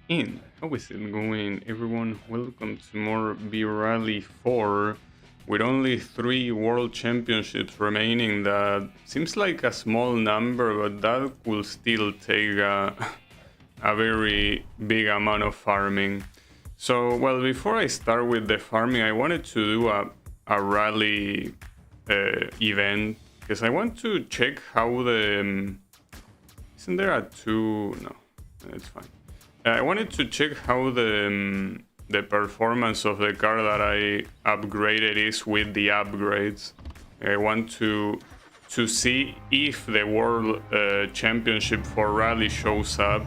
In how is it going, everyone? Welcome to more B Rally 4 with only 3 world championships remaining. That seems like a small number, but that will still take a very big amount of farming. So, well, before I start with the farming, I wanted to do a rally event because I want to check how the. Isn't there a two? No, it's fine. I wanted to check how the performance of the car that I upgraded is with the upgrades. I want to see if the world championship for rally shows up,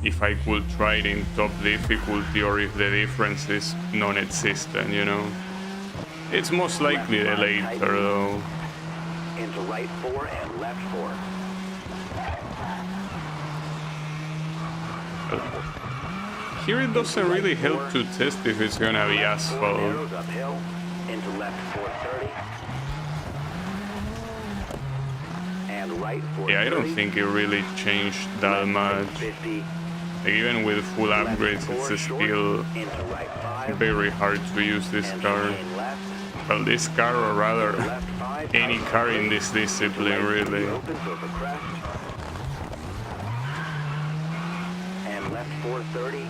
if I could try it in top difficulty, or if the difference is non-existent. It's most likely the later though. Into right 4 and left 4. Here it doesn't really help to test if it's gonna be asphalt. Arrows uphill. Into left 430. And right 430. Yeah, I don't think it really changed that much. 50. Even with full upgrades, it's still Into right 5. very hard to use this And car. in left. Well, this car, or rather, Left 5. any car in this discipline, really. Opens over crest. And left 430.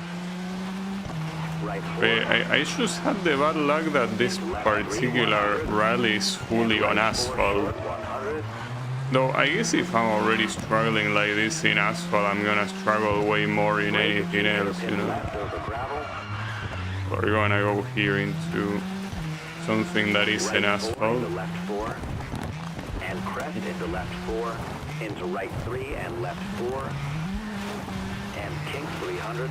Right 4. I just had the bad luck that this particular rally is fully on asphalt. 100. Though I guess if I'm already struggling like this in asphalt, I'm gonna struggle way more in anything else, Left over gravel. We're gonna go here into something that is in Right 4 asphalt. into left 4. And crest into left 4. Into right 3 and left 4. And kink 300.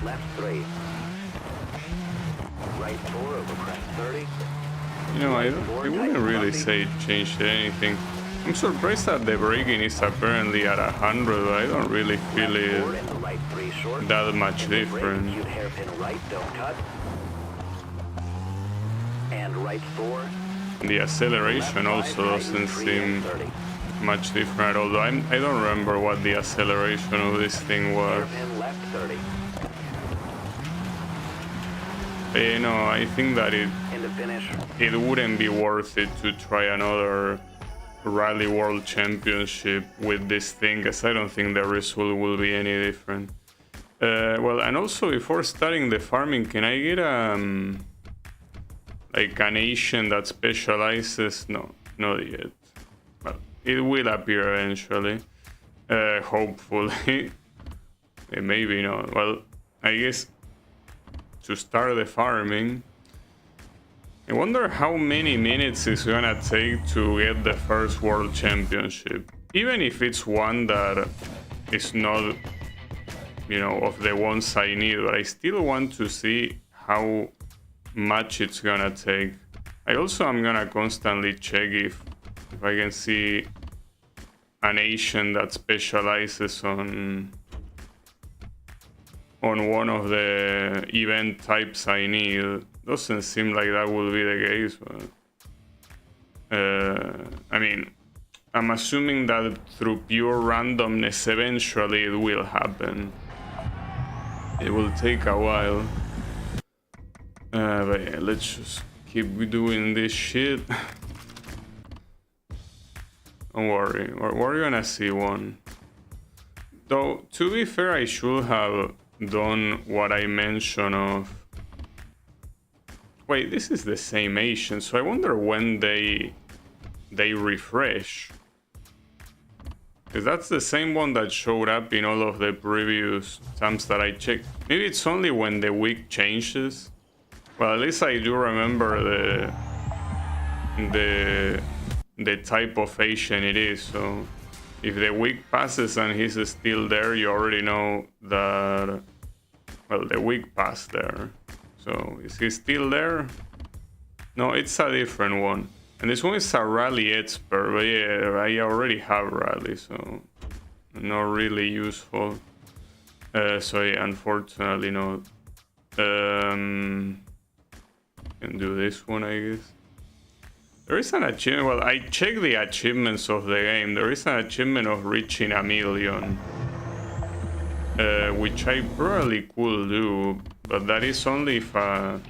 Left 3. Right 4 over crest 30. I wouldn't really say it changed anything. I'm surprised that the braking is apparently at 100, but I don't really feel Left 4 it into right 3 short. that much Into brake, different. acute hairpin right, don't cut. And right 4. The acceleration also doesn't seem much different, although I don't remember what the acceleration of this thing was. Hairpin left 30. I think that Into finish. it wouldn't be worth it to try another Rally World Championship with this thing, because I don't think the result will be any different. Well, and also before starting the farming, can I get like an Asian that specializes? No, not yet. Well, it will appear eventually. Hopefully. Maybe not. Well, I guess to start the farming, I wonder how many minutes it's gonna take to get the first world championship. Even if it's one that is not, of the ones I need, but I still want to see how much it's gonna take. I also am gonna constantly check if I can see an Asian that specializes on one of the event types I need. Doesn't seem like that will be the case, but I mean, I'm assuming that through pure randomness eventually it will happen. It will take a while, but yeah, let's just keep doing this shit. Don't worry, we're gonna see one. Though, to be fair, I should have done what I mentioned of... Wait, this is the same Asian, so I wonder when they refresh. Because that's the same one that showed up in all of the previous times that I checked. Maybe it's only when the week changes. Well, at least I do remember the type of Asian it is, so... If the week passes and he's still there, you already know that, well, the week passed there. So, is he still there? No, it's a different one. And this one is a rally expert, but yeah, I already have rally, so not really useful. So yeah, unfortunately not. Can do this one, I guess. There is an achievement. Well, I checked the achievements of the game. There is an achievement of reaching 1,000,000, which I probably could do, but that is only if a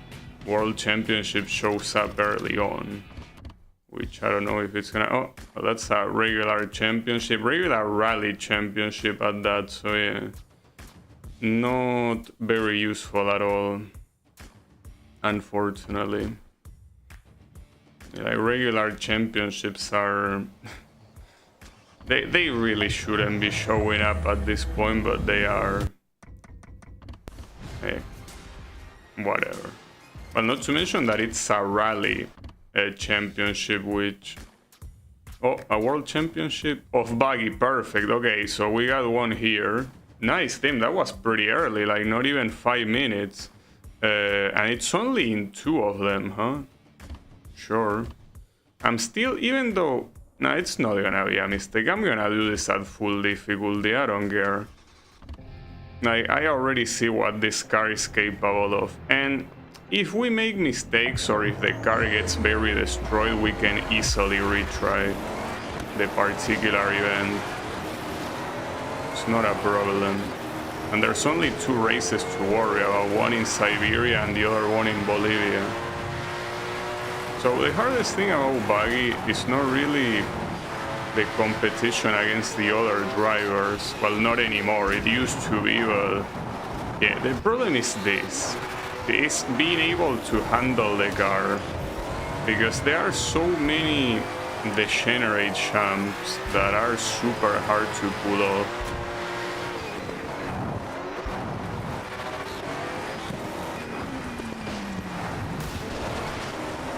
World Championship shows up early on. Which I don't know if it's gonna... Oh, well, that's a regular championship, regular rally championship at that, so yeah. Not very useful at all, unfortunately. Like, regular championships are... they really shouldn't be showing up at this point, but they are. Hey, whatever. Well, not to mention that it's a rally championship, which... Oh, a world championship of buggy. Perfect. Okay, so we got one here. Nice team. That was pretty early, like not even 5 minutes. And it's only in 2 of them, huh? Sure. I'm still, even though... No, it's not gonna be a mistake. I'm gonna do this at full difficulty. I don't care. Like, I already see what this car is capable of. And if we make mistakes or if the car gets very destroyed, we can easily retry the particular event. It's not a problem. And there's only 2 races to worry about, one in Siberia and the other one in Bolivia. So the hardest thing about buggy is not really the competition against the other drivers. Well, not anymore. It used to be, but yeah, the problem is this. Is being able to handle the car, because there are so many degenerate champs that are super hard to pull off.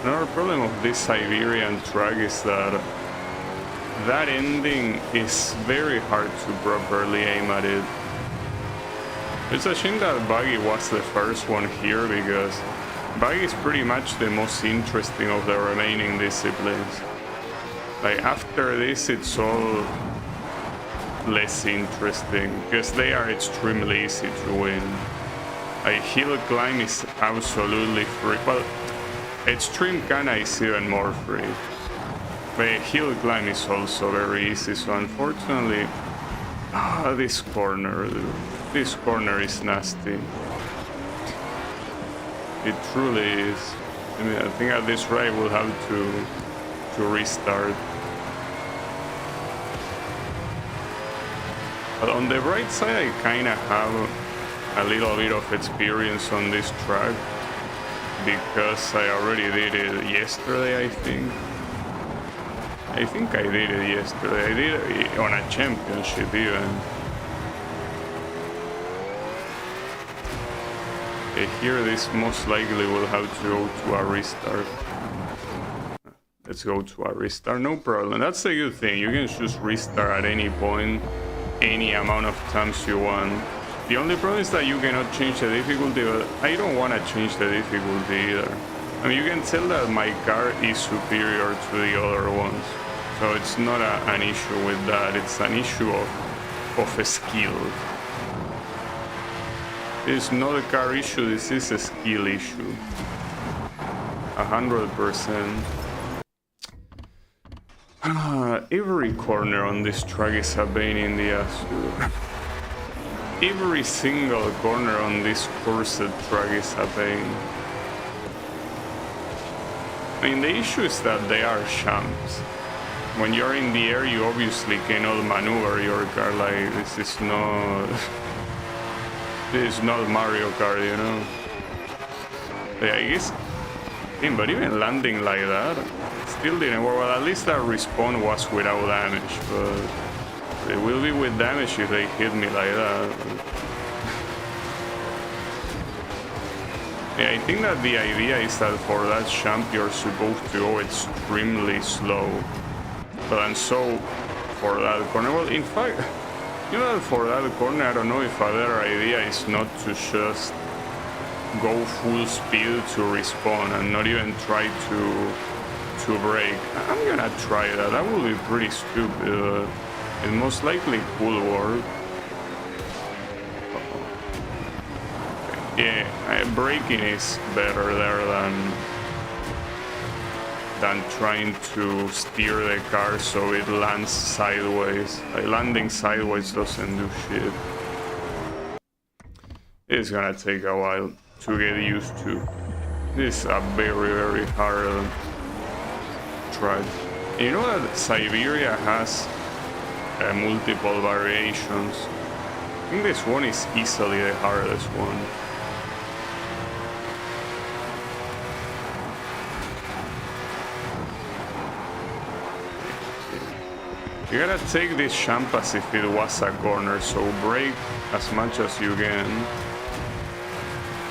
Another problem of this Siberian track is that that ending is very hard to properly aim at it. It's a shame that buggy was the first one here, because buggy is pretty much the most interesting of the remaining disciplines. Like, after this it's all less interesting, because they are extremely easy to win. Like, hill climb is absolutely free. Well, extreme Kana is even more free. But hill climb is also very easy, so unfortunately... this corner, dude. This corner is nasty. It truly is. I mean, I think at this rate we'll have to restart. But on the right side, I kind of have a little bit of experience on this track, because I already did it yesterday, I think. I think I did it yesterday. I did it on a championship even. Here this most likely will have to go to a restart. Let's go to a restart, no problem. That's a good thing. You can just restart at any point, any amount of times you want. The only problem is that you cannot change the difficulty, but I don't want to change the difficulty either. I mean, you can tell that my car is superior to the other ones. So it's not an issue with that. It's an issue of a skill. This is not a car issue, this is a skill issue. 100%. Every corner on this track is a pain in the ass, dude. Every single corner on this cursed track is a pain. I mean, the issue is that they are champs. When you're in the air, you obviously cannot maneuver your car. Like, this is not Mario Kart, you know? Yeah, I guess, but even landing like that still didn't work. Well, at least that respawn was without damage, but it will be with damage if they hit me like that. Yeah, I think that the idea is that for that champ you're supposed to go extremely slow. And so for that corner, well, in fact, you know, for that corner, I don't know if a better idea is not to just go full speed to respawn and not even try to brake. I'm gonna try that. That will be pretty stupid. It most likely could work. Yeah, braking is better there than trying to steer the car so it lands sideways. Like, landing sideways doesn't do shit. It's gonna take a while to get used to. This is a very, very hard track. You know that Siberia has multiple variations. I think this one is easily the hardest one. You gotta take this jump as if it was a corner, so brake as much as you can.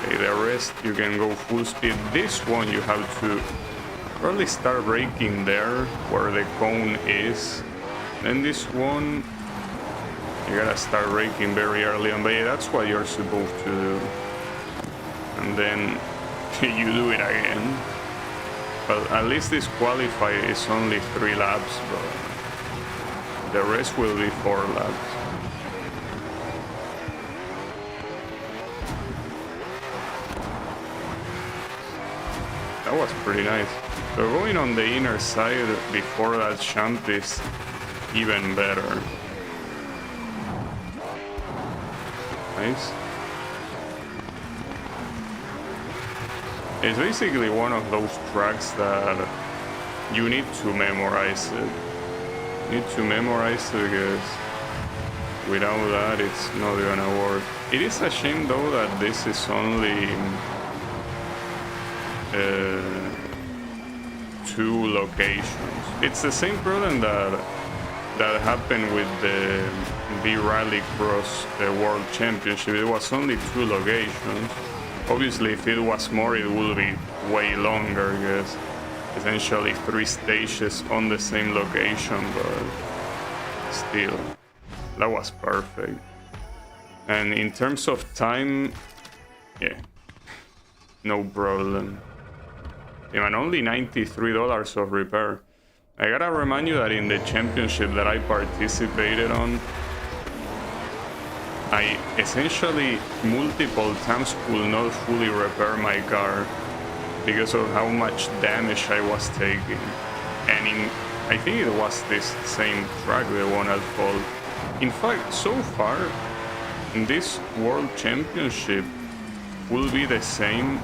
Okay, the rest you can go full speed. This one you have to probably start braking there where the cone is. Then this one you gotta start braking very early on, but yeah, that's what you're supposed to do. And then you do it again. But at least this qualifier is only 3 laps, but the rest will be 4 laps. That was pretty nice. So going on the inner side before that jump is even better. Nice. It's basically one of those tracks that you need to memorize it. You need to memorize it because without that it's not gonna work. It is a shame though that this is only 2 locations. It's the same problem that happened with the V-Rallycross World Championship. It was only 2 locations. Obviously, if it was more, it would be way longer, because essentially 3 stages on the same location, but still, that was perfect. And in terms of time, yeah, no problem. And only $93 of repair. I gotta remind you that in the championship that I participated on, I essentially multiple times could not fully repair my car because of how much damage I was taking. And I think it was this same track, the one at fault. In fact, so far, this World Championship will be the same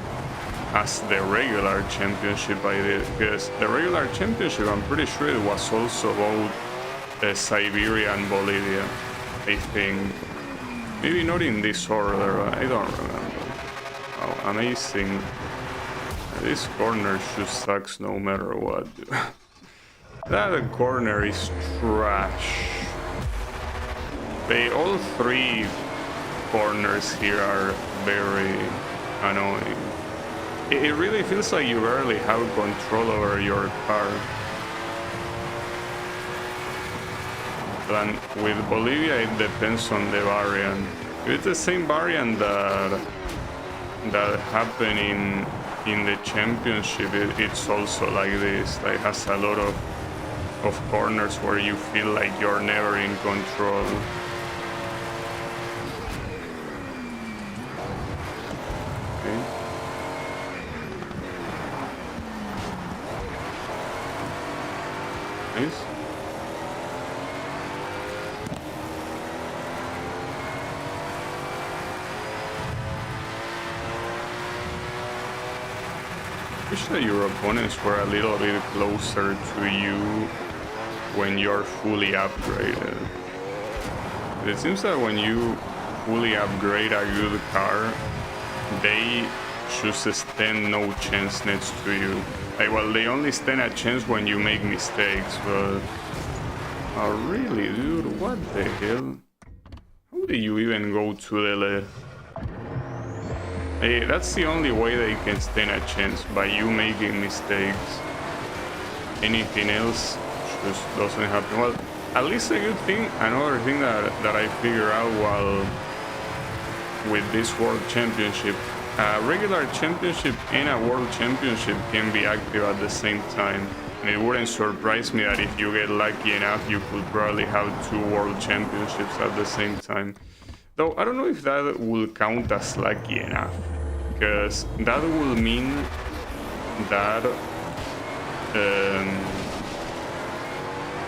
as the regular championship I did, because the regular championship, I'm pretty sure it was also both Siberia and Bolivia, I think. Maybe not in this order, I don't remember. Oh, amazing. This corner just sucks no matter what. That corner is trash. All 3 corners here are very annoying. It really feels like you barely have control over your car. And with Bolivia, it depends on the variant. If it's the same variant that happened in the championship, it's also like this. Like, it has a lot of corners where you feel like you're never in control. Nice. Wish that your opponents were a little bit closer to you when you're fully upgraded. It seems that when you fully upgrade a good car, they just stand no chance next to you. Like, well, they only stand a chance when you make mistakes, but... Oh, really, dude? What the hell? How do you even go to the left? Hey, that's the only way they can stand a chance, by you making mistakes. Anything else just doesn't happen. Well, at least a good thing, another thing that I figured out while with this World Championship, a regular championship and a World Championship can be active at the same time. And it wouldn't surprise me that if you get lucky enough, you could probably have 2 World Championships at the same time. Though I don't know if that will count as lucky enough, because that will mean that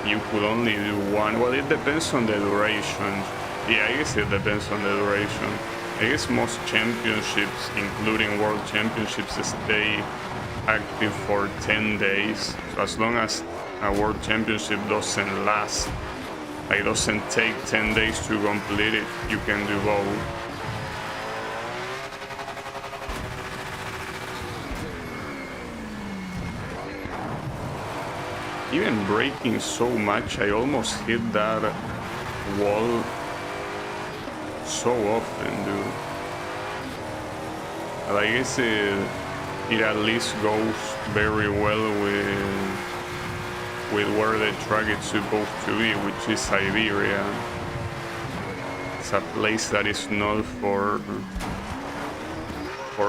you could only do one. Well, it depends on the duration. Yeah, I guess it depends on the duration. I guess most championships, including world championships, stay active for 10 days. So as long as a world championship doesn't last, like doesn't take 10 days to complete it, you can do both. Even braking so much, I almost hit that wall so often, dude. But I guess it at least goes very well with where the track is supposed to be, which is Siberia. It's a place that is not for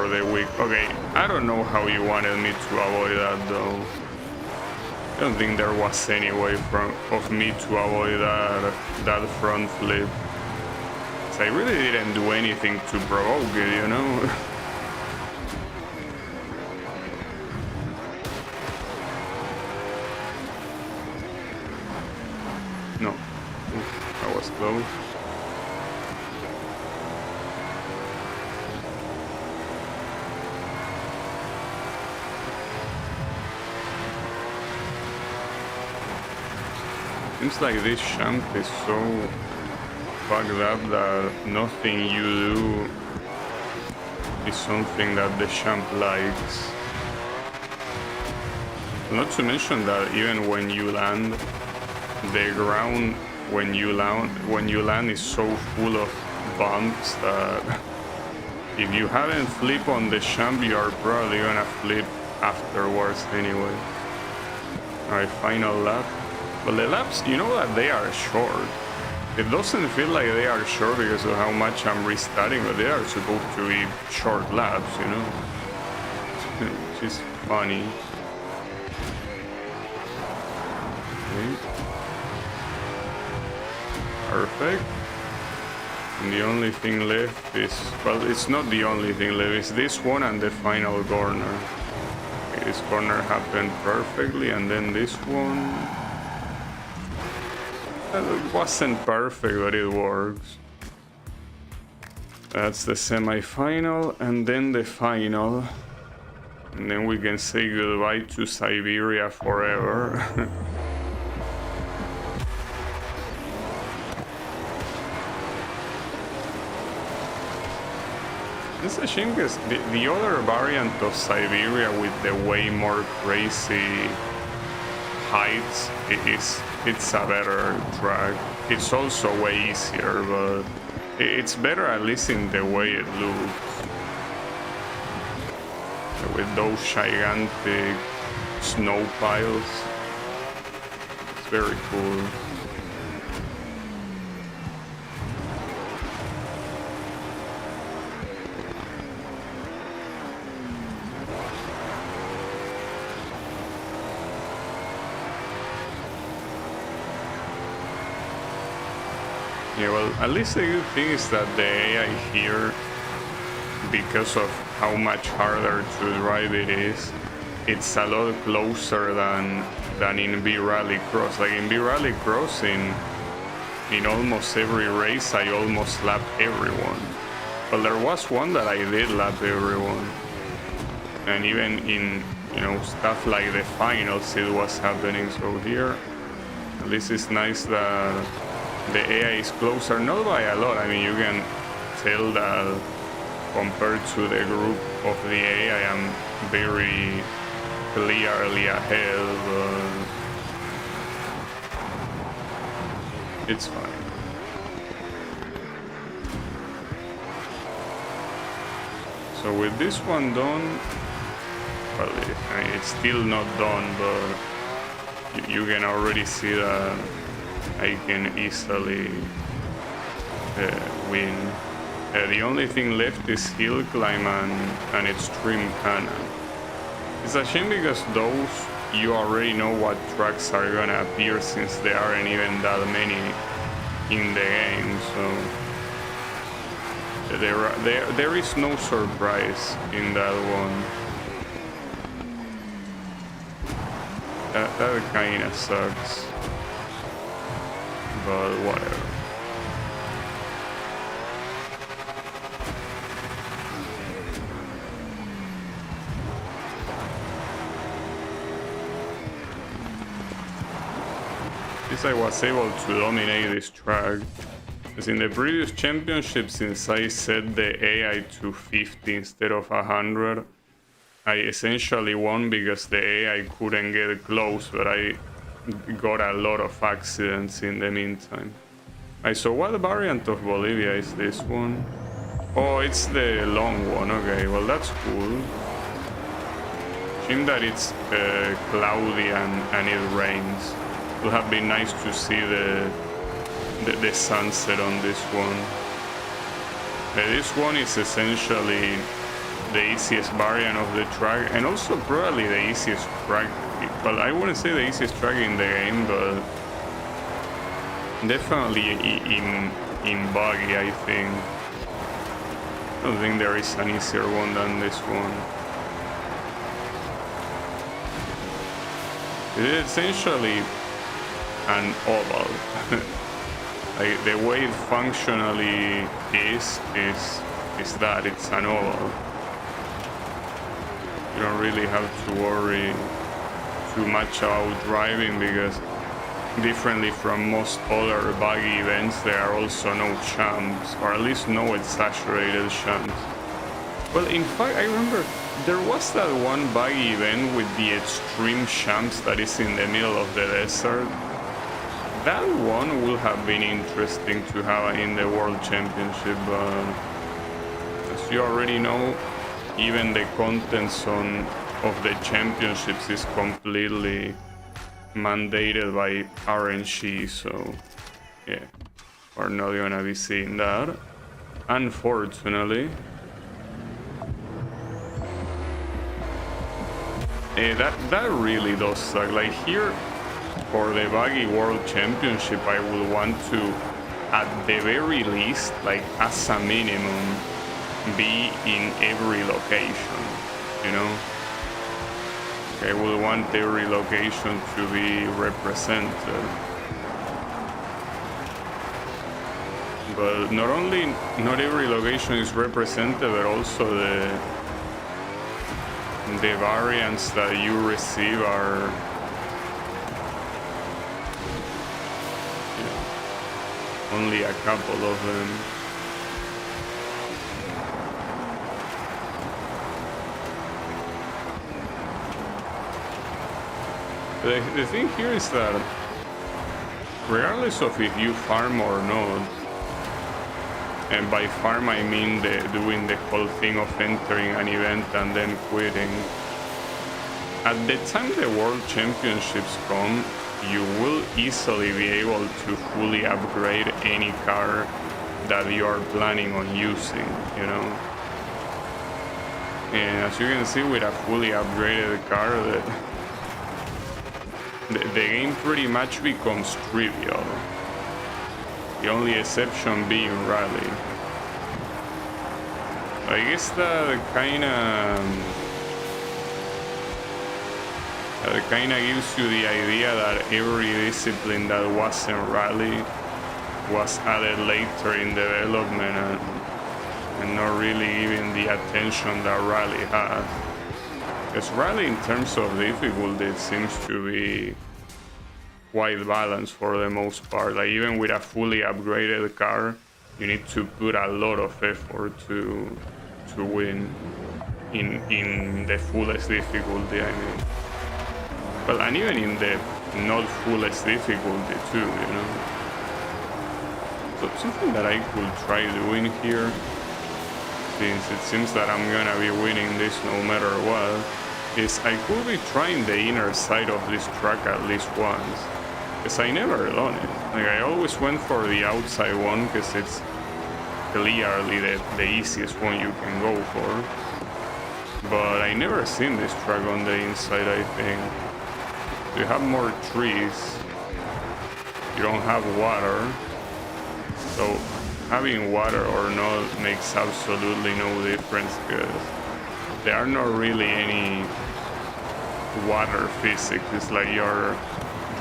the weak. Okay, I don't know how you wanted me to avoid that though. I don't think there was any way of me to avoid that front flip. So I really didn't do anything to provoke it, you know? No. Oof, that was close. Seems like this champ is so fucked up that nothing you do is something that the champ likes. Not to mention that even when you land, the ground when you land is so full of bumps that if you haven't flipped on the champ, you are probably gonna flip afterwards anyway. Alright, final lap. But the laps, you know that they are short. It doesn't feel like they are short because of how much I'm restarting, but they are supposed to be short laps, you know? Which is funny. Okay. Perfect. And the only thing left is, well, it's not the only thing left, it's this one and the final corner. Okay, this corner happened perfectly, and then this one. It wasn't perfect, but it works. That's the semi-final, and then the final. And then we can say goodbye to Siberia forever. It's a shame because the other variant of Siberia with the way more crazy heights, it's a better track. It's also way easier, but it's better at least in the way it looks. With those gigantic snow piles. It's very cool. Yeah, well, at least the good thing is that the AI here, because of how much harder to drive it is, it's a lot closer than in B-Rally Cross. Like in B-Rally Cross, in almost every race, I almost lapped everyone. But there was one that I did lap everyone. And even in, you know, stuff like the finals, it was happening. So here, at least it's nice that the AI is closer, not by a lot. I mean, you can tell that compared to the group of the AI, I am very clearly ahead, but it's fine. So with this one done, well, it's still not done, but you can already see that I can easily win. The only thing left is hill climb and extreme cannon. It's a shame because those you already know what tracks are gonna appear since there aren't even that many in the game, so there is no surprise in that one. That kinda sucks. But whatever. At least I was able to dominate this track. As in the previous championship, since I set the AI to 50 instead of 100, I essentially won because the AI couldn't get close, but I got a lot of accidents in the meantime. So what variant of Bolivia is this one? Oh, it's the long one. Okay, well that's cool. Shame that it's cloudy and it rains. It would have been nice to see the sunset on this one. This one is essentially the easiest variant of the track, and also probably the easiest track. Well, I wouldn't say the easiest track in the game, but definitely in buggy, I think. I don't think there is an easier one than this one. It's essentially an oval. Like the way it functionally is that it's an oval. You don't really have to worry too much about driving because differently from most other buggy events, there are also no champs, or at least no exaggerated champs. Well, in fact, I remember there was that one buggy event with the extreme champs that is in the middle of the desert. That one will have been interesting to have in the World Championship, but as you already know, even the contents of the championships is completely mandated by RNG, so yeah, we're not gonna be seeing that, unfortunately. That really does suck. Like here, for the Buggy World Championship, I would want to, at the very least, like as a minimum, be in every location, you know? I would want every location to be represented. But not every location is represented, but also the variants that you receive are only a couple of them. The thing here is that regardless of if you farm or not, and by farm I mean doing the whole thing of entering an event and then quitting, at the time the World Championships come, you will easily be able to fully upgrade any car that you are planning on using, you know? And as you can see, with a fully upgraded car, the game pretty much becomes trivial. The only exception being rally. I guess that kinda gives you the idea that every discipline that wasn't rally was added later in development and not really given the attention that rally has. Because rally, in terms of difficulty, it seems to be quite balanced for the most part. Like even with a fully upgraded car, you need to put a lot of effort to win in the fullest difficulty, I mean. Well, and even in the not fullest difficulty too, you know. So something that I could try doing here, since it seems that I'm gonna be winning this no matter what, is I could be trying the inner side of this track at least once. Because I never done it. Like I always went for the outside one because it's clearly the easiest one you can go for. But I never seen this track on the inside, I think. You have more trees. You don't have water. So having water or not makes absolutely no difference because there are not really any water physics. It's like you're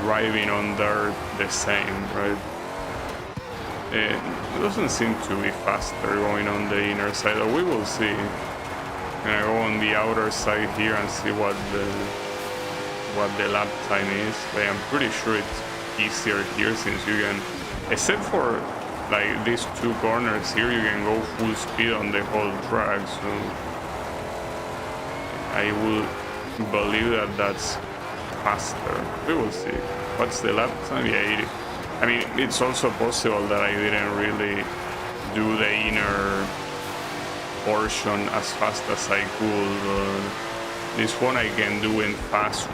driving on dirt the same, right? It doesn't seem to be faster going on the inner side, but we will see. Can I go on the outer side here and see what the lap time is? But I'm pretty sure it's easier here since you can, except for like these two corners here, you can go full speed on the whole track. So I will believe that that's faster. We will see. What's the lap time? Yeah, 80. I mean, it's also possible that I didn't really do the inner portion as fast as I could. This one I can do it fast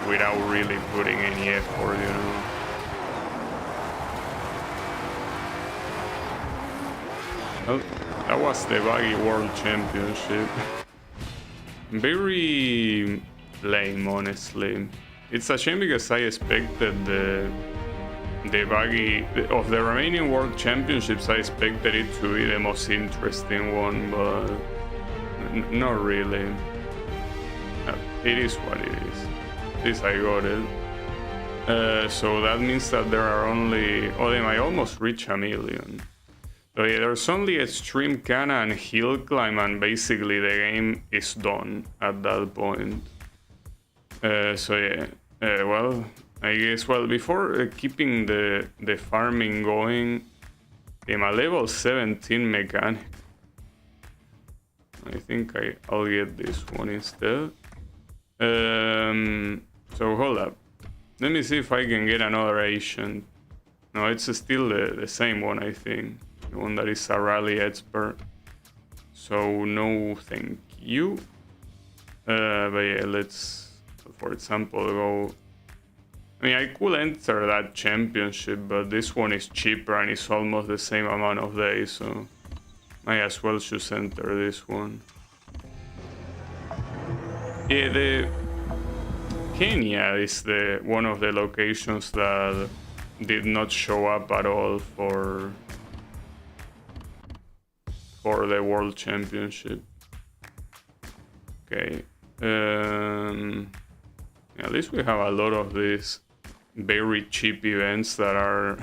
without really putting any effort, you know. Well, that was the Baggy World Championship. Very lame, honestly. It's a shame because I expected the Baggy of the remaining World Championships. I expected it to be the most interesting one, but not really. It is what it is. At least I got it. So that means that there are only... Oh, damn, I almost reached 1 million. So yeah, there's only Extreme Cana and Hill Climb, and basically the game is done at that point. So yeah, well, I guess, well, before keeping the farming going, I'm a level 17 mechanic. I think I'll get this one instead. So hold up. Let me see if I can get another Asian. No, it's still the same one, I think. The one that is a rally expert. So no thank you. But yeah, let's, for example, go... I mean, I could enter that championship, but this one is cheaper and it's almost the same amount of days, so I as well should enter this one. Yeah, the Kenya is the one of the locations that did not show up at all for the World Championship. Okay. At least we have a lot of these very cheap events that are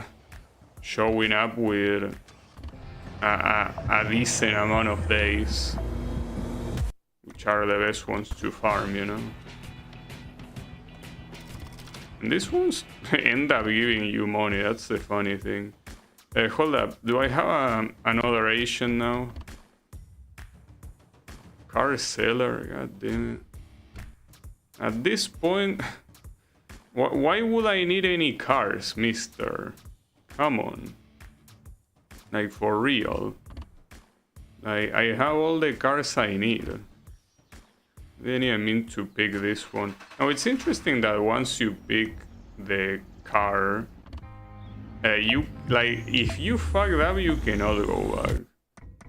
showing up with a decent amount of days, which are the best ones to farm, you know. And these ones end up giving you money. That's the funny thing. Hold up, do I have another Asian now? Car seller, god damn it. At this point, why would I need any cars, mister? Come on. Like, for real. I have all the cars I need. Then I mean to pick this one. Now, it's interesting that once you pick the car, you, like, if you fuck up, you cannot go back.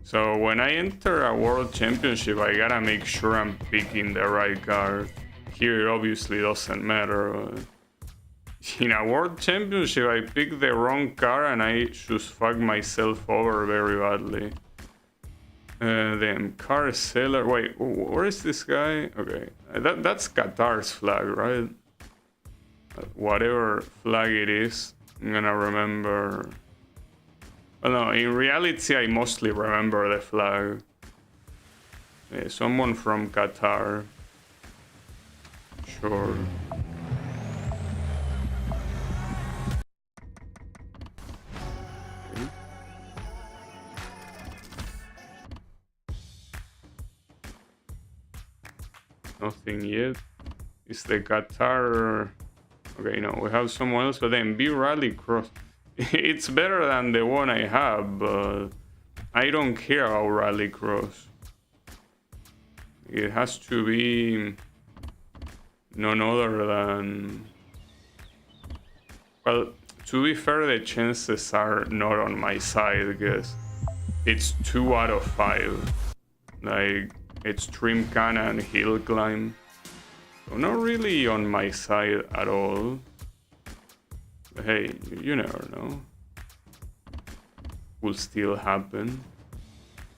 So when I enter a world championship, I gotta make sure I'm picking the right car. Here it obviously doesn't matter. In a world championship, I picked the wrong car and I just fucked myself over very badly. Then car seller. Wait, where is this guy? Okay, that's Qatar's flag, right? Whatever flag it is, I'm gonna remember. Well, no, in reality, I mostly remember the flag. Someone from Qatar. Sure. Okay. Nothing yet. Is the Qatar... Okay, no, we have someone else, but then B Rally Cross. It's better than the one I have, but I don't care about Rallycross. It has to be none other than... Well, to be fair, the chances are not on my side because it's 2 out of 5. Like, Extreme Cana and Hill Climb. So not really on my side at all. But hey, you never know. Will still happen.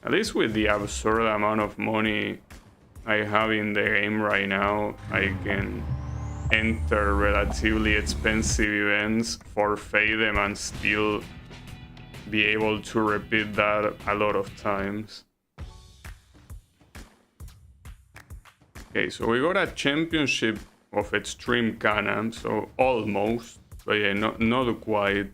At least with the absurd amount of money I have in the game right now, I can enter relatively expensive events, forfeit them, and still be able to repeat that a lot of times. Okay, so we got a championship of Extreme Can-Am, so almost, but yeah, not quite,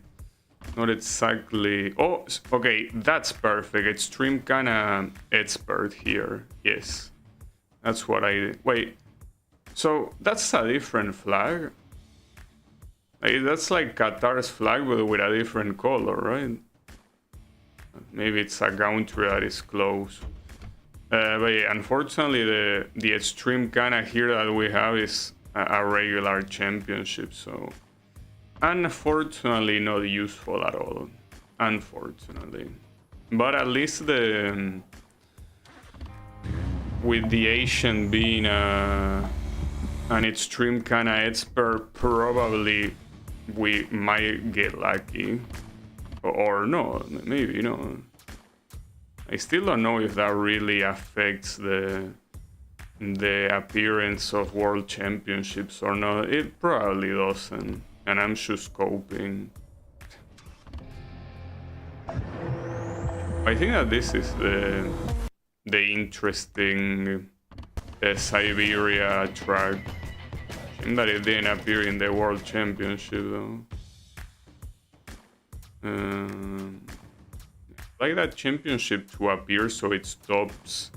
not exactly. Oh, okay, that's perfect. Extreme Can-Am expert here. Yes, that's what I did. Wait, so that's a different flag. That's like Qatar's flag, but with a different color, right? Maybe it's a country that is close. But yeah, unfortunately, the Extreme Can-Am here that we have is a regular championship, so unfortunately not useful at all. Unfortunately, but at least with the Asian being an Extreme Can-Am expert, probably we might get lucky, or no, maybe no. I still don't know if that really affects the appearance of world championships or not. It probably doesn't, and I'm just scoping. I think that this is the interesting Siberia track. Shame that it didn't appear in the world championship though. Like that championship to appear so it stops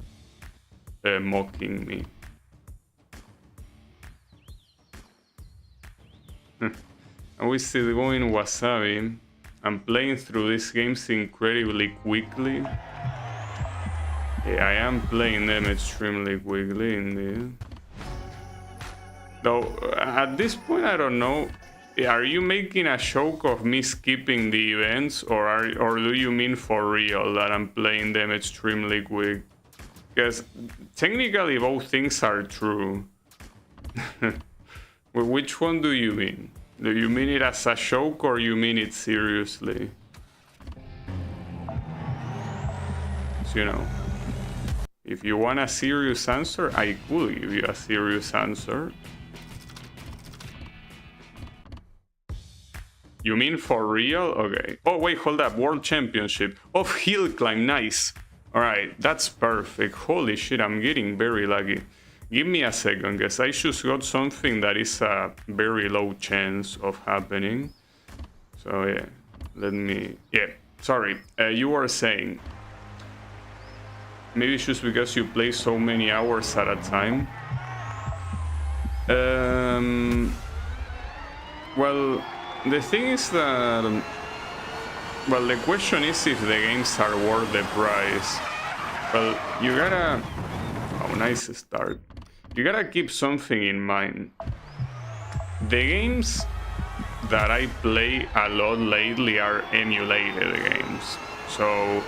mocking me. And we still going Wasabi. I'm playing through these games incredibly quickly. Yeah, I am playing them extremely quickly indeed. Though at this point I don't know. Are you making a joke of me skipping the events, or do you mean for real that I'm playing them extremely quick? Because technically both things are true. Which one do you mean? Do you mean it as a joke or you mean it seriously? So, you know, if you want a serious answer, I could give you a serious answer. You mean for real? Okay. Oh, wait, hold up. World Championship of Hill Climb. Nice. Alright, that's perfect. Holy shit, I'm getting very lucky. Give me a second, guys. I just got something that is a very low chance of happening. So, yeah. Let me... Yeah, sorry. You were saying... Maybe it's just because you play so many hours at a time. Well... The thing is that, well, the question is if the games are worth the price. Well, you gotta, oh, nice start. You gotta keep something in mind. The games that I play a lot lately are emulated games. So,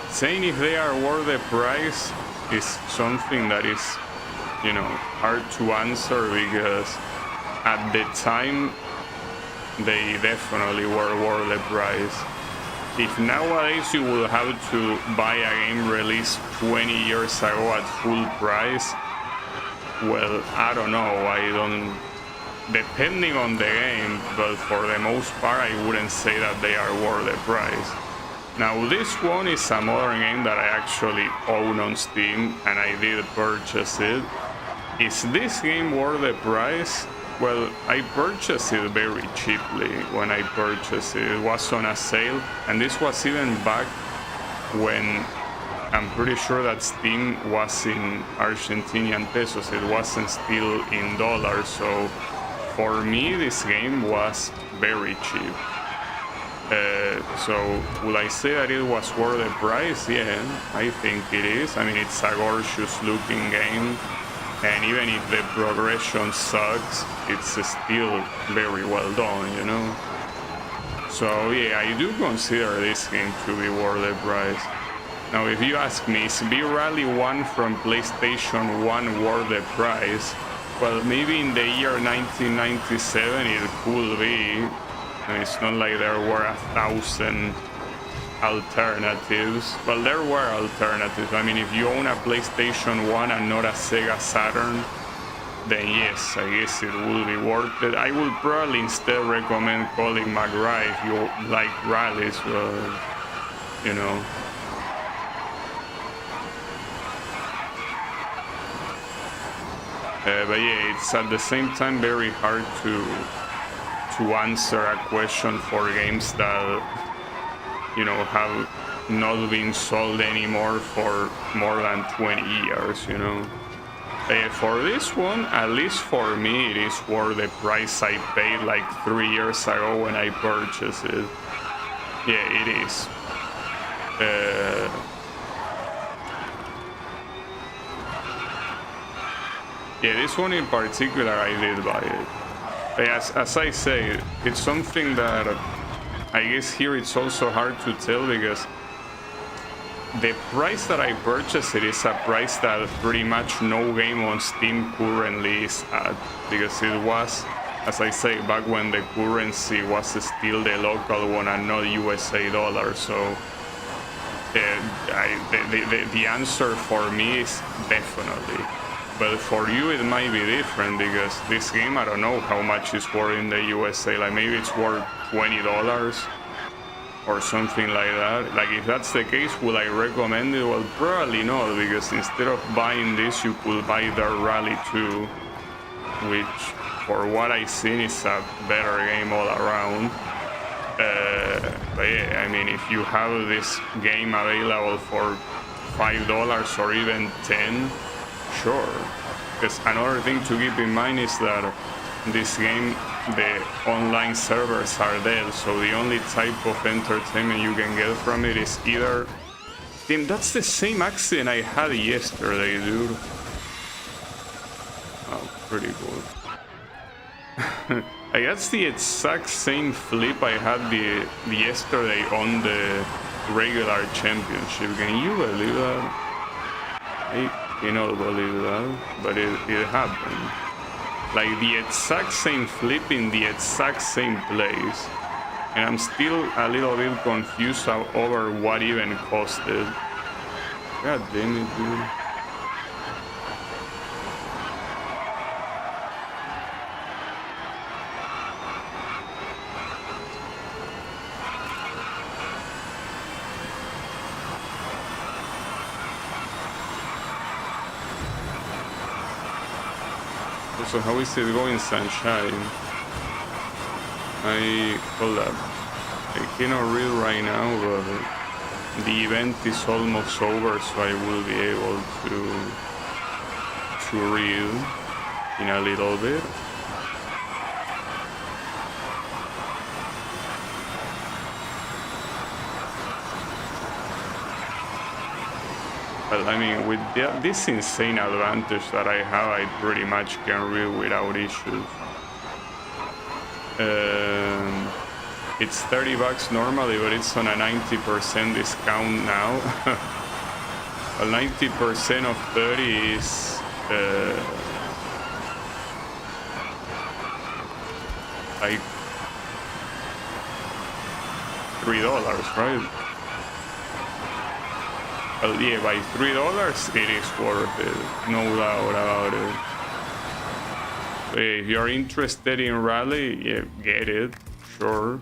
saying if they are worth the price is something that is, you know, hard to answer because at the time, they definitely were worth the price. If nowadays you will have to buy a game released 20 years ago at full price, well, I don't know, depending on the game, but for the most part I wouldn't say that they are worth the price. Now this one is a modern game that I actually own on Steam and I did purchase it. Is this game worth the price? Well, I purchased it very cheaply when I purchased it. It was on a sale, and this was even back when I'm pretty sure that Steam was in Argentinian pesos. It wasn't still in dollars, so for me this game was very cheap. So would I say that it was worth the price? Yeah, I think it is. I mean, it's a gorgeous looking game. And even if the progression sucks, it's still very well done, you know? So yeah, I do consider this game to be worth the price. Now if you ask me, is B-Rally 1 from PlayStation 1 worth the price? Well, maybe in the year 1997 it could be. And it's not like there were 1,000 alternatives. Well, there were alternatives. I mean, if you own a PlayStation 1 and not a Sega Saturn, then yes, I guess it will be worth it. I would probably instead recommend Colin McRae if you like rallies, you know. But yeah, it's at the same time very hard to answer a question for games that, you know, have not been sold anymore for more than 20 years, you know. For this one, at least for me, it is worth the price I paid like 3 years ago when I purchased it. Yeah, it is. Yeah, this one in particular, I did buy it. As I say, it's something that I guess here it's also hard to tell because the price that I purchased it is a price that pretty much no game on Steam currently is at, because it was, as I say, back when the currency was still the local one and not USA dollar. So the answer for me is definitely. But for you it might be different because this game, I don't know how much it's worth in the USA. Like maybe it's worth $20 or something like that. Like if that's the case, will I recommend it? Well, probably not, because instead of buying this, you could buy the Rally 2, which for what I've seen is a better game all around. But yeah, I mean, if you have this game available for $5 or even 10, sure. Because another thing to keep in mind is that this game, the online servers are dead, so the only type of entertainment you can get from it is either... Damn, that's the same accident I had yesterday, dude. Oh, pretty cool. That's the exact same flip I had the yesterday on the regular championship. Can you believe that? I cannot believe that, but it happened. Like the exact same flip in the exact same place. And I'm still a little bit confused over what even caused it. God damn it, dude. So how is it going, Sunshine? Hold up. I cannot read right now, but the event is almost over, so I will be able to read in a little bit. Well, I mean, with this insane advantage that I have, I pretty much can read without issues. It's $30 normally, but it's on a 90% discount now. Well, 90% of 30 is like $3, right? Well, yeah, by $3 it is worth it, no doubt about it. If you're interested in Rally, yeah, get it, sure.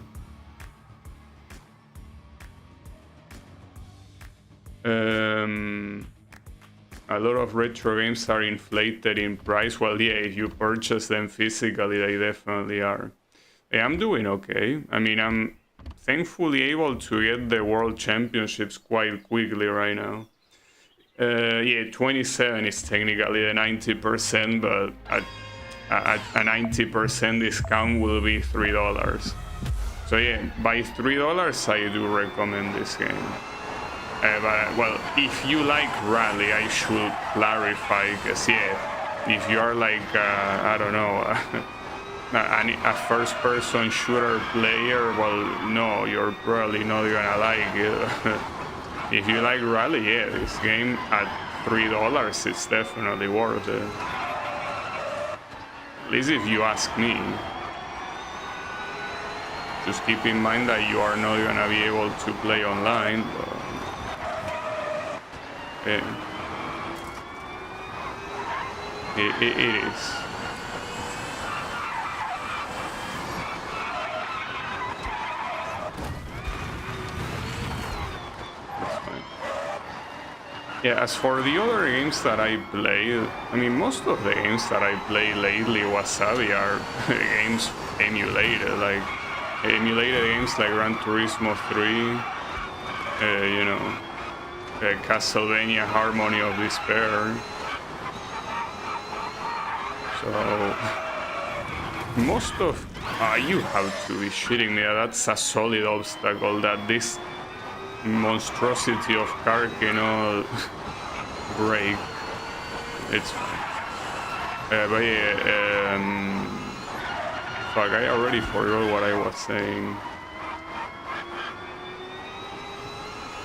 A lot of retro games are inflated in price. Well, yeah, if you purchase them physically, they definitely are. Yeah, I'm doing okay. I mean, I'm thankfully able to get the World Championships quite quickly right now. Yeah, 27 is technically the 90%, but a 90% discount will be $3. So yeah, by $3, I do recommend this game. But, well, if you like Rally, I should clarify, because yeah, if you are like, I don't know, a first-person shooter player, well, no, you're probably not gonna like it. If you like Rally, yeah, this game at $3 is definitely worth it. At least if you ask me. Just keep in mind that you are not gonna be able to play online, but it is. Yeah, as for the other games that I play, I mean, most of the games that I play lately, Wasabi, are games emulated, like emulated games like Gran Turismo 3, you know, Castlevania Harmony of Despair. So, most of... you have to be shitting me, that's a solid obstacle that this monstrosity of car cannot break. It's but yeah, fuck, I already forgot what I was saying.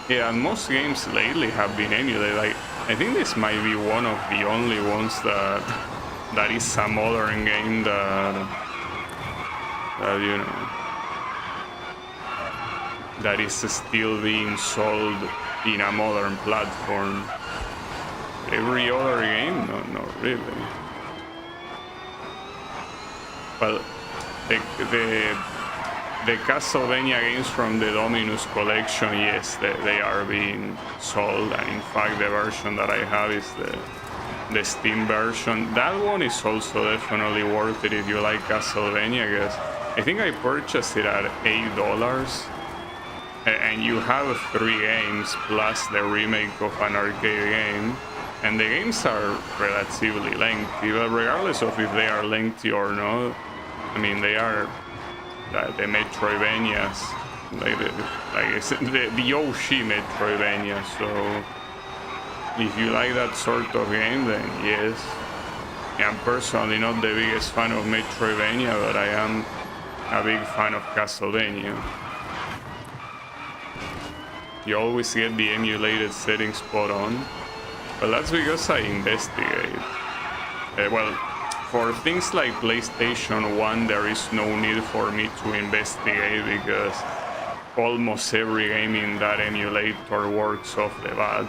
Yeah, and most games lately have been emulated. Like, I think this might be one of the only ones that is a modern game that you know, that is still being sold in a modern platform. Every other game, no, not really. Well, the Castlevania games from the Dominus collection, yes, they are being sold, and in fact the version that I have is the Steam version. That one is also definitely worth it if you like Castlevania, I guess. I think I purchased it at $8. And you have 3 games plus the remake of an arcade game, and the games are relatively lengthy, but regardless of if they are lengthy or not, I mean, they are the Metroidvanias, like the OG Metroidvania. So if you like that sort of game, then yes. I'm personally not the biggest fan of Metroidvania, but I am a big fan of Castlevania. You always get the emulated settings spot on, but that's because I investigate. Well, for things like PlayStation 1, there is no need for me to investigate because almost every game in that emulator works off the bat.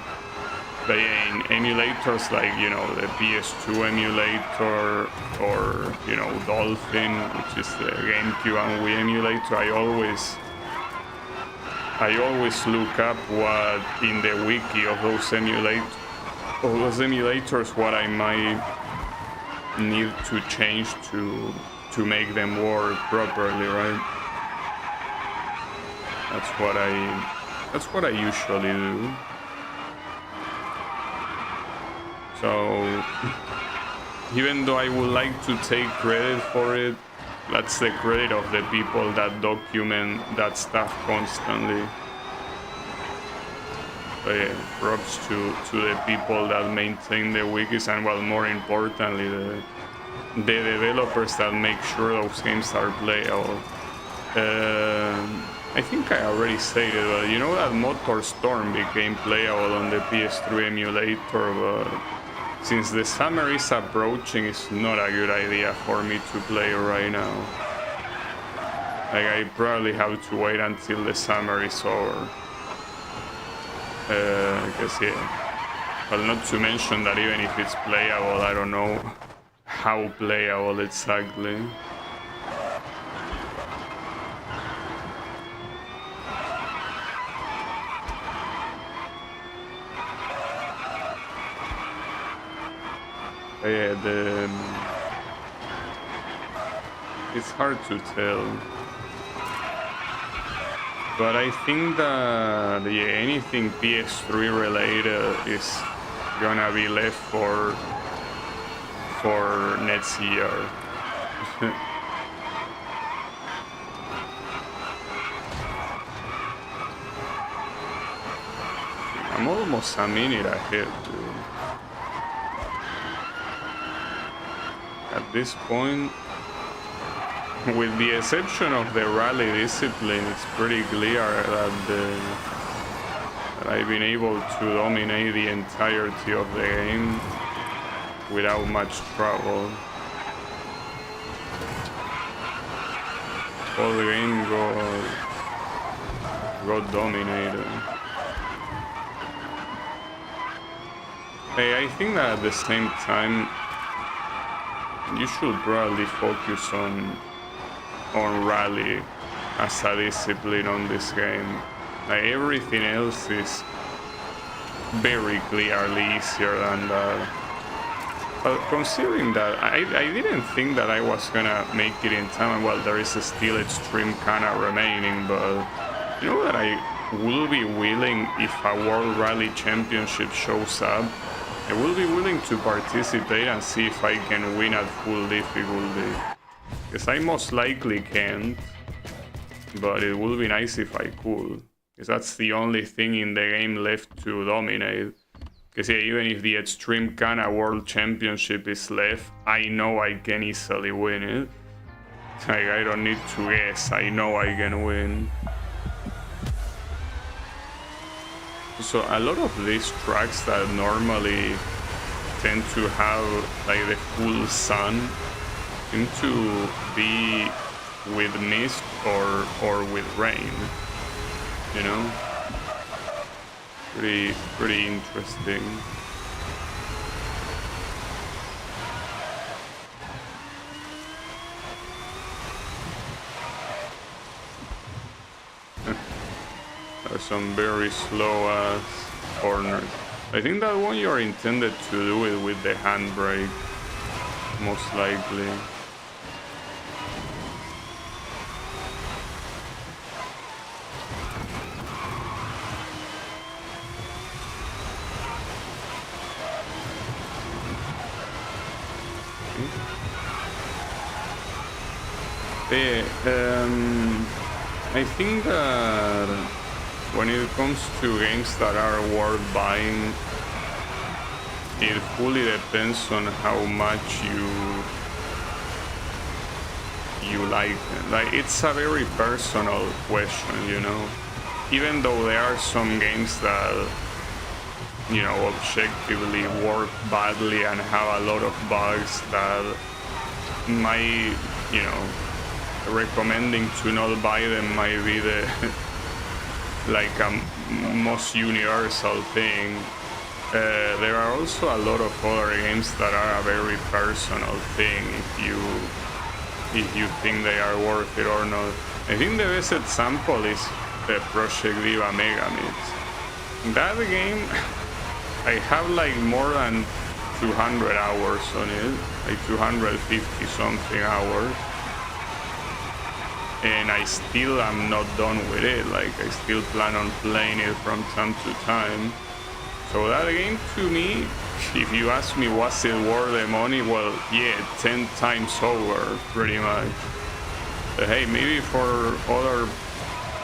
But in emulators like, you know, the PS2 emulator, or, you know, Dolphin, which is the GameCube and Wii emulator, I always look up what in the wiki of those emulators what I might need to change to make them work properly, right? That's what I usually do. So even though I would like to take credit for it, that's the credit of the people that document that stuff constantly. But yeah, props to the people that maintain the wikis, and, well, more importantly, the developers that make sure those games are playable. I think I already said it, but you know that MotorStorm became playable on the PS3 emulator, but since the summer is approaching, it's not a good idea for me to play right now. Like, I probably have to wait until the summer is over. Because, yeah. Well, not to mention that even if it's playable, I don't know how playable exactly. Yeah, it's hard to tell, but I think that, yeah, anything PS3 related is gonna be left for next year. I'm almost a minute ahead, dude. At this point, with the exception of the rally discipline, it's pretty clear that I've been able to dominate the entirety of the game without much trouble. whole game got dominated. Hey, I think that at the same time you should probably focus on rally as a discipline on this game. Like, everything else is very clearly easier than that. But considering that, I didn't think that I was gonna make it in time. Well, there is still Extreme Kana remaining, but you know that I will be willing, if a World Rally Championship shows up, I will be willing to participate and see if I can win at full difficulty. Because I most likely can't, but it would be nice if I could. Because that's the only thing in the game left to dominate. Because yeah, even if the Extreme Kana World Championship is left, I know I can easily win it. Like, I don't need to guess, I know I can win. So a lot of these tracks that normally tend to have like the full sun seem to be with mist or with rain, you know? Pretty interesting. There's some very slow ass corners. I think that one you're intended to do it with the handbrake, most likely. I think that when it comes to games that are worth buying, it fully depends on how much you like it. Like, it's a very personal question, you know. Even though there are some games that, you know, objectively work badly and have a lot of bugs that might, you know, recommending to not buy them might be the like a most universal thing. There are also a lot of other games that are a very personal thing if you think they are worth it or not. I think the best example is the Project Diva Megamix. That game, I have like more than 200 hours on it, like 250 something hours. And I still am not done with it. Like, I still plan on playing it from time to time. So that game, to me, if you ask me was it worth the money, well, yeah, 10 times over, pretty much. But hey, maybe for other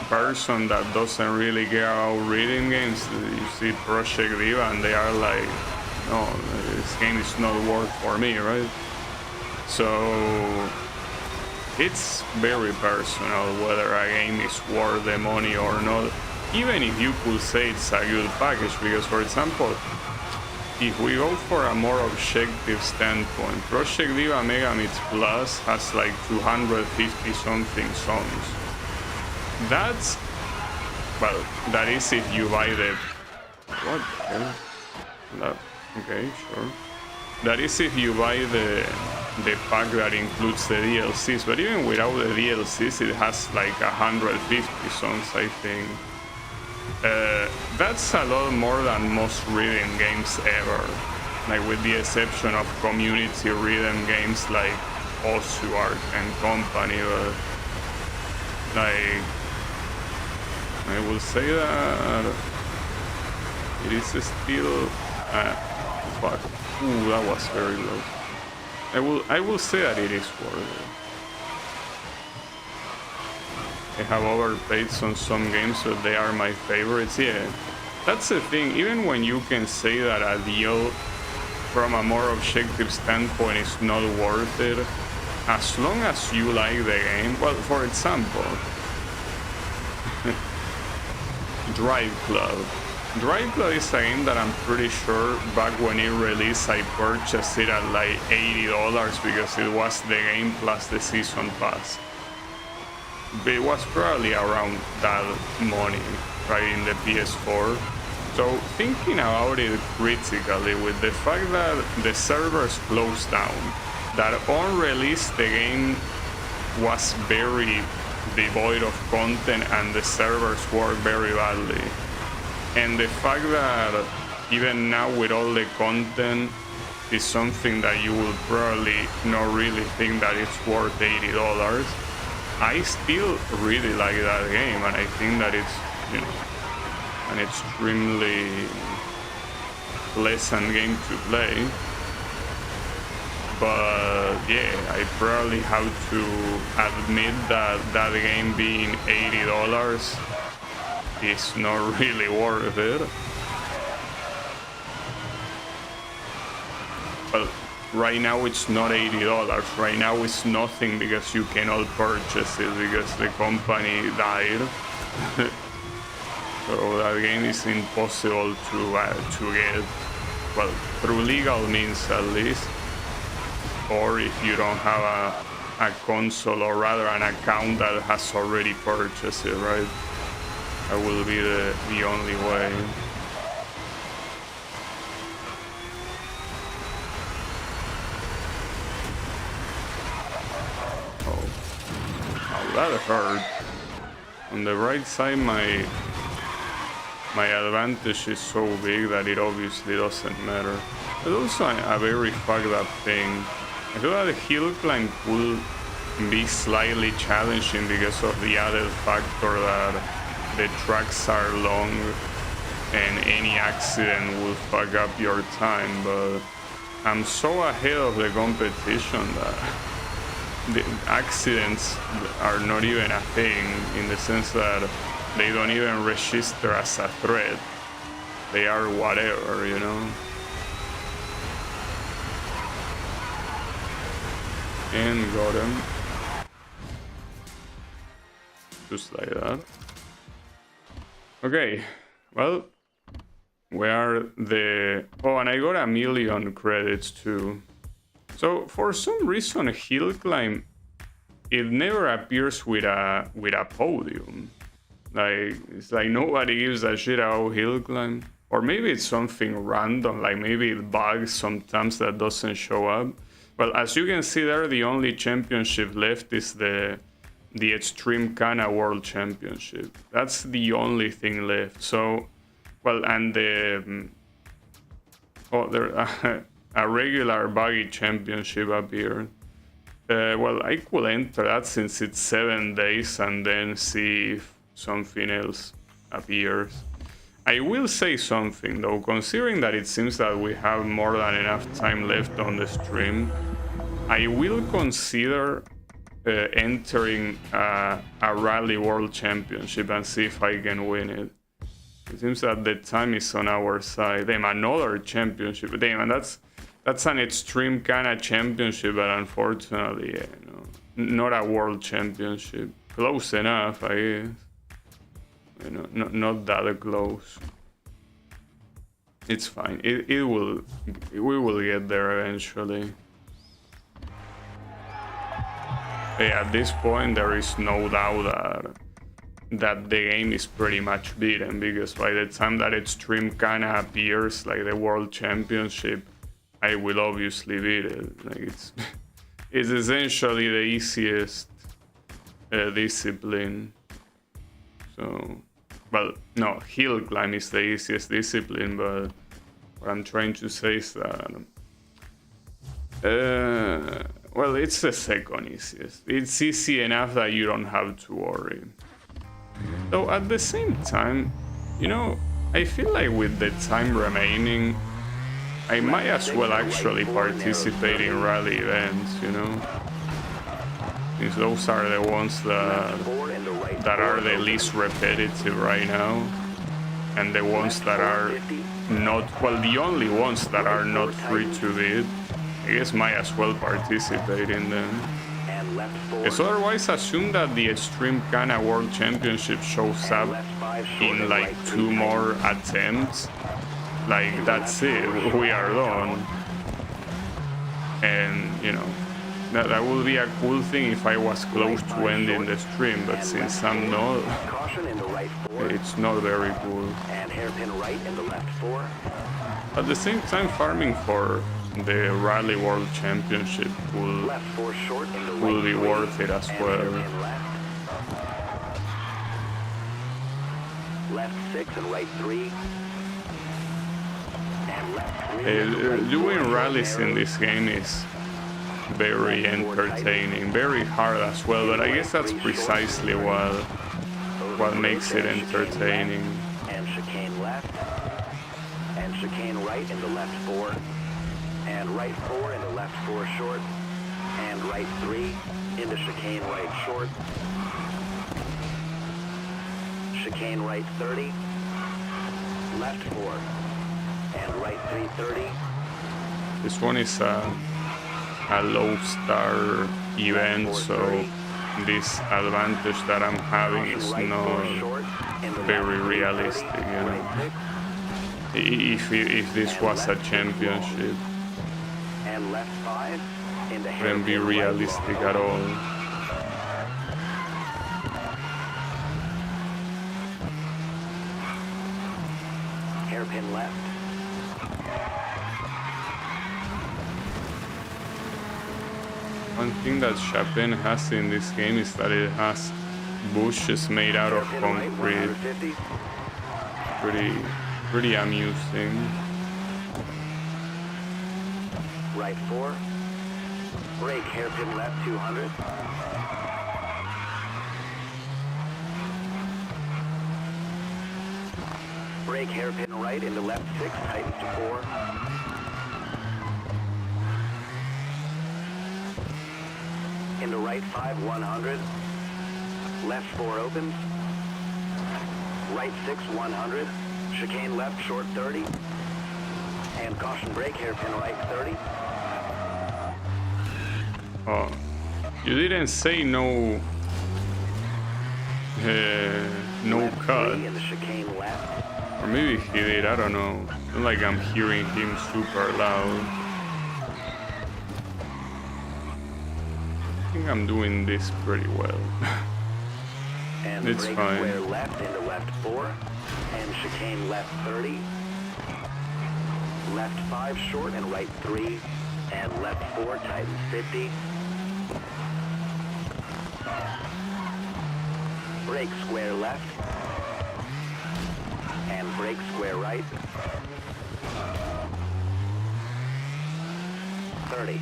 person that doesn't really care about reading games, you see Project Diva and they are like, no, this game is not worth for me, right? So it's very personal whether a game is worth the money or not, even if you could say it's a good package. Because, for example, if we go for a more objective standpoint, Project Diva Megamix Plus has like 250 something songs. That's, well, that is if you buy the, what the hell? That, okay, sure. That is if you buy the pack that includes the DLCs, but even without the DLCs, it has like 150 songs, I think. That's a lot more than most rhythm games ever, like with the exception of community rhythm games like Osuark and company, but like, I will say that it is still, fuck. Ooh, that was very low. I will say that it is worth it. I have overpaid on some games, but they are my favorites. Yeah, that's the thing. Even when you can say that a deal from a more objective standpoint is not worth it, as long as you like the game. Well, for example, Drive Club. Drive Club is a game that I'm pretty sure back when it released I purchased it at like $80 because it was the game plus the season pass. it was probably around that money, right, in the PS4. So thinking about it critically, with the fact that the servers closed down, that on release the game was very devoid of content and the servers work very badly, and the fact that even now with all the content is something that you will probably not really think that it's worth $80, I still really like that game, and I think that it's, you know, an extremely pleasant game to play. But yeah, I probably have to admit that that game being $80 is not really worth it. Well, right now it's not $80. Right now it's nothing because you cannot purchase it because the company died. So that game is impossible to get, well, through legal means at least, or if you don't have a console, or rather an account that has already purchased it, right? That will be the only way. Oh, that hurt. On the right side, my advantage is so big that it obviously doesn't matter. But also a very fucked up thing. I feel that the hill climb will be slightly challenging because of the added factor that the tracks are long and any accident will fuck up your time, but I'm so ahead of the competition that the accidents are not even a thing, in the sense that they don't even register as a threat. They are whatever, you know? And got him. Just like that. Okay, well, where the... Oh, and I got 1,000,000 credits too. So for some reason, hill climb, it never appears with a podium. Like, it's like nobody gives a shit about hill climb. Or maybe it's something random, like maybe it bugs sometimes that doesn't show up. Well, as you can see there, the only championship left is the Extreme Kana World Championship. That's the only thing left. So, well, and the... Oh, there... a regular buggy championship appeared. Well, I could enter that since it's 7 days and then see if something else appears. I will say something though, considering that it seems that we have more than enough time left on the stream, I will consider entering a Rally World Championship and see if I can win it. It seems that the time is on our side. Damn, another championship. Damn, and that's an Extreme Kana Championship, but unfortunately, yeah, not a World Championship. Close enough, I guess. You know, not that close. It's fine. We will get there eventually. But yeah, at this point, there is no doubt that the game is pretty much beaten, because by the time that Extreme Kana appears, like the World Championship, I will obviously beat it. Like it's essentially the easiest discipline. So, well, no, hill climb is the easiest discipline, but what I'm trying to say is that, well, it's the second easiest. It's easy enough that you don't have to worry. Though at the same time, you know, I feel like with the time remaining, I might as well actually participate in rally events, you know? Since those are the ones that are the least repetitive right now, and the ones that are not, well, the only ones that are not free to beat, I guess might as well participate in them. Because otherwise, assume that the Extreme Kana World Championship shows up in like 2 more attempts. Like, that's it, we are done. And, you know, That would be a cool thing if I was close to ending the stream, but since I'm not, Caution into right 4. it's not very cool. And hairpin right into left 4. At the same time, farming for the Rally World Championship Left 4 short into will right be 3, worth it as and well. hairpin left. Left 6 and right 3. And left 3. Doing rallies in this game is very entertaining, very hard as well, but I guess that's precisely what makes it entertaining. And chicane left. And chicane right into left 4. And right 4 into left 4 short. And right 3 into chicane right short. Chicane right 30. Left 4. And right 330. This one is a low star event, so this advantage that I'm having is not very realistic, you know. If this was a championship, And left 5 into wouldn't be realistic at all. Hairpin left. One thing that Chapin has in this game is that it has bushes made out of Hairpin right, concrete. 150. Pretty amusing. Right 4. Brake hairpin left 200. Brake hairpin right into left 6, tightens to 4. Into right 5, 100. Left 4 opens. Right 6, 100. Chicane left, short 30. And caution brake, hairpin right 30. Oh, you didn't say no. No Left cut. 3 in the chicane left. Or maybe he did, I don't know. It's not like I'm hearing him super loud. I think I'm doing this pretty well. And It's brake fine. square left into left 4. And chicane left 30. Left 5 short and right 3. And left 4 tightens 50. Brake square left. And brake square right. 30.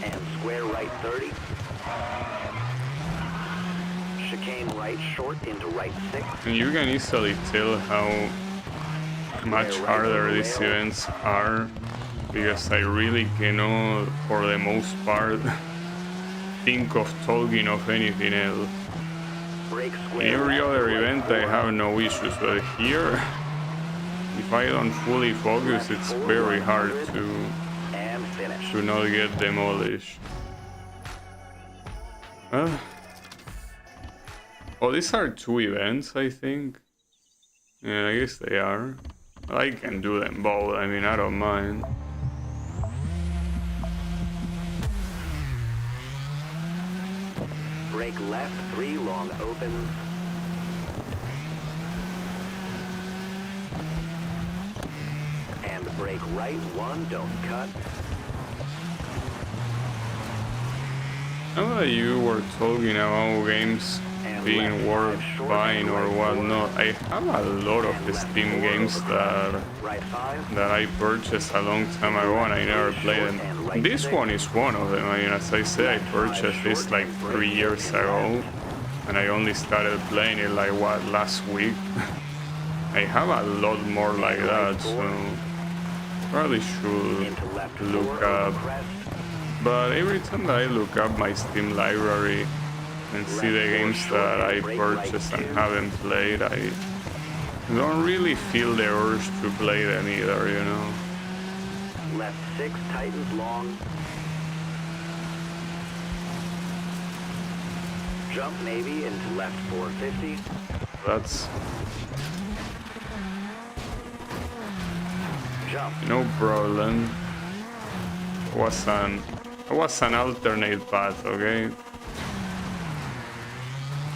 And square right 30. Chicane right short into right 6. And you can easily tell how much harder these events are, because I really cannot, for the most part, think of talking of anything else. Brake In square every left, other right event I 4. have no issues, but here, if I don't fully focus, it's very hard And finish. to not get demolished. Oh, these are 2 events, I think. Yeah, I guess they are. I can do them both, I mean, I don't mind. Brake left 3 long opens. And brake right 1 don't cut. Now that you were talking about games being worth buying or whatnot, I have a lot of the Steam games Right 5. that I purchased a long time ago and I never played them. This one is one of them. I mean, as I said, I purchased this like 3 years ago and I only started playing it like what, last week. I have a lot more like that, so probably should Into left look 4 up. crest. But every time that I look up my Steam library and see the games that I purchased and haven't played, I don't really feel the urge to play them either, you know. Left 6 tightens long. Jump maybe into left 450. That's Jump. no problem. Was an That was an alternate path, okay?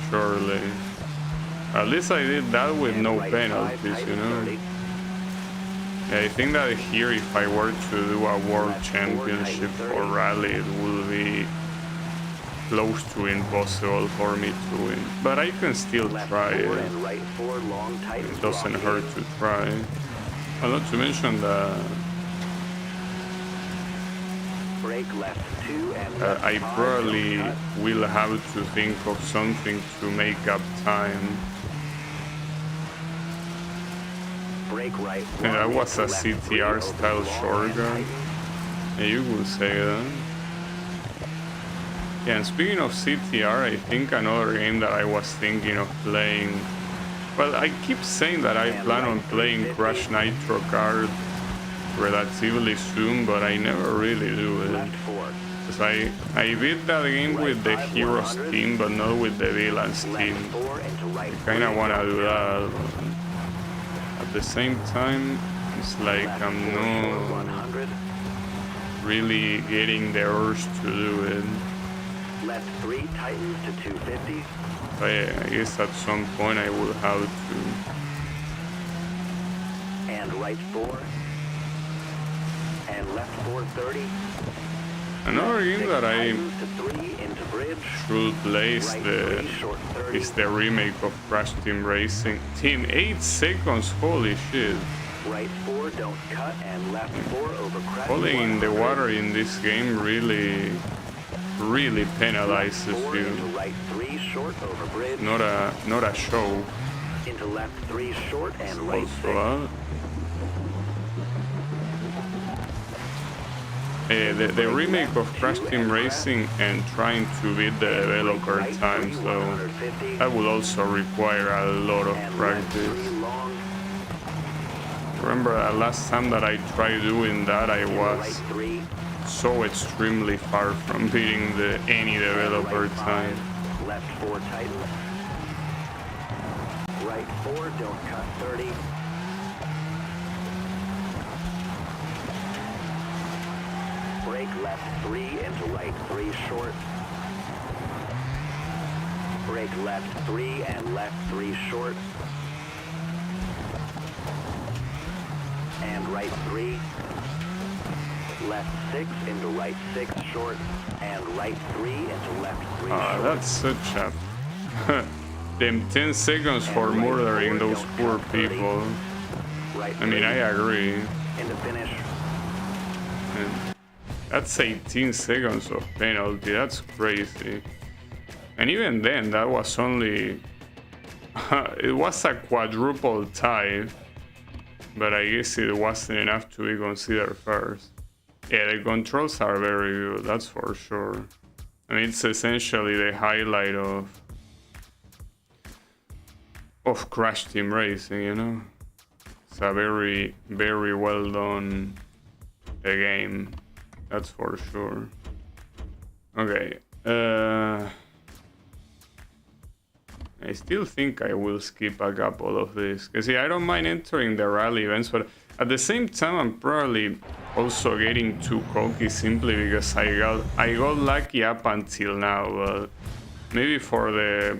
Surely. At least I did that with no penalties, you know? Yeah, I think that here, if I were to do a world championship for rally, it will be close to impossible for me to win. But I can still try it. It doesn't hurt to try. Well, not to mention that I probably will have to think of something to make up time. And that was a CTR style shotgun. Yeah, you will say that. Yeah, and speaking of CTR, I think another game that I was thinking of playing. Well, I keep saying that I plan on playing Crash Nitro Kart relatively soon, but I never really do it. Because I beat that game with the Heroes team, but not with the Villains team. I kinda wanna do that. At the same time, it's like I'm not really getting the urge to do it. Left 3 tightens to 250. But yeah, I guess at some point I will have to. And right 4. And left 430. Another game that I should play is the remake of Crash Team Racing. Team 8 seconds, holy shit. Right 4, don't cut, and left 4 over crash. Falling in the water in this game really penalizes you. Right 3 short over bridge. Not a show. Into left 3 short and right 6. The remake of Crash Team Racing and trying to beat the developer time, so that will also require a lot of practice. Remember that last time that I tried doing that, I was so extremely far from beating any developer time. Left 4 tighten. Right 4, don't cut 30. Brake left 3 into right 3 short. Brake left 3 and left 3 short. And right 3. Left 6 into right 6 short. And right 3 into left 3 short. That's such a... Them 10 seconds for murdering those poor people. I mean, I agree. Into finish. And that's 18 seconds of penalty. That's crazy. And even then, that was only... it was a quadruple tie. But I guess it wasn't enough to be considered first. Yeah, the controls are very good, that's for sure. I mean, it's essentially the highlight of Crash Team Racing, you know? It's a very, very well done game. That's for sure. Okay. I still think I will skip a couple of these. Because yeah, I don't mind entering the rally events, but at the same time, I'm probably also getting too cocky simply because I got lucky up until now. But maybe for the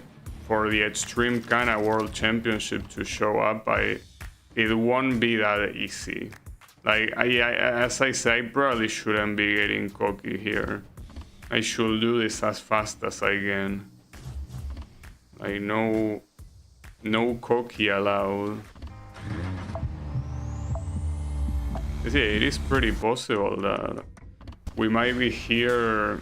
Extreme Kana World Championship to show up, it won't be that easy. Like as I say, I probably shouldn't be getting cocky here. I should do this as fast as I can. Like no cocky allowed. Yeah, it is pretty possible that we might be here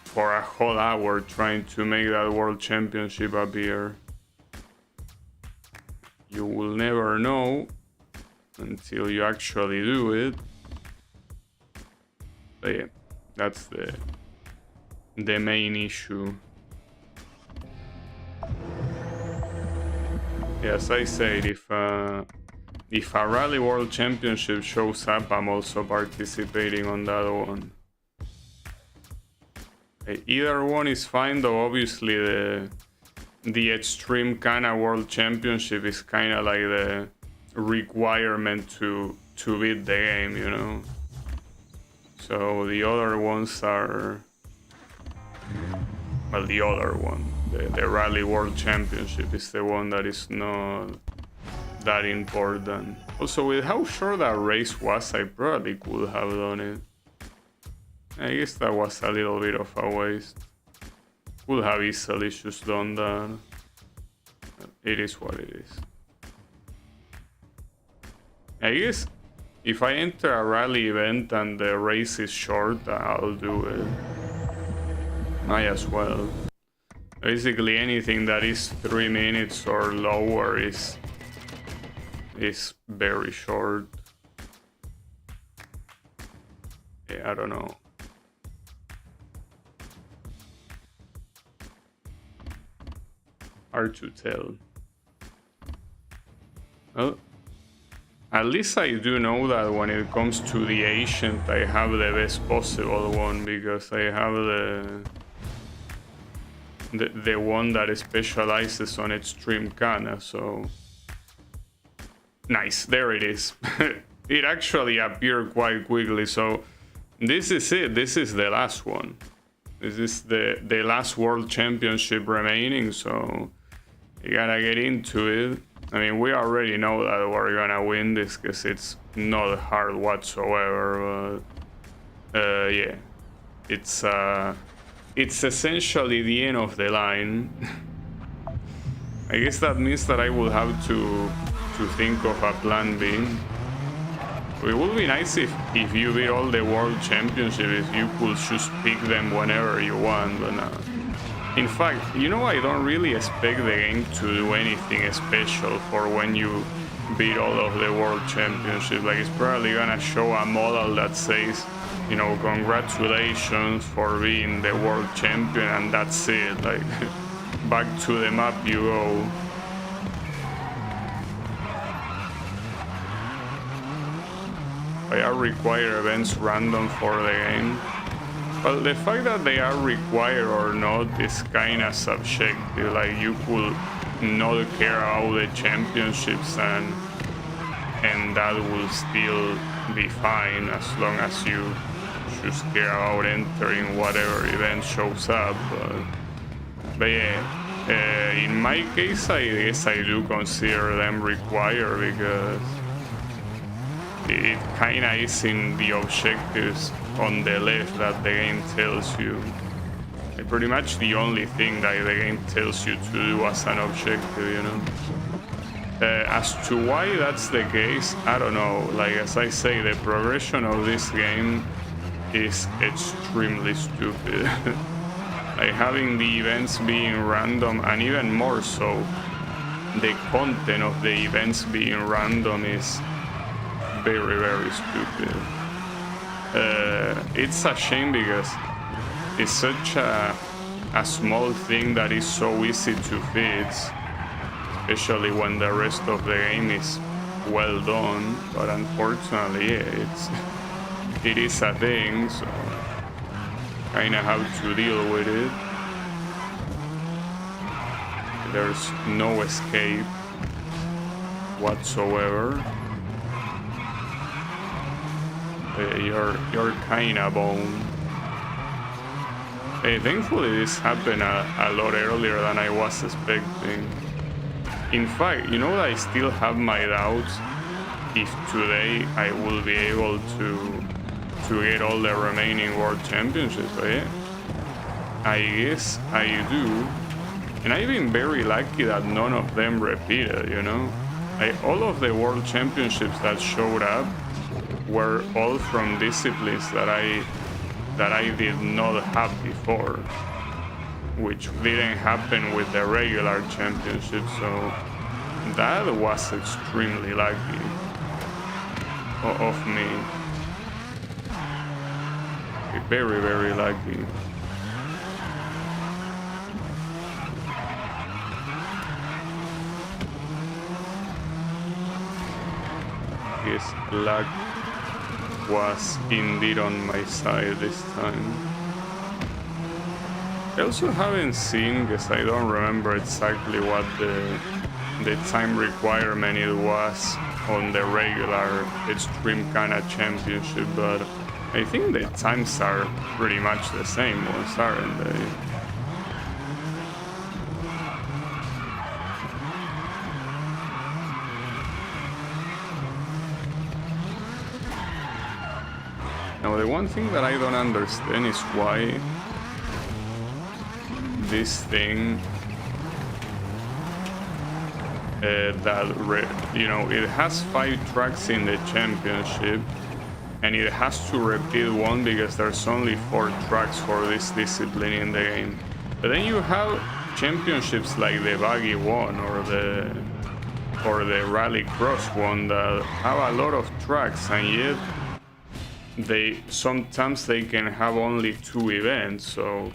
for a whole hour trying to make that world championship appear. You will never know until you actually do it. But yeah, that's the main issue. Yes, I said, if a Rally World Championship shows up, I'm also participating on that one. Either one is fine, though obviously the Extreme Kana World Championship is kind of like the requirement to beat the game, you know? So the other ones are, well, the other one, the Rally World Championship is the one that is not that important. Also, with how short that race was, I probably could have done it. I guess that was a little bit of a waste. Could have easily just done that. It is what it is. I guess if I enter a rally event and the race is short, I'll do it. Might as well. Basically anything that is 3 minutes or lower is very short. Yeah, I don't know. Hard to tell. Well, at least I do know that when it comes to the Ancient, I have the best possible one, because I have the one that specializes on Extreme Kana, so... Nice, there it is. It actually appeared quite quickly, so this is it. This is the last one. This is the last World Championship remaining, so you gotta get into it. I mean, we already know that we're gonna win this because it's not hard whatsoever, but yeah, it's essentially the end of the line. I guess that means that I will have to think of a plan B. It would be nice if you beat all the World Championships, you could just pick them whenever you want, but no. In fact, you know, I don't really expect the game to do anything special for when you beat all of the World Championships. Like, it's probably gonna show a model that says, you know, congratulations for being the World Champion, and that's it. Like, back to the map you go. They are required events random for the game. Well, the fact that they are required or not is kinda subjective. Like, you could not care about the championships and that will still be fine as long as you just care about entering whatever event shows up. But yeah, in my case, I guess I do consider them required, because it kinda is in the objectives on the left that the game tells you. Pretty much the only thing that the game tells you to do as an objective, you know. As to why that's the case, I don't know. Like, as I say, the progression of this game is extremely stupid. Like, having the events being random, and even more so, the content of the events being random is very, very stupid. It's a shame because it's such a small thing that is so easy to fix, especially when the rest of the game is well done. But unfortunately, yeah, it is a thing, so kinda have to deal with it. There's no escape whatsoever. You're kinda boned. Thankfully this happened a lot earlier than I was expecting. In fact, you know, I still have my doubts if today I will be able to get all the remaining World Championships, but yeah, I guess I do. And I've been very lucky that none of them repeated, you know. All of the World Championships that showed up were all from disciplines that I did not have before, which didn't happen with the regular championship, so that was extremely lucky of me. Very, very lucky. Yes, luck was indeed on my side this time. I also haven't seen, because I don't remember exactly what the time requirement it was on the regular Extreme Kana Championship, but I think the times are pretty much the same ones, aren't they? Now, the one thing that I don't understand is why this thing it has 5 tracks in the championship, and it has to repeat one because there's only 4 tracks for this discipline in the game. But then you have championships like the Buggy one or the Rally Cross one that have a lot of tracks, and yet sometimes they can have only 2 events. So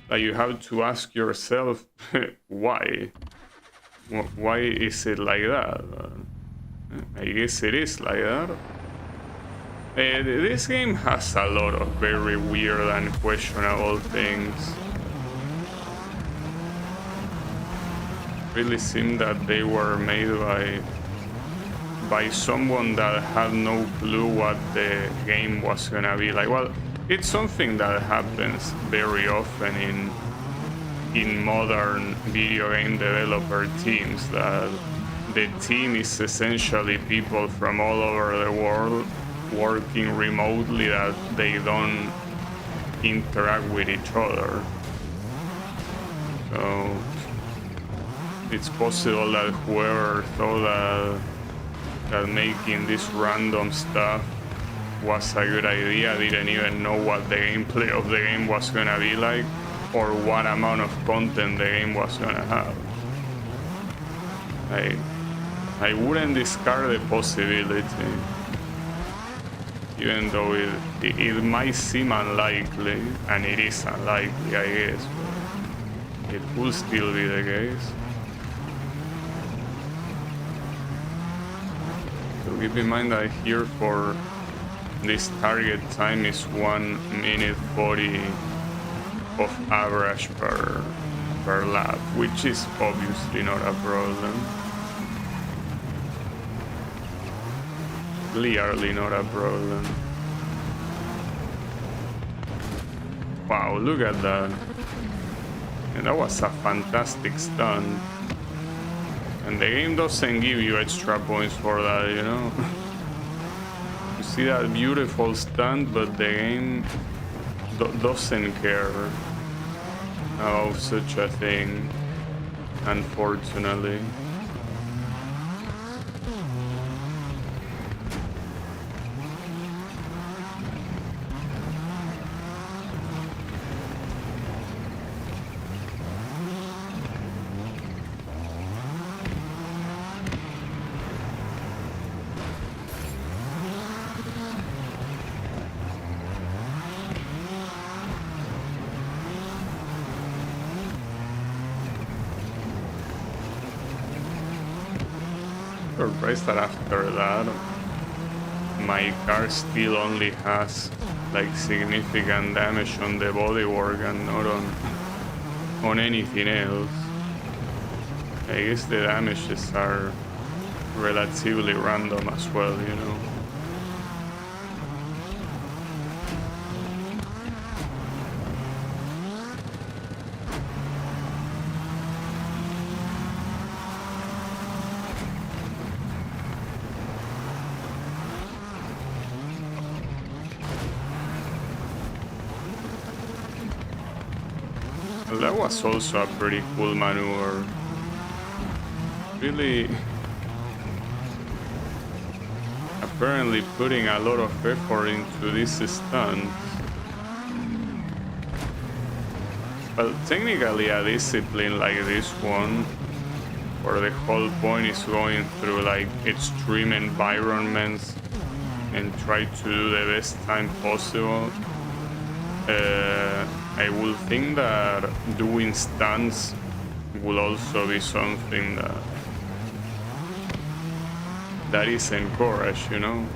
you have to ask yourself why. Why is it like that? I guess it is like that. This game has a lot of very weird and questionable things. Really seemed that they were made by someone that had no clue what the game was gonna be like. Well, it's something that happens very often in modern video game developer teams, that the team is essentially people from all over the world working remotely, that they don't interact with each other. So it's possible that whoever thought that making this random stuff was a good idea didn't even know what the gameplay of the game was gonna be like, or what amount of content the game was gonna have. I wouldn't discard the possibility, even though it might seem unlikely, and it is unlikely, I guess, but it could still be the case. So keep in mind that here for this target time is 1 minute 40 of average per lap, which is obviously not a problem. Clearly not a problem. Wow, look at that. And that was a fantastic stunt. And the game doesn't give you extra points for that, you know? You see that beautiful stunt, but the game doesn't care about such a thing, unfortunately. Surprised that after that my car still only has like significant damage on the bodywork and not on anything else. I guess the damages are relatively random as well, you know. That was also a pretty cool maneuver. Really, apparently putting a lot of effort into this stunt. Well, technically a discipline like this one, where the whole point is going through like extreme environments and try to do the best time possible, I would think that doing stunts will also be something that is encouraged, you know.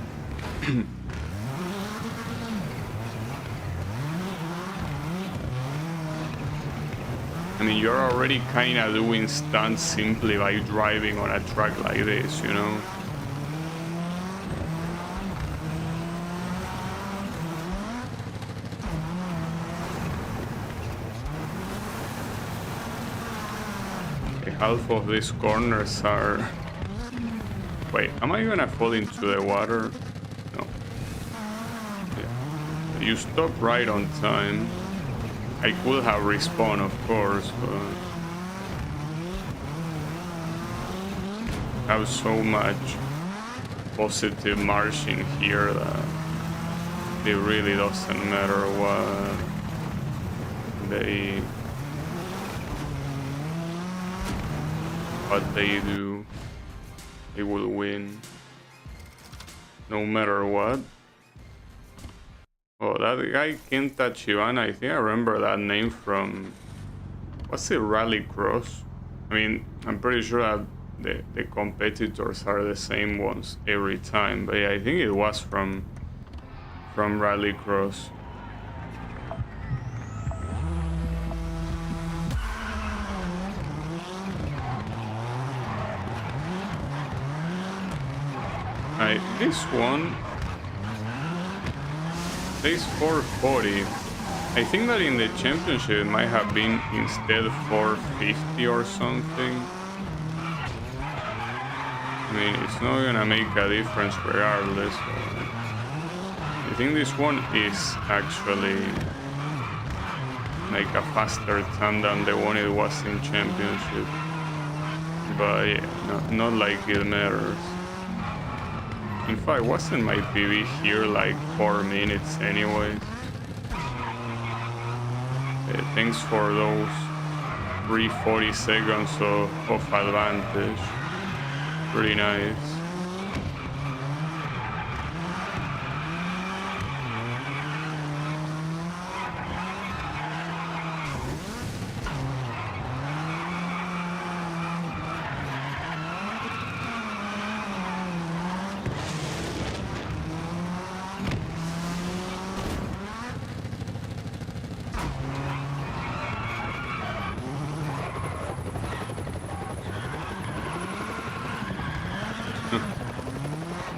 I mean, you're already kind of doing stunts simply by driving on a track like this, you know. half of these corners are... Wait, am I gonna fall into the water? No. Yeah. You stop right on time. I could have respawned, of course, but... I have so much positive margin here that it really doesn't matter what they do, they will win no matter what. Oh, that guy Kenta Chivana, I think I remember that name from, what's it, Rallycross? I mean, I'm pretty sure that the competitors are the same ones every time, but yeah, I think it was from Rallycross. This one, this 440, I think that in the championship it might have been instead 450 or something. I mean, it's not gonna make a difference regardless. I think this one is actually like a faster time than the one it was in championship. But yeah, not like it matters. In fact, wasn't my PB here like 4 minutes anyways? Thanks for those 340 seconds of advantage. Pretty nice.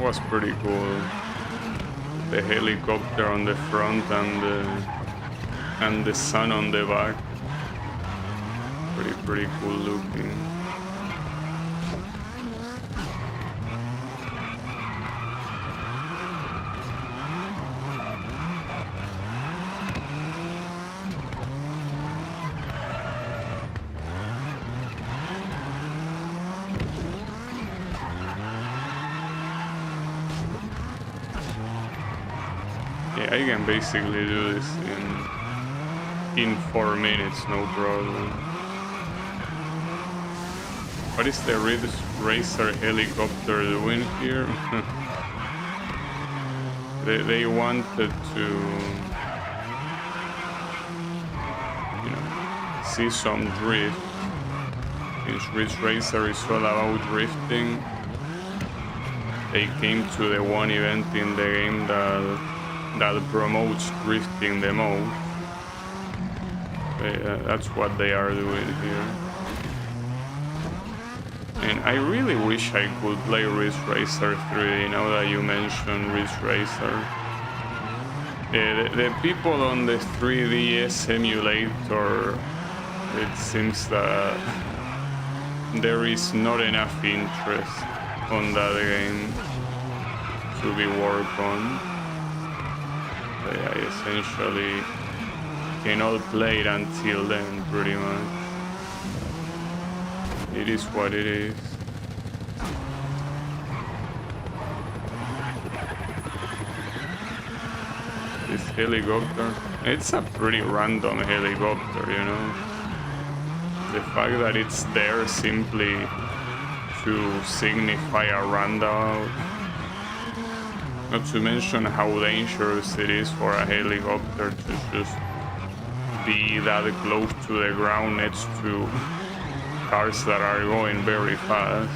Was pretty cool. The helicopter on the front and the sun on the back. Pretty cool looking. Yeah, I can basically do this in 4 minutes, no problem. What is the Ridge Racer helicopter doing here? they wanted to, you know, see some drift. Since Ridge Racer is all about drifting, they came to the one event in the game that promotes drifting the most. That's what they are doing here. And I really wish I could play Ridge Racer 3D now that you mentioned Ridge Racer. The people on the 3DS emulator, it seems that there is not enough interest on that game to be worked on. But I essentially cannot play it until then, pretty much. It is what it is. This helicopter, it's a pretty random helicopter, you know. The fact that it's there simply to signify a roundabout. Not to mention how dangerous it is for a helicopter to just be that close to the ground next to cars that are going very fast.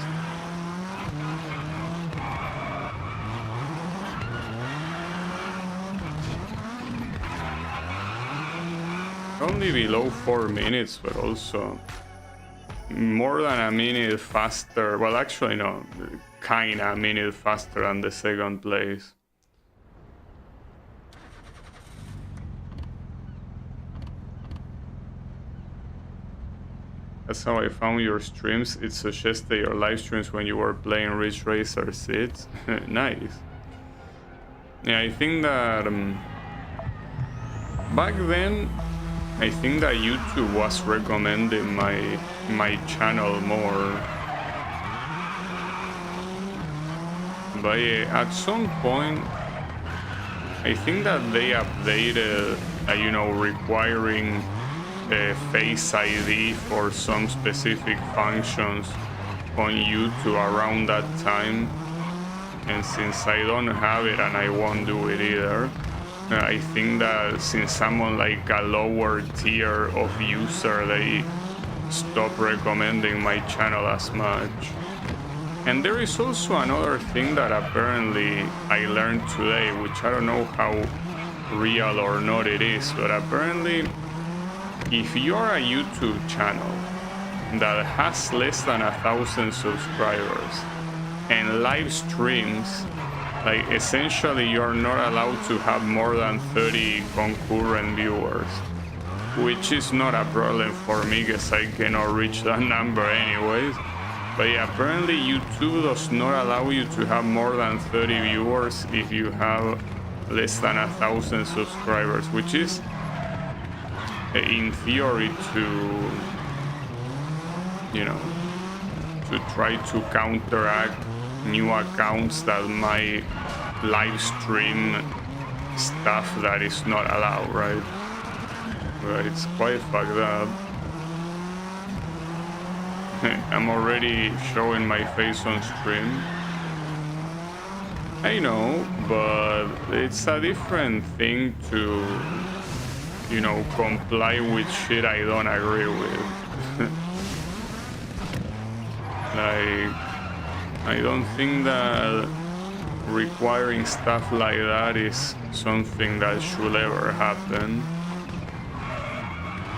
Only below 4 minutes, but also more than a minute faster. Well, actually no, kinda a minute faster than the second place. That's how I found your streams. It suggested your live streams when you were playing Ridge Racer 6. Nice. Yeah, I think that back then, I think that YouTube was recommending my channel more. But yeah, at some point, I think that they updated, you know, requiring Face ID for some specific functions on YouTube around that time. And since I don't have it and I won't do it either, I think that since I'm on like a lower tier of user, they stop recommending my channel as much. And there is also another thing that apparently I learned today, which I don't know how real or not it is, but apparently if you're a YouTube channel that has less than 1,000 subscribers and live streams, like essentially you're not allowed to have more than 30 concurrent viewers, which is not a problem for me because I cannot reach that number anyways. But yeah, apparently YouTube does not allow you to have more than 30 viewers if you have less than 1,000 subscribers, which is in theory to, you know, to try to counteract new accounts that might live stream stuff that is not allowed, right? But it's quite fucked up. I'm already showing my face on stream. I know, but it's a different thing to, you know, comply with shit I don't agree with. Like, I don't think that requiring stuff like that is something that should ever happen.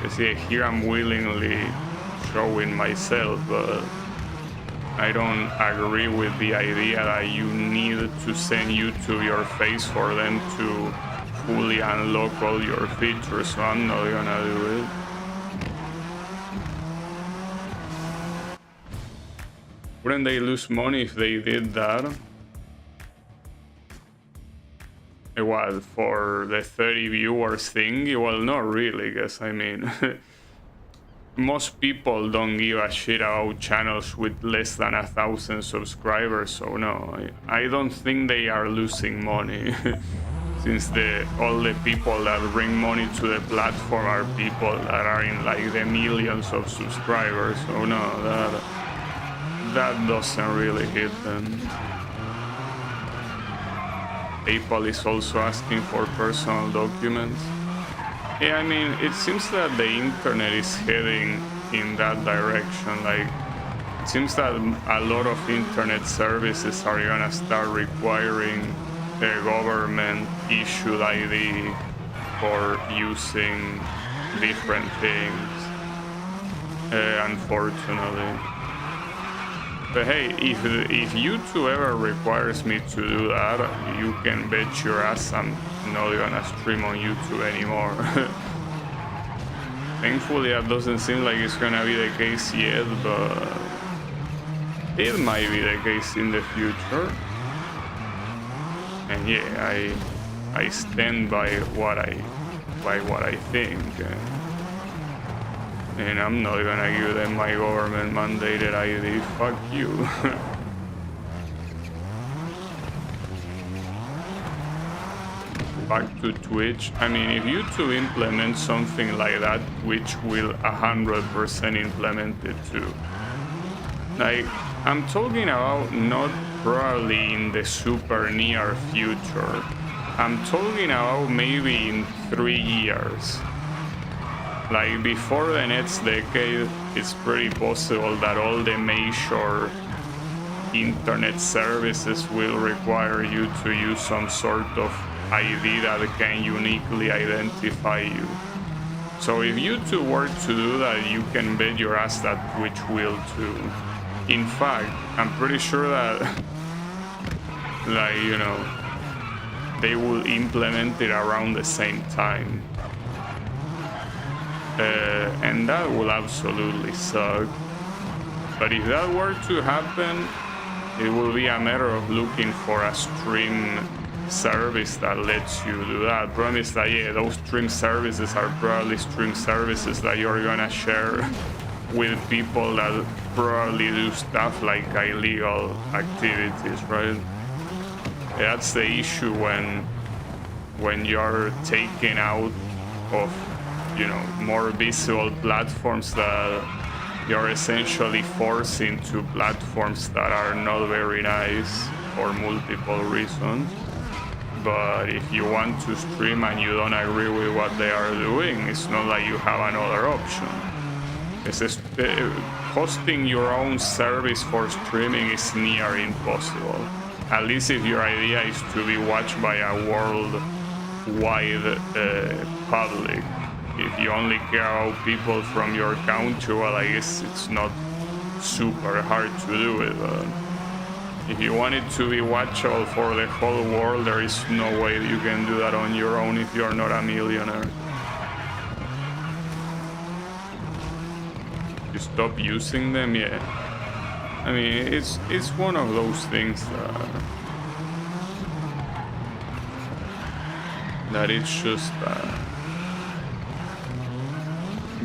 Because yeah, here I'm willingly showing myself, but I don't agree with the idea that you need to send YouTube your face for them to fully unlock all your features, so I'm not gonna do it. Wouldn't they lose money if they did that? What, for the 30 viewers thing? Well, not really, guess. I mean, most people don't give a shit about channels with less than 1,000 subscribers, so no, I don't think they are losing money. Since all the people that bring money to the platform are people that are in like the millions of subscribers, so no, that doesn't really hit them. PayPal is also asking for personal documents. Yeah, I mean, it seems that the internet is heading in that direction. Like, it seems that a lot of internet services are gonna start requiring a government-issued ID for using different things, unfortunately. But hey, if YouTube ever requires me to do that, you can bet your ass I'm not gonna stream on YouTube anymore. Thankfully, that doesn't seem like it's gonna be the case yet, but it might be the case in the future. And yeah, I stand by what I think. And I'm not gonna give them my government mandated ID. Fuck you. Back to Twitch. I mean, if YouTube implements something like that, Twitch will 100% implement it too. Like, I'm talking about not probably in the super near future. I'm talking about maybe in 3 years. Like, before the next decade, it's pretty possible that all the major internet services will require you to use some sort of ID that can uniquely identify you. So if YouTube were to do that, you can bet your ass that Twitch will too. In fact, I'm pretty sure that, like, you know, they will implement it around the same time. And that will absolutely suck. But if that were to happen, it will be a matter of looking for a stream service that lets you do that. Problem is that, yeah, those stream services are probably stream services that you're gonna share with people that probably do stuff like illegal activities, right? That's the issue when you're taken out of, you know, more visible platforms that you're essentially forced into platforms that are not very nice for multiple reasons. But if you want to stream and you don't agree with what they are doing, it's not like you have another option. It's just, hosting your own service for streaming is near impossible. At least if your idea is to be watched by a worldwide public. If you only care about people from your country, well, I guess it's not super hard to do it. If you want it to be watchable for the whole world, there is no way you can do that on your own if you're not a millionaire. You stop using them, yeah. I mean, it's one of those things that it's just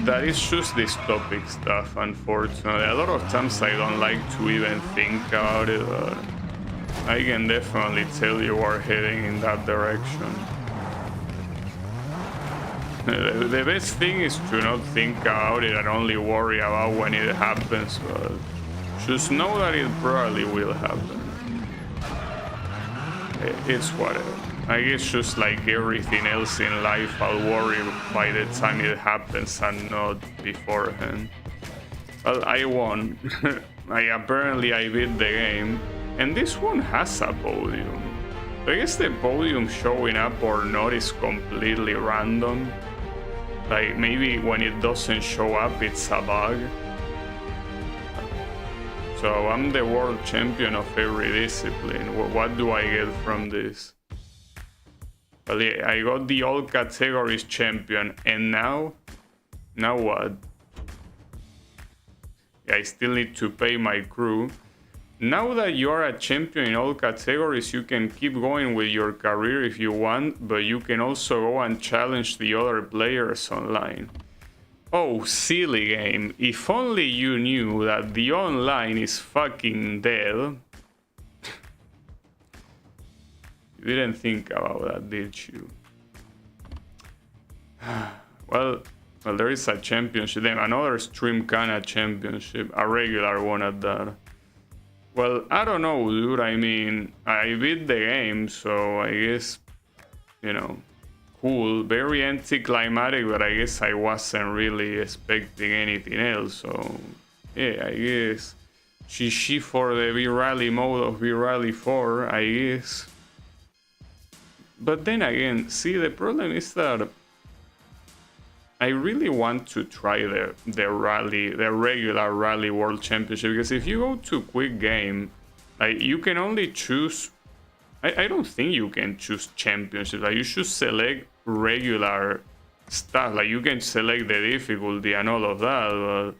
that is just dystopic stuff, unfortunately. A lot of times I don't like to even think about it, but I can definitely tell you are heading in that direction. The best thing is to not think about it and only worry about when it happens, but just know that it probably will happen. It's whatever. I guess just like everything else in life, I'll worry by the time it happens and not beforehand. Well, I won. Apparently I beat the game. And this one has a podium. I guess the podium showing up or not is completely random. Like, maybe when it doesn't show up, it's a bug. So I'm the world champion of every discipline. What do I get from this? Well, yeah, I got the all categories champion, and now what? Yeah, I still need to pay my crew. Now that you are a champion in all categories, you can keep going with your career if you want, but you can also go and challenge the other players online. Oh, silly game. If only you knew that the online is fucking dead. You didn't think about that, did you? Well, there is a championship, then another Streamcana championship, a regular one at that. Well, I don't know, dude. I mean, I beat the game, so I guess, you know, cool. Very anticlimactic, but I guess I wasn't really expecting anything else. So, yeah, I guess GG for the V-Rally mode of V-Rally 4, I guess. But then again, see, the problem is that I really want to try the regular Rally World Championship, because if you go to quick game, like, you can only choose. I don't think you can choose championship. Like, you should select regular stuff. Like, you can select the difficulty and all of that, but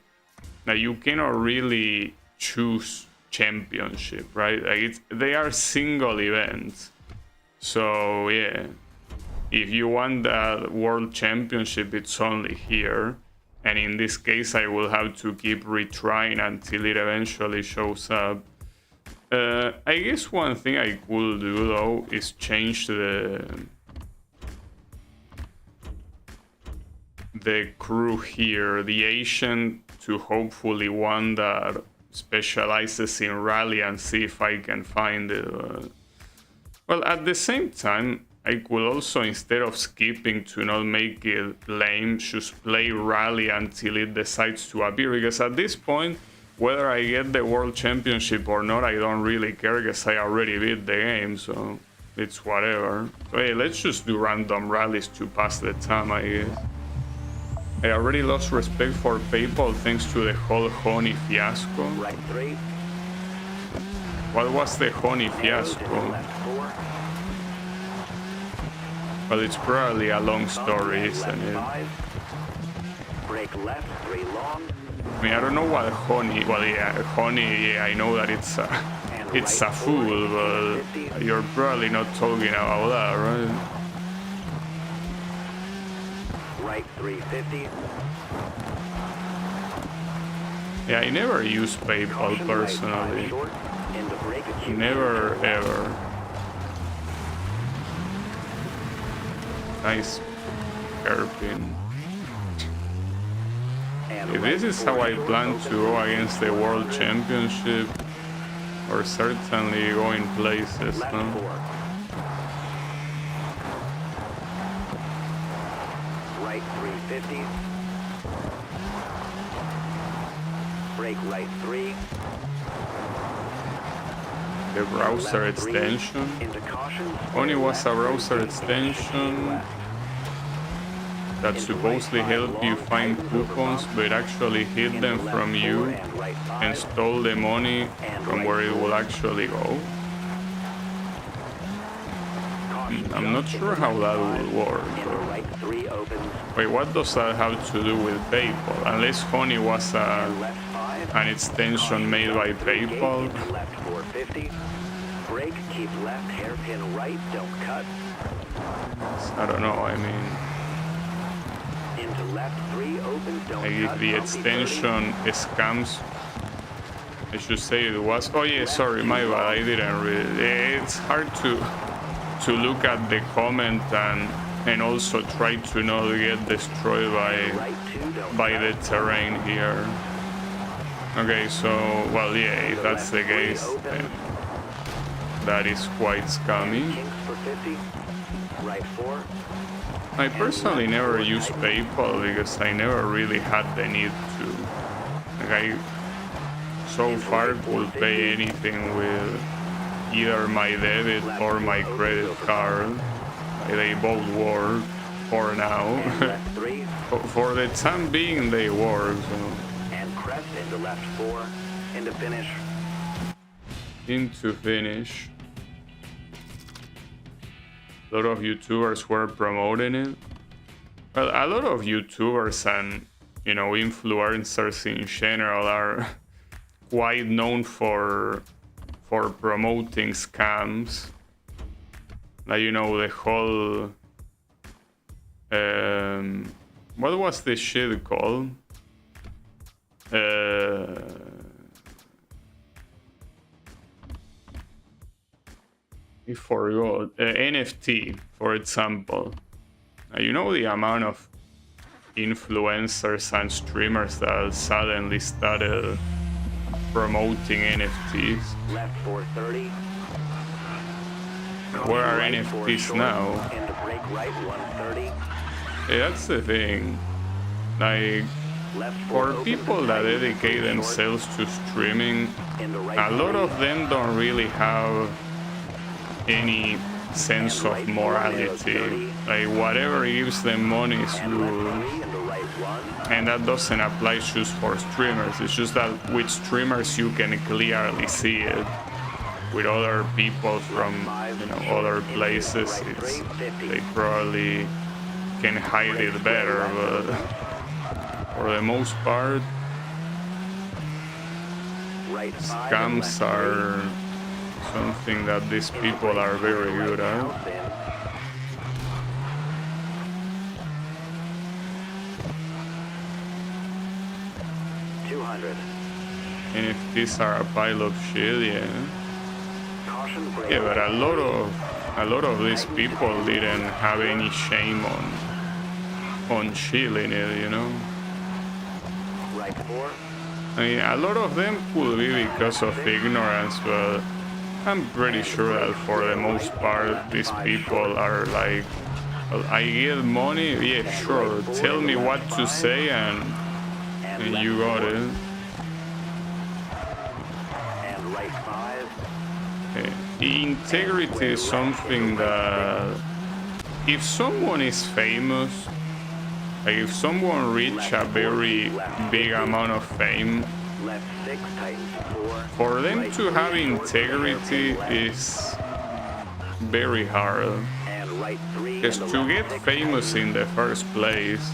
like, you cannot really choose championship, right? Like, they are single events. So yeah, if you want that world championship, it's only here. And in this case, I will have to keep retrying until it eventually shows up. I guess one thing I could do though is change the crew here, the Asian, to hopefully one that specializes in rally, and see if I can find it. Well, at the same time, I could also, instead of skipping to not make it lame, just play rally until it decides to appear, because at this point, whether I get the world championship or not, I don't really care, because I already beat the game, so it's whatever. So hey, let's just do random rallies to pass the time, I guess. I already lost respect for PayPal thanks to the whole honey fiasco. Right 3. What was the honey fiasco? Well, it's probably a long story, isn't it? Brake left, 3 long. I mean, I don't know what Honey. Well, yeah, Honey. Yeah, I know that it's a fool, but you're probably not talking about that, right? Right 350. Yeah, I never use PayPal Caution, right 5 personally. short. Into brake acute. Never ever. Nice hairpin. And If right this is 4 how I short, plan open to go against the World 100. Championship, we're certainly going places, Left huh? 4. Right 350. Brake right 3. The browser Left 3. extension. Into caution. Only was Left a browser 350. extension Left. that Into supposedly right 5 help you long, find tightens over coupons, bump. but actually hid Into them left from 4 you and right 5. and stole the money And from right where it 4. will actually go. Caution I'm not jump sure into how left that 5. will work. Into right 3 opens. Wait, what does that have to do with PayPal? Unless Honey was And left 5. an extension Caution made by jump through gate PayPal. into left 450. Brake, keep left, hairpin right, don't cut. I don't know, I mean, Into left 3 opens, don't like if cut. the Bumpy 30. extension scams, I should say it was. Oh yeah, sorry, my bad. I didn't read. It's hard to look at the comment and also try to not get destroyed Right 2, don't by cut. the terrain here. Okay, so well, yeah, if that's the case, then that is quite scummy. Kinks for 50. Right 4. I personally never use PayPal because I never really had the need to. Like I so far could pay anything with either my debit or my credit card. They both work for now. And left 3. For the time being, they work. So And crest into left 4. Into finish. into finish. A lot of YouTubers were promoting it. Well, a lot of YouTubers and influencers in general are quite known for promoting scams. Like the whole what was this shit called? I forgot. NFT, for example. The amount of influencers and streamers that suddenly started promoting NFTs. Left 430. Where are Right 4 NFTs short. now? Into brake right 130. Yeah, that's the thing. Like, Left 4 for opens people and that tightens, dedicate short. themselves to streaming, Into right a lot 3. of them don't really have any sense of morality. Like, whatever gives them money is And left good. 3 into right 1. And that doesn't apply just for streamers. It's just that with streamers you can clearly see it. With other people from other places, they probably can hide it better. But for the most part, Right 5 and scams left are something that these 3. people are very good at. House in. $200. And if these are a pile of shit, yeah. Caution brake. Yeah, but a lot of these people didn't have any shame on shilling it, Right 4. I mean, a lot of them could be because of ignorance, but I'm pretty sure that for the most part, these people are like, well, I get money, yeah, sure, tell me what to say and you got it. And right 5. Integrity is something that if someone is famous, like if someone reach a very big amount of fame, Left 6 tightens 4. for them Right to 3 have short, integrity left. is very hard. And right 3 Because into to left get 6 famous tightens. in the first place,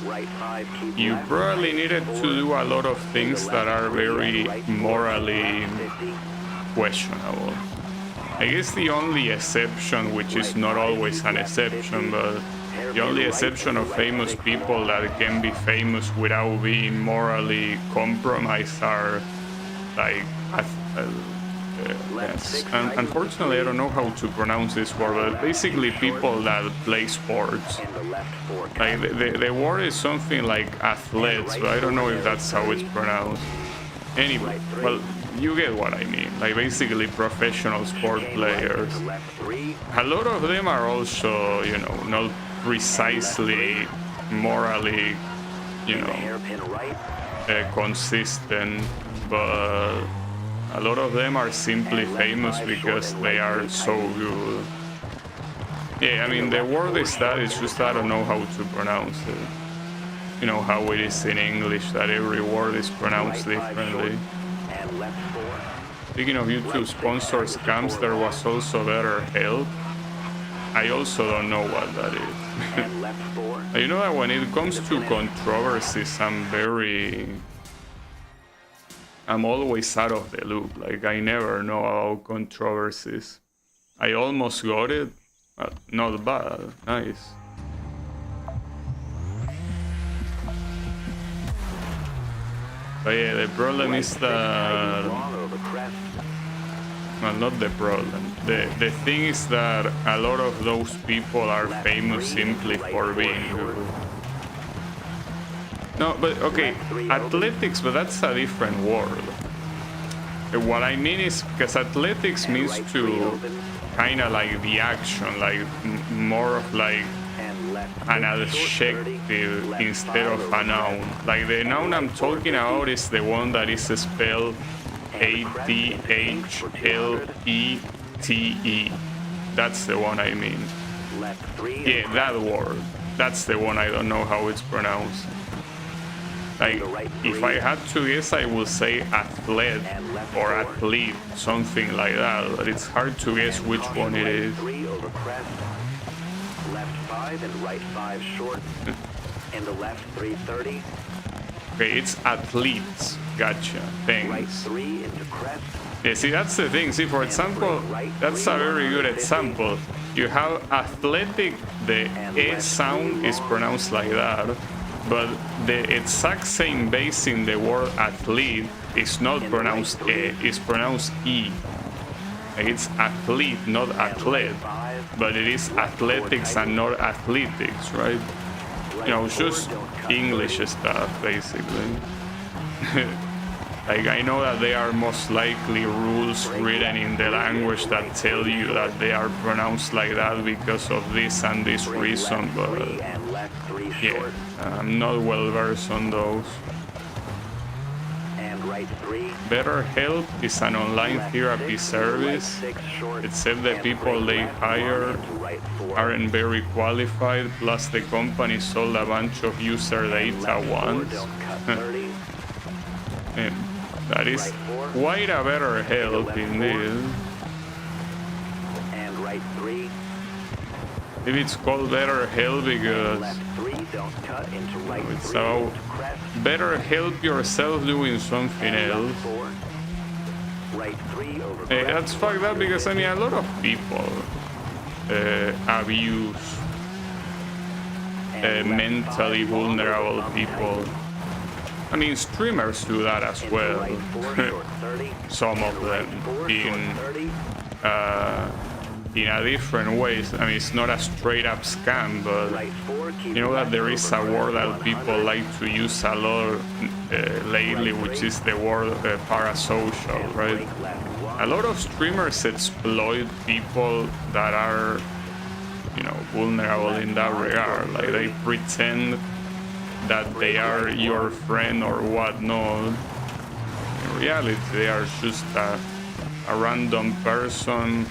Right 5, keep You left. probably Right needed 4, to do a lot of into things that left are 3 and very right 4, morally left 50. questionable. I guess the only exception, which is Right not 5, always keep an left exception, 50. but the only Hairpin right exception into of right famous 6 people long. that can be famous without being morally compromised are like, Left yes. 6 And tightens to unfortunately, I 3. don't know how to pronounce this word, but basically people that play sports. And the left 4 cut. Like the word is something like athletes, but I don't know if that's how it's pronounced. Anyway, Right 3. well, you get what I mean. Like basically professional sport Chicane right players. into left 3. A lot of them are also, you know, not precisely morally, you And the know, hairpin right. consistent, but a lot of them are simply And left famous 5 because short and they right are 3 so tightens. good. Yeah, I mean, the left word 4 is that, it's short just and I don't know how to pronounce it. You know how it is in English, that every word is pronounced right 5 short. differently. And left 4. Speaking of YouTube Right 6 sponsor tightens to scams, 4 there long. was also BetterHelp. I also don't know what that is. And left 4. You know that when it comes Into to finish. controversies, I'm always out of the loop. Like, I never know about controversies. I almost got it, but not bad. Nice. But yeah, the problem Right is 6 that... tightens long over crest. Well, not the problem. The thing is that a lot of those people are Left famous 3 simply into right for 4 being short. good. No, but okay, Left 3 athletics, but that's a different world. What I mean is, because athletics And means right 3 to opens. kind of like the action, like more of like And left 6 an short 30. adjective Left instead 5 of over a noun. crest. Like the And noun I'm right 4 talking 50. about is the one that is spelled And crest into kink for 200. ATHLETE. That's the one I mean. Left 3 and Yeah, that word. That's the one I don't know how it's pronounced. Like, the right if 3. I had to guess, I would say athlete And left or 4. athlete, something like that. But it's hard to guess And which caution one it right is. 3 over crest. Left 5 and right 5 short. And the left 330. Okay, it's athletes. Gotcha. Right Thanks. 3 into crest. Yeah, see, that's the thing. See, for example, that's a very good example. You have athletic, the E sound is pronounced like that, but the exact same base in the word athlete is not pronounced E, it's pronounced E. Like it's athlete, not athlete, but it is athletics and not athletics, right? You know, just English stuff, basically. Like, I know that there are most likely rules written in the language that tell you that they are pronounced like that because of this and this reason, but yeah, I'm not well versed on those. BetterHelp is an online therapy service, except the people they hire aren't very qualified, plus the company sold a bunch of user data once. And that is quite a BetterHelp indeed. And right 3. Maybe it's called BetterHelp because Left 3, don't cut into right it's 3. about Into crest. better help yourself doing something And else. left 4. Right 3 over Hey, crest. that's fucked up because I mean a lot of people abuse And left mentally 5 long vulnerable over people. I mean, streamers do that as into well. right 4 short 30. Some of And right them 4 in short 30. a different ways. I mean, it's not a straight up scam, but Right 4, keep you know that left there is over a word crest that people 100. like to use a lot lately, which is the word parasocial, And right? brake left 1. A lot of streamers exploit people that are, you know, vulnerable in that regard. Like they pretend that they are your friend or whatnot. In reality, they are just a random person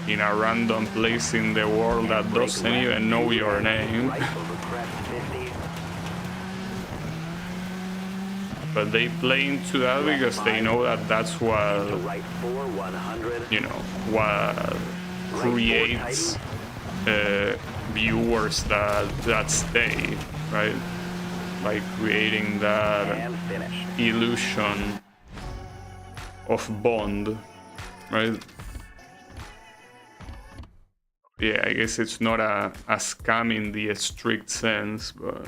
in a random place in the world that doesn't even know your name. Right over crest 50. But they play into that because they know that that's Into what, right 4 100. you know, what creates viewers that stay, right? By creating that And finished. illusion of bond, right? Yeah, I guess it's not a scam in the strict sense, but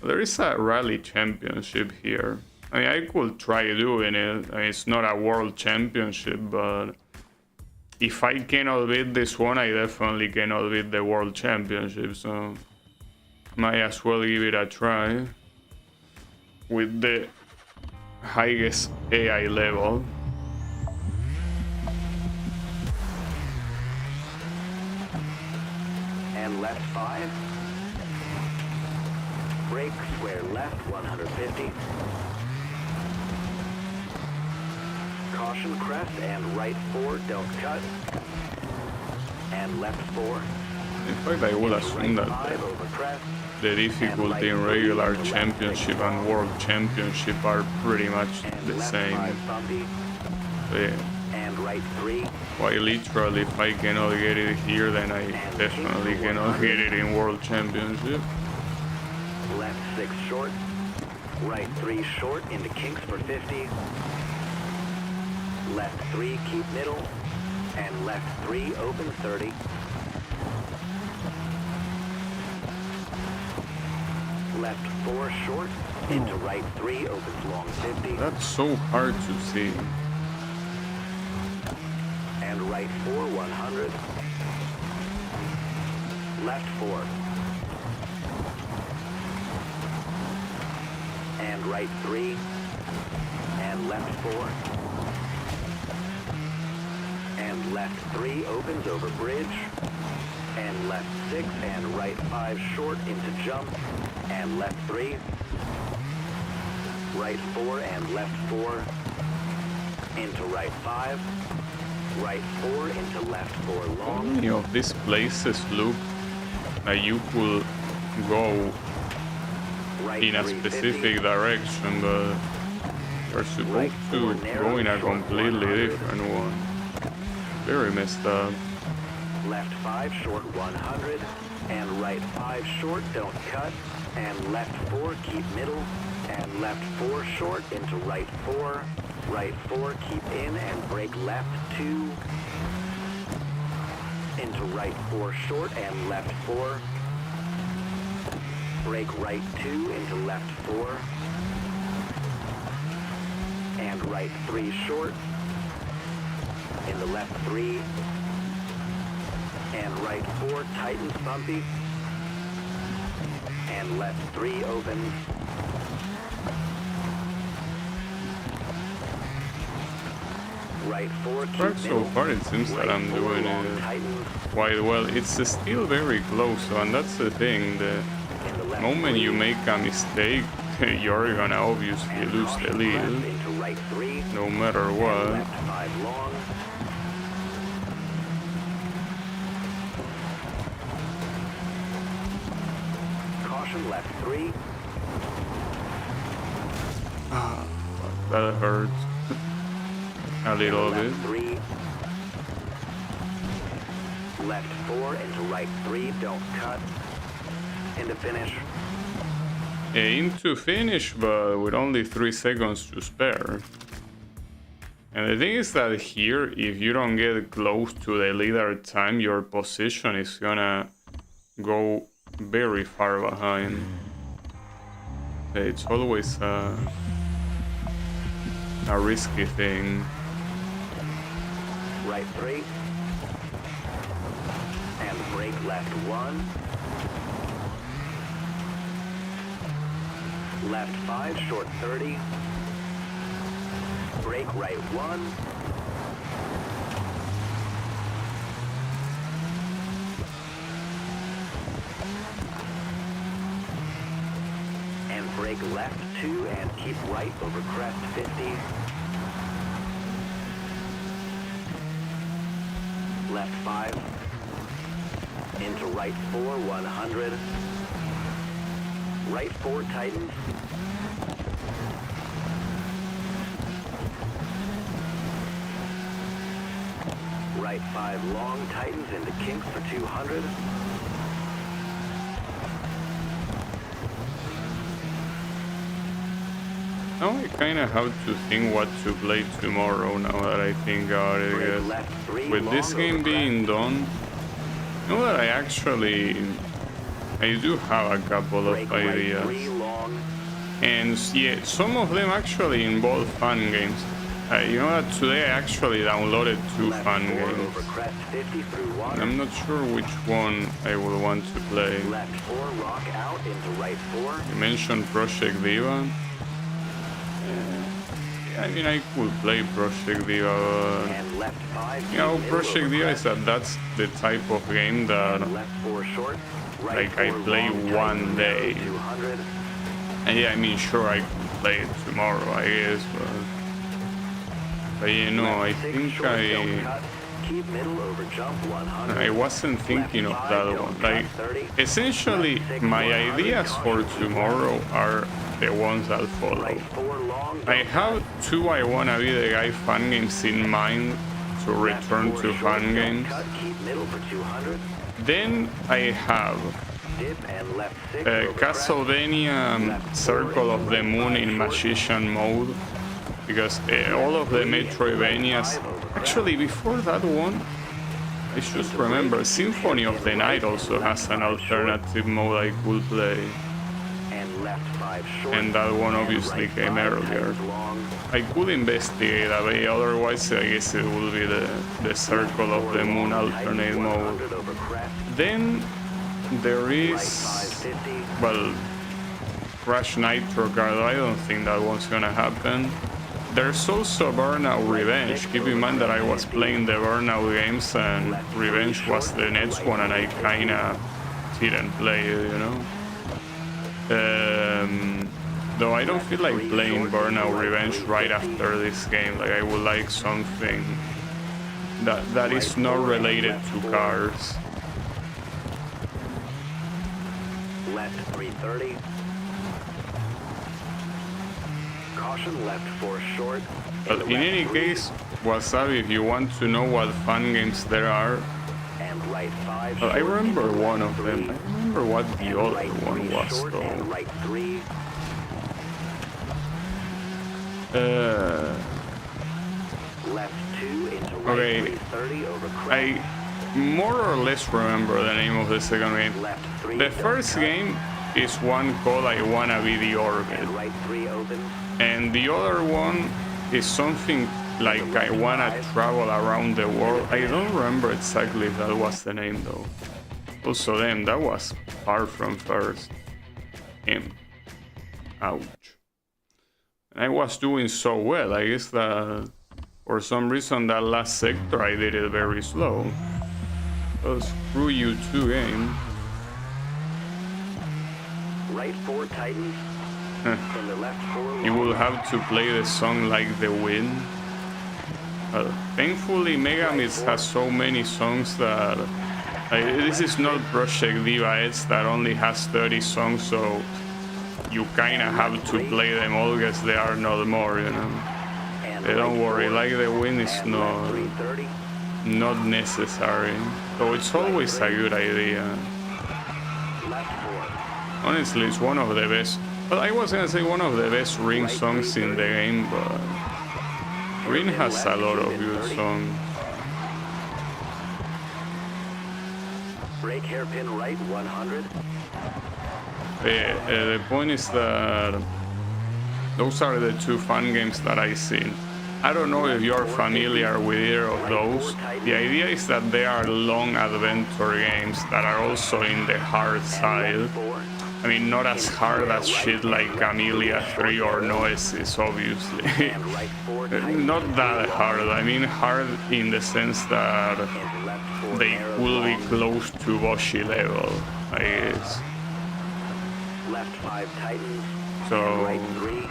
there is a rally championship here. I mean, I could try doing it. I mean, it's not a world championship, but if I cannot beat this one, I definitely cannot beat the world championship, so might as well give it a try with the highest AI level. And left 5. Brake, square left, 150. Caution crest and right 4, don't cut. And left 4. In fact, I would Into assume right that 5 over crest. the difficulty in regular championship and world championship are pretty much And the left same. 5 bumpy. Yeah. And right 3. Why literally if I cannot get it here, then I definitely cannot get it in world championship. Left 6 short. Right 3 short into kinks for 50. Left 3 keep middle. And left 3 open 30. Left 4 short. Into right 3 opens long 50. That's so hard to see. And right 4 100. Left 4. And right 3. And left 4. And left 3 opens over bridge. And left 6 and right 5 short into jump. And left 3. Right 4 and left 4. Into right 5. Right 4 into left 4 How long. many of these places look like you could go Right in a 350. specific direction, but you're supposed to go in a completely different one? Very messed up. Left 5 short 100. And right 5 short don't cut. And left 4 keep middle. And left 4 short into right 4. Right 4 keep in and brake left 2. Into right 4 short and left 4. Brake right 2 into left 4. And right 3 short. Into left 3. And right 4 tightens bumpy. And left 3 opens. Right 4 keep Right, so middle. far it seems that Right I'm 4 doing long it tightens. quite well. It's still very close, and that's the thing. The Into left moment 3. you make a mistake, you're gonna obviously And lose the caution lead, left into right 3. no matter And what. left 5 long. Caution left 3. That hurts a little bit. Left 3. Left 4 into right 3. Don't cut. Into finish. Aim to finish, but with only 3 seconds to spare. And the thing is that here, if you don't get close to the leader time, your position is gonna go very far behind. It's always a risky thing. Right 3. And brake left 1. Left 5, short 30. Brake right 1. And brake left 2 and keep right over crest 50. Left 5. Into right 4, 100. Right 4 tightens. right 5 long, tightens into kinks for 200. Now I kind of have to think what to play tomorrow now that I think about it. Brake Because left 3 with long this over game being done, you know that I do have a couple of brake right ideas. 3 long. And yeah, some of them actually involve fun games. You know that today I actually downloaded 2 Left fun 4 games. over crest 50 through water. I'm not sure which one I will want to play. Left 4 rock out into right 4. You mentioned Project Diva. I mean, I could play Project Diva. And left 5. You know, middle Project over Diva crest. is that's the type of game that And left 4 short. Right like I 4 play long, one tightens day. narrow 200. And yeah, I mean, sure, I could play it tomorrow, I guess, but you know, I Left 6 think short, don't cut. Keep middle over jump 100. I wasn't thinking of Left that 5, one. don't Like, cut 30. essentially, Left 6, my 100, ideas for caution, tomorrow are the ones that follow. Right 4 long, I don't have cut. 2 I Wanna Be the Guy fan games in mind to Left return 4 to short, fan don't games. cut. Keep middle for 200. Then I have Dip and left 6 over crest. Castlevania Circle of the Moon in Magician mode, because all of the Metroidvanias, actually before that one, I should remember, Symphony of the Night also has an alternative mode I could play, And left 5 short. and that one And obviously right came 5 earlier. tightens long. I could investigate a way, otherwise I guess it will be the Circle of the Moon alternate mode. Over crest. Then there Right is, 550. well, Crash Nitro Kart. I don't think that one's gonna happen. There's also Burnout Revenge. Keep in mind that I was playing the Burnout games and Revenge was the next one and I kinda didn't play it, you know? Though I don't feel like playing Burnout Revenge right after this game. Like, I would like something that is not related to cars. Left 330. Caution left 4 short. But in any case, Wasabi, if you want to know what fun games there are, And right 5 I short remember into one left of them. 3. I remember what the And other right one 3 was short and though. right 3. Left 2 into right Okay. 330 over crest. I more or less remember the name of the second game. Left 3 The don't first cut. game is one called I Wanna Be the Orbit, And right 3 opens. and the other one is something like I Wanna Travel Around the World. I don't remember exactly if that was the name though. Also, damn, that was far from first. Ouch. And I was doing so well. I guess that for some reason that last sector I did it very slow. Well, screw you two game. Right 4 tightens. From the left 4 You long. will have to play the song like the wind. Thankfully, Megamix has so many songs that this is not Project Diva. It's that only has 30 songs, so you kind of have to play them all because there are not more, you know. And Don't right worry, 4. like the wind is And left not 330. necessary. So it's always a good idea. Left 4. Honestly, it's one of the best. Well, I was gonna say one of the best Ring songs in the game, but Ring has a lot of good songs. Brake hairpin right 100. The point is that those are the 2 fun games that I seen. I don't know if you're familiar with either of those. The idea is that they are long adventure games that are also in the hard side. Left 4. I mean, not as hard as shit like Camellia 3 or Noesis, obviously. And right 4 tightens. Not that hard. I mean, hard in the sense that And left 4 they narrow will be long. close to Boshi level, I guess. Left 5 tightens. So, And right 3.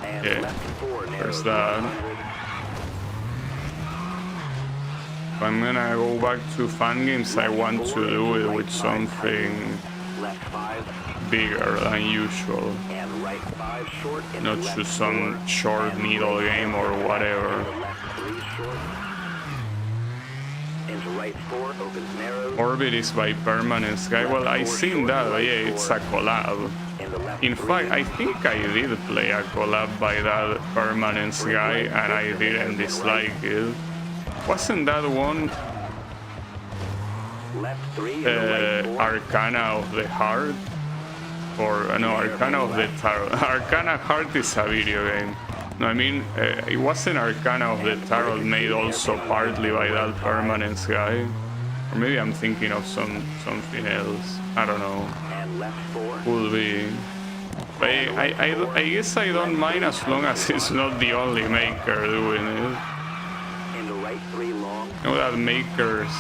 And yeah, left 4 narrows there's that. 100. If I'm gonna go back to fan games, I want to do it with something Left 5. bigger than usual. And right 5 short. And Not left just some 4. short And needle right game or whatever. and left 3 short. Into right 4, opens narrows. Orbit is by Permanent Sky. Well, I seen that, but yeah, it's a collab. Into left In 3. fact, I think I did play a collab by that Permanent Sky, and I didn't dislike it. Wasn't that one Left 3, into right 4. Arcana of the Heart? Or no, Arcana of the Tarot. Arcana Heart is a video game. No, I mean, it wasn't Arcana of the Tarot made also partly by that Permanent Sky? Or maybe I'm thinking of something else. I don't know. And left 4. Could be. But I guess I don't mind as long as it's not the only maker doing it. Into right 3 long. You know that makers...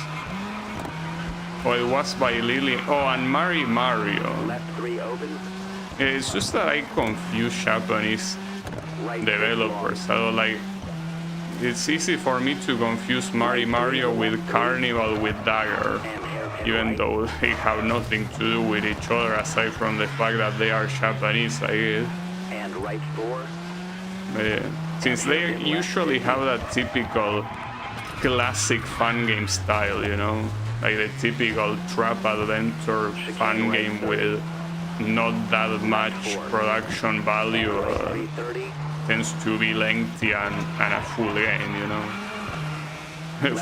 Oh, it was by Lily. Oh, and Mario. Left 3 opens. It's just that I confuse Japanese Right developers. I don't like... It's easy for me to confuse Mario with Carnival with Dagger, and hairpin even right. though they have nothing to do with each other aside from the fact that they are Japanese, I guess. And right 4. But yeah, since they usually have that typical classic fun game style, you know, like the typical trap adventure fun game with not that much production value. Right 330. Tends to be lengthy and a full game, you know.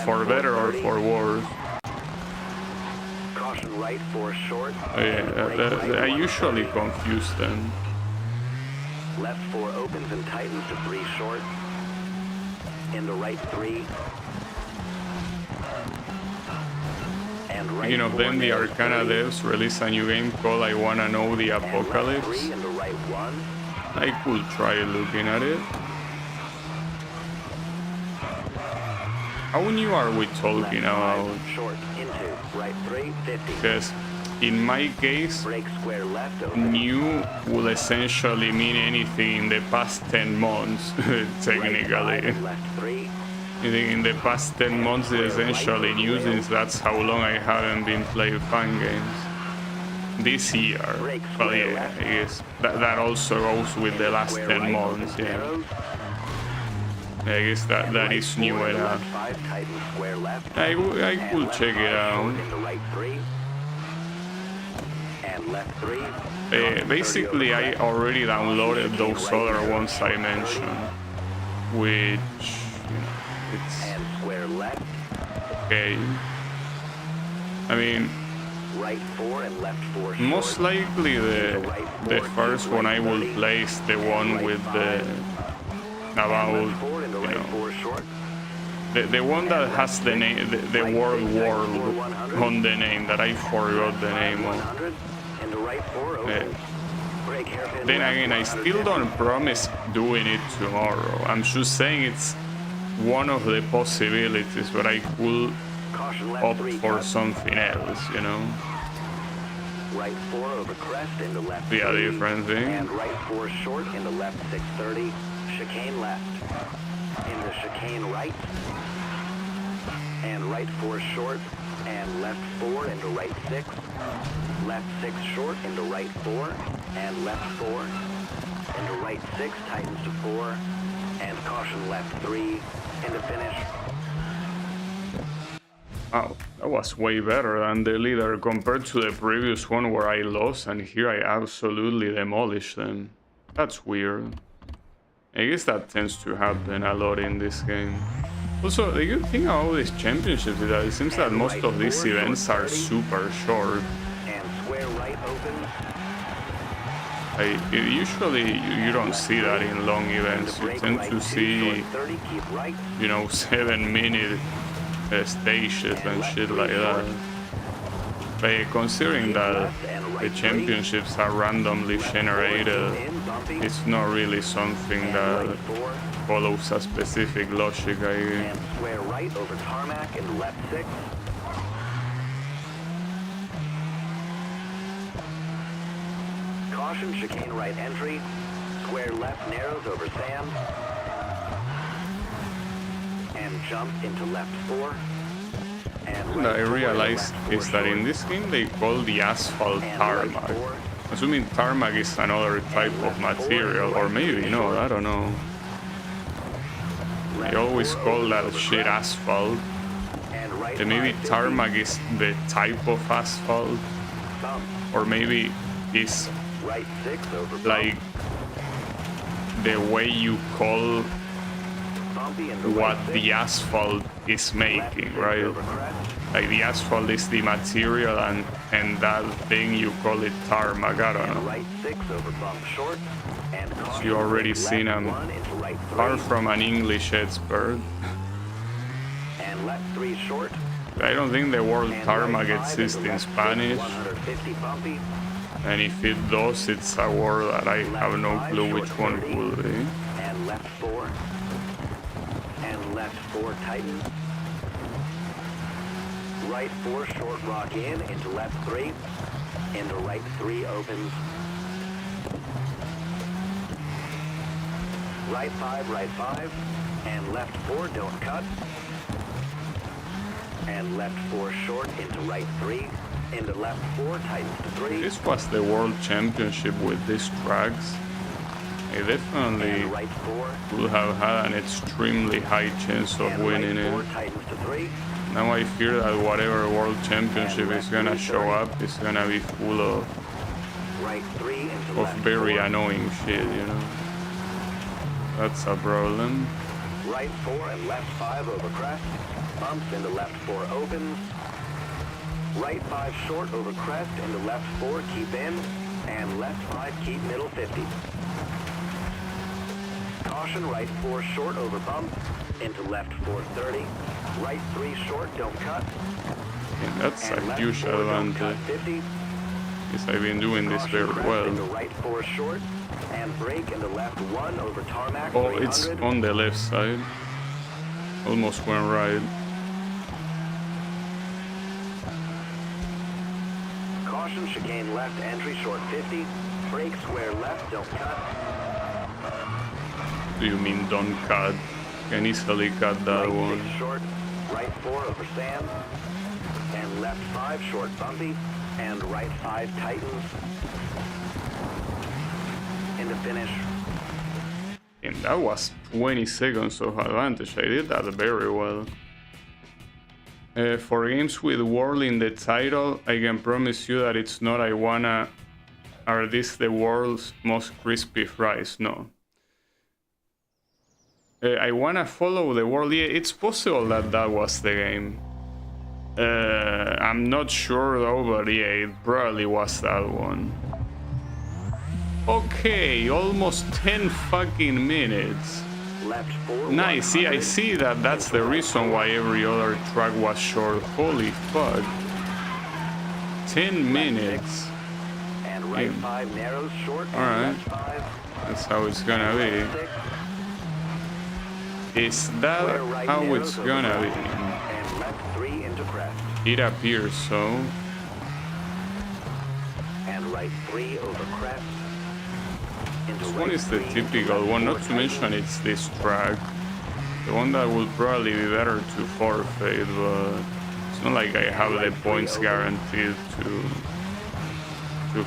For better or for worse. Caution right 4 short. I usually confuse them. Left 4 opens and tightens to 3 short. Into right 3. And right Speaking of 4 them, the narrows Arcana 30. devs released a new game called I Wanna Know the And left Apocalypse. 3 into right 1. I could try looking at it. How new are we talking about? Short into right 3, 50. Because in my case, Break square left open. new will essentially mean anything in the past 10 months, Right 5 technically. and left 3. I think in the past 10 months is essentially new, since that's how long I haven't been playing fun games. This year. But yeah, I guess that also goes with the last 10 months, yeah. I guess that is new enough. I could check it out. Basically, I already downloaded those other ones I mentioned, which, you know, it's okay. I mean, most likely the first one I will play is the one with the about, you know, the one that has the name, the word world on the name that I forgot the name of. Then again, I still don't promise doing it tomorrow. I'm just saying it's one of the possibilities, but I could opt for something else, you know. Right 4 over crest into left. Be a different thing. And right 4 short into left 630. Chicane left. Into chicane right. And right 4 short. And left 4 into right 6. Left 6 short into right 4. And left 4. Into right 6 tightens to 4. And caution left 3. Into finish. Wow, that was way better than the leader compared to the previous one where I lost, and here I absolutely demolished them. That's weird. I guess that tends to happen a lot in this game. Also, the good thing about these championships is that it seems that most of these events are super short. And square right open. Usually you don't see that in long events. You tend to see, you know, 7-minute stages and shit like that. But considering that the championships are randomly generated, it's not really something that follows a specific logic, I guess. And square right over tarmac and left 6. Caution, chicane right entry. Square left narrows over sand. And jump into left 4. And What I realized is that in this game they call the asphalt tarmac. Assuming tarmac is another type of material, or maybe not, I don't know. They always call that shit asphalt. right Maybe 550. tarmac is the type of asphalt, Bump. or maybe it's Right 6 over bump. like the way you call Bumpy into what right 6. the asphalt is Left making, 6 right? over crest. Like the asphalt is the material, and that thing you call it tarmac. I don't And know. right 6 over bump short. And caution, You already left seen 'em. 1 into right 3. Far from an English expert. And left 3 short. I don't think the word And tarmac right 5 exists into in left 6, Spanish, 150 bumpy. and if it does, it's a word that I have no Left 5, clue short which one 30. would be. And left 4. And left 4 tighten. Right 4 short rock in into left 3. Into right 3 opens. Right 5, and left 4 don't cut. And left 4 short into right 3. Into left 4 tightens to 3. This was the World Championship with these tracks. I definitely And right 4. would have had an extremely high chance of And winning right 4 it. tightens to 3. Now I fear that whatever World Championship is gonna show up is gonna be full of Right 3 into left very 4. annoying shit, you know? That's a problem. Right 4 and left 5 over crest. Bumps into left 4 opens. Right 5 short over crest into left 4 keep in. And left 5 keep middle 50. Caution right 4 short over bump. Into left 4 30. Right 3 short don't cut. And that's And a left huge 4 don't cut advantage, 50. because I've been doing this Caution very crest well. into right 4 short. And brake into left 1 over tarmac. Oh, it's 300. on the left side. Almost went right. Caution, chicane left, entry short 50. Brake square left, don't cut. Do you mean don't cut? Can easily cut that Right one. 6 short, right 4 over sand. And left 5 short bumpy. And right 5 tightens. Into finish. And that was 20 seconds of advantage. I did that very well. For games with World in the title, I can promise you that it's not I wanna... Are this the world's most crispy fries? No. I wanna follow the world. Yeah, it's possible that that was the game. I'm not sure though, but yeah, it probably was that one. Okay, almost 10 fucking minutes. Left 4. Nice, see, I 100. see that that's the reason why every other track was short. Holy fuck. 10 minutes. And right Yeah. 5 narrows short. And Alright. left 5. That's how it's gonna Left be. 6. Is that Square right how narrows it's over gonna crest. be? And left 3 into crest. It appears so. And right 3 over crest. Into This right one is the 3 into typical left one, 4 not to mention it's this track. The one that would probably be better to forfeit, but it's not like I have the points guaranteed to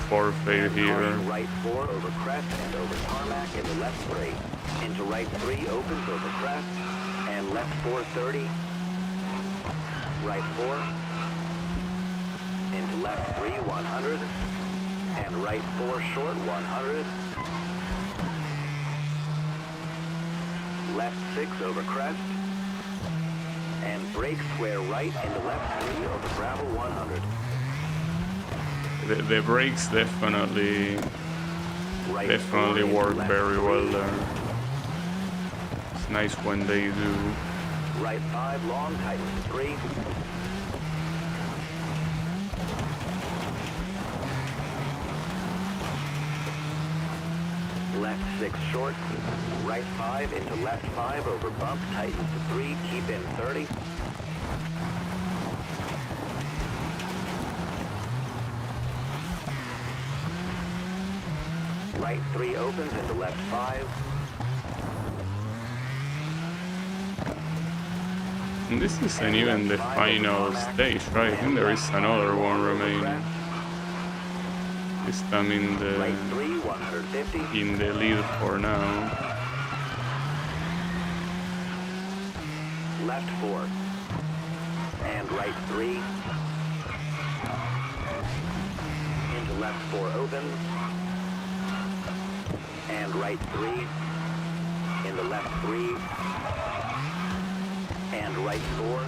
forfeit here. Caution right 4 over crest and over tarmac into left 3. Into right 3 opens over crest. And left 4 30. Right 4. Into left 3 100. And right 4 short 100. Left 6 over crest. And brake square right into left 3 over gravel 100. The brakes definitely Right definitely 4 into work left very 3. well there. It's nice when they do. Right 5 long tightens to 3. Left 6 short. Right 5 into left 5 over bump tightens to 3. Keep in 30. Right 3 opens into left 5. And this isn't even the final stage, right? I think there is another one remaining. This time in Right 3 150. the lead for now. Left 4. And right 3. Into left 4 opens. And right 3. Into left 3. And right 4.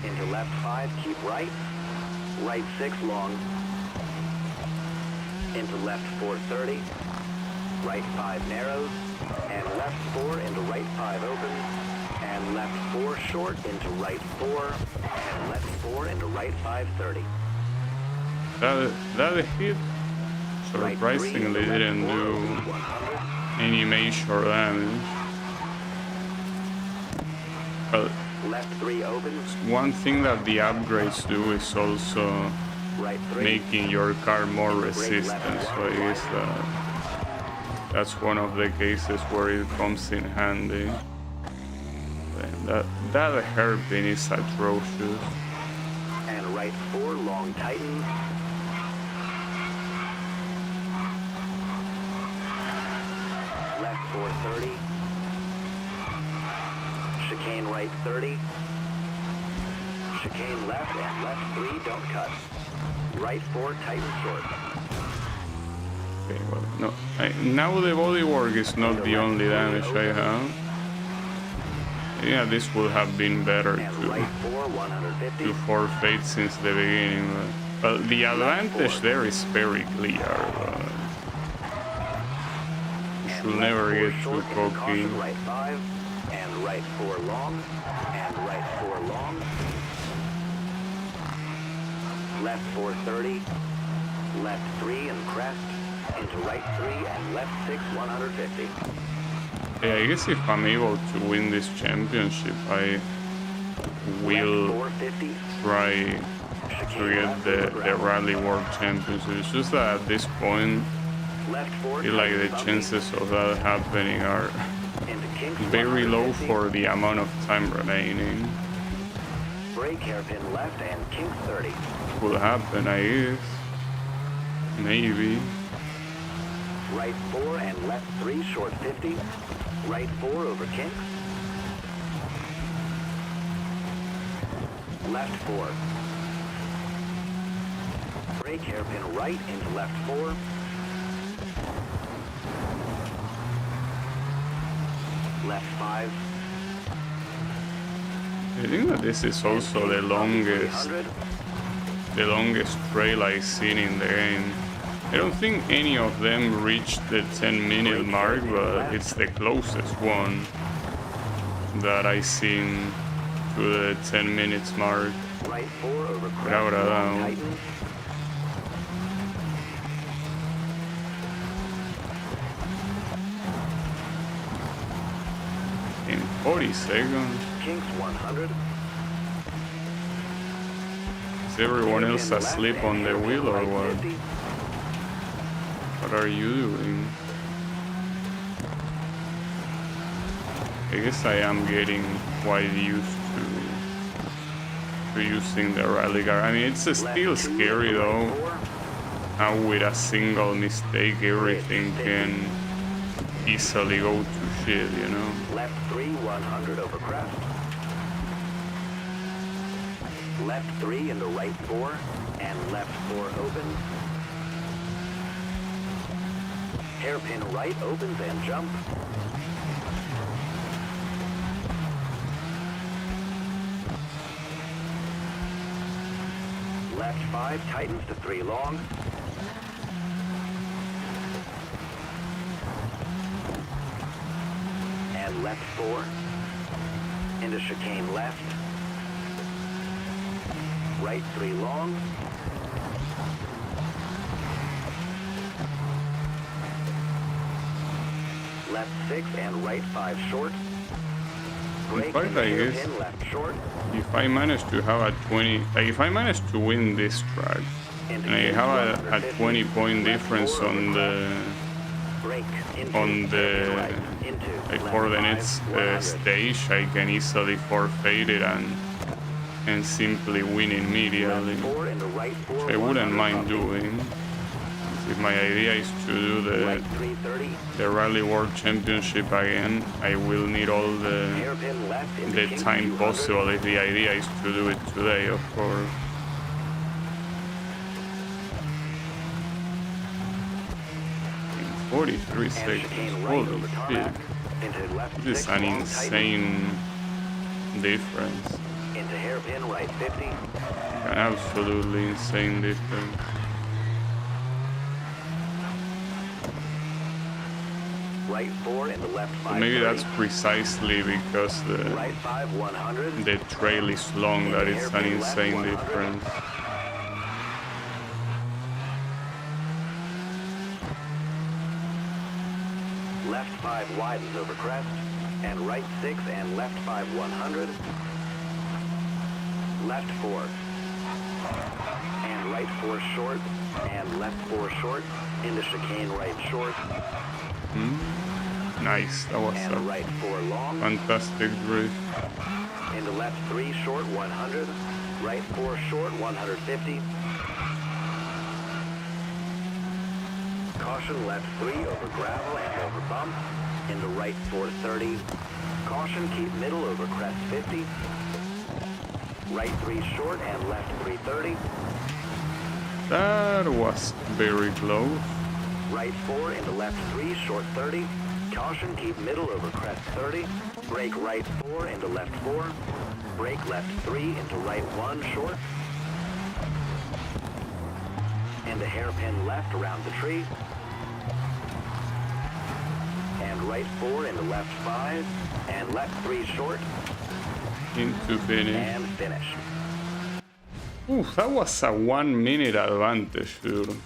Into left 5, keep right. Right 6 long. Into left 430. Right 5 narrows. And left 4 into right 5 opens. And left 4 short into right 4. And left 4 into right 530. That hit surprisingly didn't do any major damage. Well, left 3 opens. One thing that the upgrades do is also Right 3. making your car more resistant, so I guess that's one of the cases where it comes in handy. That hairpin is atrocious. And right 4 long tighten. Left 430. Chicane right 30. Chicane left and left 3 don't cut. Right 4 tighten short. Okay, well, no, now the bodywork is not the only damage I have. Yeah, this would have been better to forfeit since the beginning. But the advantage there is very clear. You should never get too cocky. Right 5 and right 4 long and right 4 long. Left 430. Left 3 and crest into right 3 and left 6 150. Yeah, I guess if I'm able to win this championship, I will try to get the Rally World Championship. It's just that at this point, I feel like the chances of that happening are very low for the amount of time remaining. Brake hairpin left and kinks 30. Will happen, I guess. Maybe. Right 4 and left 3 short 50. Right 4 over kinks. Left 4. Brake hairpin right into left 4. Left 5. I think that this is also the longest trail I've seen in the game. I don't think any of them reached the 10-minute mark, but it's the closest one that I've seen to the 10 minutes mark. Right 4 over Without a doubt. In 40 seconds. Kinks 100. Is everyone else asleep on the wheel or what? What are you doing? I guess I am getting quite used to using the rally car. I mean, it's still scary though. How with a single mistake everything can easily go to shit, you know? Left 3 100 over crest. Left 3 into right 4 and left 4 opens. Hairpin right opens and jump. Left 5 tightens to 3 long. And left 4 into chicane left. Right 3 long. Left 6 and right 5 short. In fact, I guess left short. if I manage to have a 20, like if I manage to win this track, and I have a 20-point difference on the like for the next stage, I can easily forfeit it and simply win immediately, which I wouldn't mind doing. if my idea is to do Right 330. the Rally World Championship again, I will need all Hairpin left into the Kings time 200. possible if the idea is to do it today, of course. In 43 And seconds, chicane right holy over shit. tarmac. Into left This is 6, an long tighten. insane difference. Into hairpin right 50. An absolutely insane difference. Right 4 into left 5. Maybe that's precisely because Right 5 100. the trail is long that it's an insane difference. Left 5 widens over crest. And right 6 and left 5 100. Left 4. And right 4 short. And left 4 short. Into chicane right short. Nice, that was And a right 4 long. fantastic drift. Into left 3 short 100. Right 4 short 150. Caution left 3 over gravel and over bump. Into right 430. Caution keep middle over crest 50. Right 3 short and left 330. That was very close. Right 4 into left 3 short 30. Caution keep middle over crest 30. Brake right 4 into left 4. Brake left 3 into right 1 short. Into hairpin left around the tree. And right 4 into left 5. And left 3 short. Into finish. And finish. Oof, that was a 1 minute advantage, dude.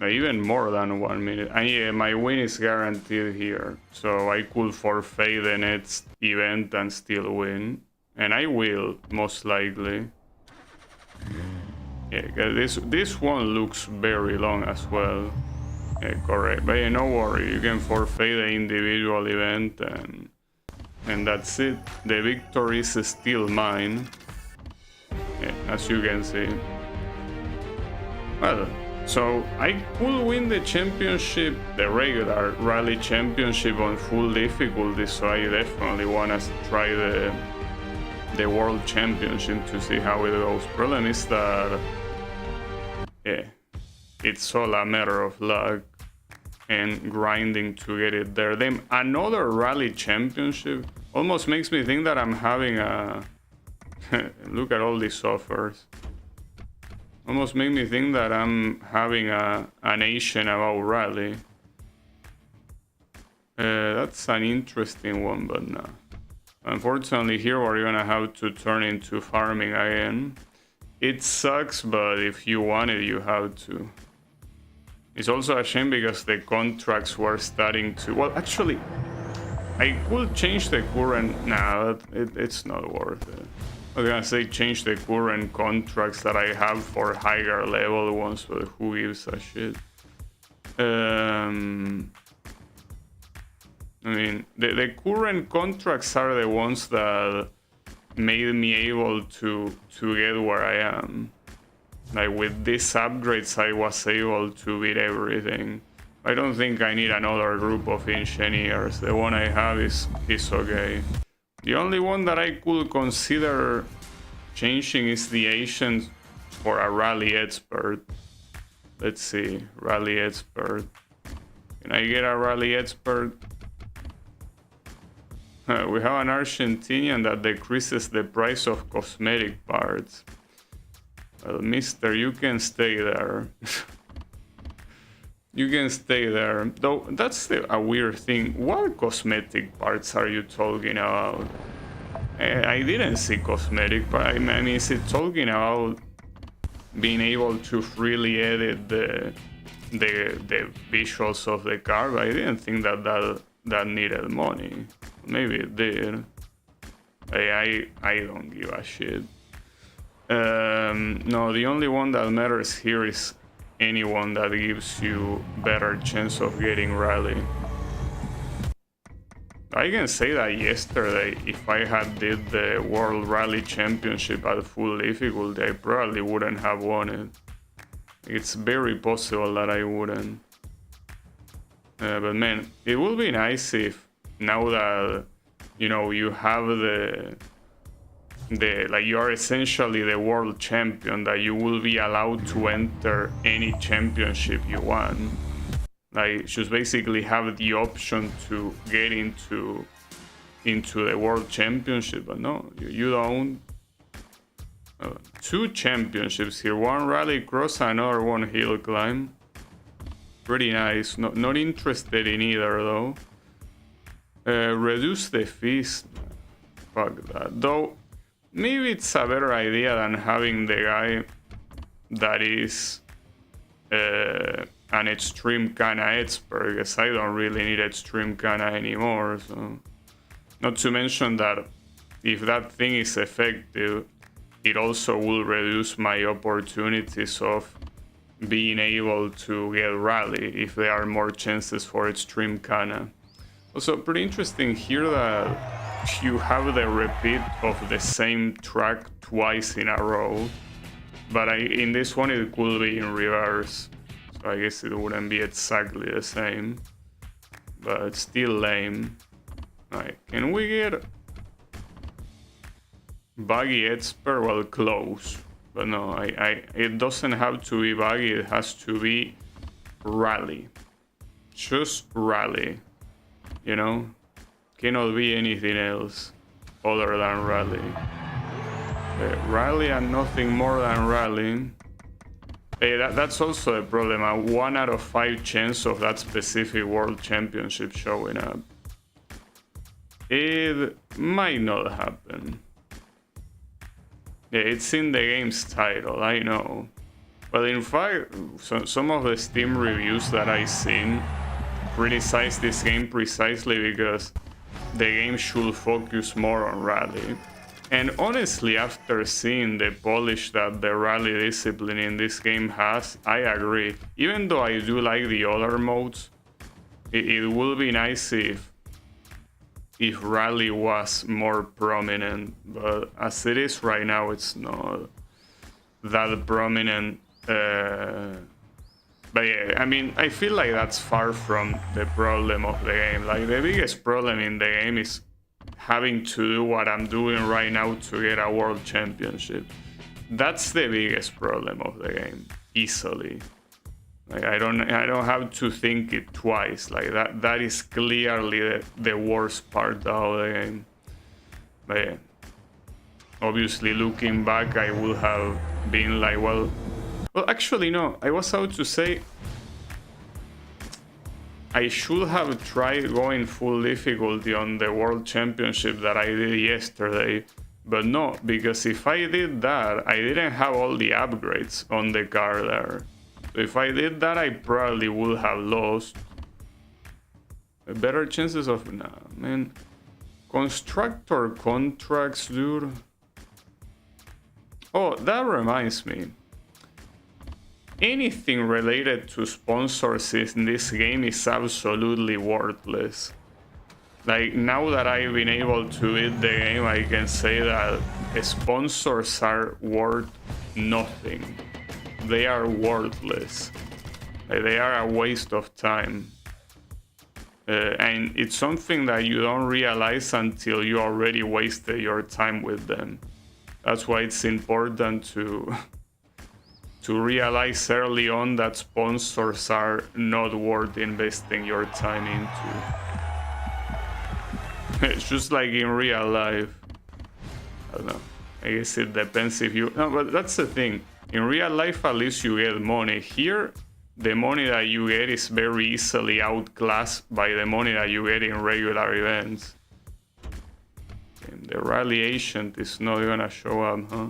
Even more than 1 minute. And yeah, my win is guaranteed here. So I could forfeit the next event and still win. And I will, most likely. Yeah, 'cause this one looks very long as well. Yeah, correct. But yeah, no worry, you can forfeit the individual event and that's it. The victory is still mine. Yeah, as you can see. Well, so I could win the championship, the regular rally championship on full difficulty, so I definitely want to try the world championship to see how it goes. Problem is that, yeah, it's all a matter of luck and grinding to get it there. Then another rally championship almost makes me think that I'm having a look at all these offers. Almost make me think that I'm having an Asian about rally. That's an interesting one, but no. Unfortunately, here we're gonna have to turn into farming again. It sucks, but if you want it, you have to. It's also a shame because the contracts were starting to... Well, actually, I could change the current... Nah, it's not worth it. I was gonna say change the current contracts that I have for higher level ones, but who gives a shit? I mean, the current contracts are the ones that made me able to get where I am. Like with these upgrades, I was able to beat everything. I don't think I need another group of engineers. The one I have is okay. The only one that I could consider changing is the Asian for a rally expert. Let's see, rally expert. Can I get a rally expert? We have an Argentinian that decreases the price of cosmetic parts. Well, mister, you can stay there. You can stay there. Though, that's a weird thing. What cosmetic parts are you talking about? I didn't see cosmetic, but I mean, is it talking about being able to freely edit the visuals of the car? But I didn't think that needed money. Maybe it did. I don't give a shit. No, the only one that matters here is anyone that gives you better chance of getting rally. I can say that yesterday, if I had did the World Rally Championship at full difficulty, I probably wouldn't have won it. It's very possible that I wouldn't. But man, it would be nice if now that, you know, you have the like you are essentially the world champion, that you will be allowed to enter any championship you want. Like just basically have the option to get into the world championship, but no, you don't. 2 championships here, 1 rallycross, another 1 hill climb. Pretty nice. Not interested in either though. Reduce the fees. Fuck that. Though maybe it's a better idea than having the guy that is an Extreme Cana expert, because I don't really need Extreme Cana anymore. So, not to mention that if that thing is effective, it also will reduce my opportunities of being able to get rally if there are more chances for Extreme Cana. Also, pretty interesting here that you have the repeat of the same track twice in a row, but in this one it could be in reverse, so I guess it wouldn't be exactly the same, but it's still lame. Alright, can we get buggy expert? Well, close, but no, it doesn't have to be buggy, it has to be rally. Just rally, you know? Cannot be anything else other than rally. Rally and nothing more than rally. That's also a problem. A 1 out of 5 chance of that specific world championship showing up. It might not happen. Yeah, it's in the game's title, I know. But in fact, some of the Steam reviews that I've seen criticize this game precisely because the game should focus more on rally. And honestly, after seeing the polish that the rally discipline in this game has, I agree. Even though I do like the other modes, it would be nice if rally was more prominent, but as it is right now, it's not that prominent. But yeah, I mean, I feel like that's far from the problem of the game. Like, the biggest problem in the game is having to do what I'm doing right now to get a world championship. That's the biggest problem of the game, easily. Like, I don't have to think it twice. Like, that is clearly the worst part of the game. But yeah, obviously looking back, I would have been like, well, actually no, I was about to say I should have tried going full difficulty on the world championship that I did yesterday, but no, because if I did that, I didn't have all the upgrades on the car there. So if I did that, I probably would have lost. Better chances of... Nah, man. Constructor contracts, dude. Oh, that reminds me. Anything related to sponsors in this game is absolutely worthless. Like, now that I've been able to beat the game, I can say that sponsors are worth nothing. They are worthless. Like, they are a waste of time. And it's something that you don't realize until you already wasted your time with them. That's why it's important to realize early on that sponsors are not worth investing your time into. It's just like in real life. I don't know. I guess it depends if you... No, but that's the thing. In real life, at least you get money. Here, the money that you get is very easily outclassed by the money that you get in regular events. And the rally agent is not gonna show up, huh?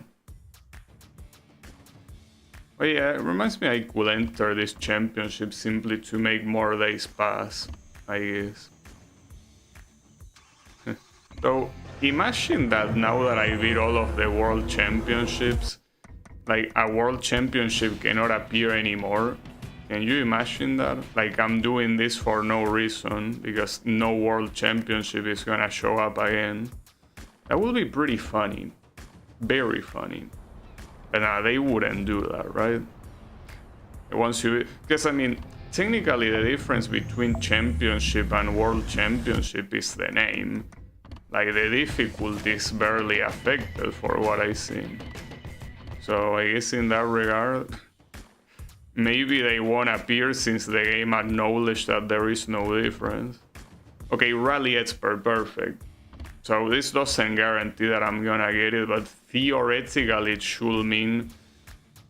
But yeah, it reminds me I could enter this championship simply to make more days pass, I guess. So, imagine that now that I beat all of the world championships, like a world championship cannot appear anymore. Can you imagine that? Like, I'm doing this for no reason, because no world championship is gonna show up again. That would be pretty funny. Very funny. But nah, they wouldn't do that, right? Once you, because I mean, technically the difference between championship and world championship is the name. Like the difficulty is barely affected for what I see. So I guess in that regard, maybe they won't appear since the game acknowledged that there is no difference. Okay, Rally Expert, perfect. So this doesn't guarantee that I'm gonna get it, but theoretically it should mean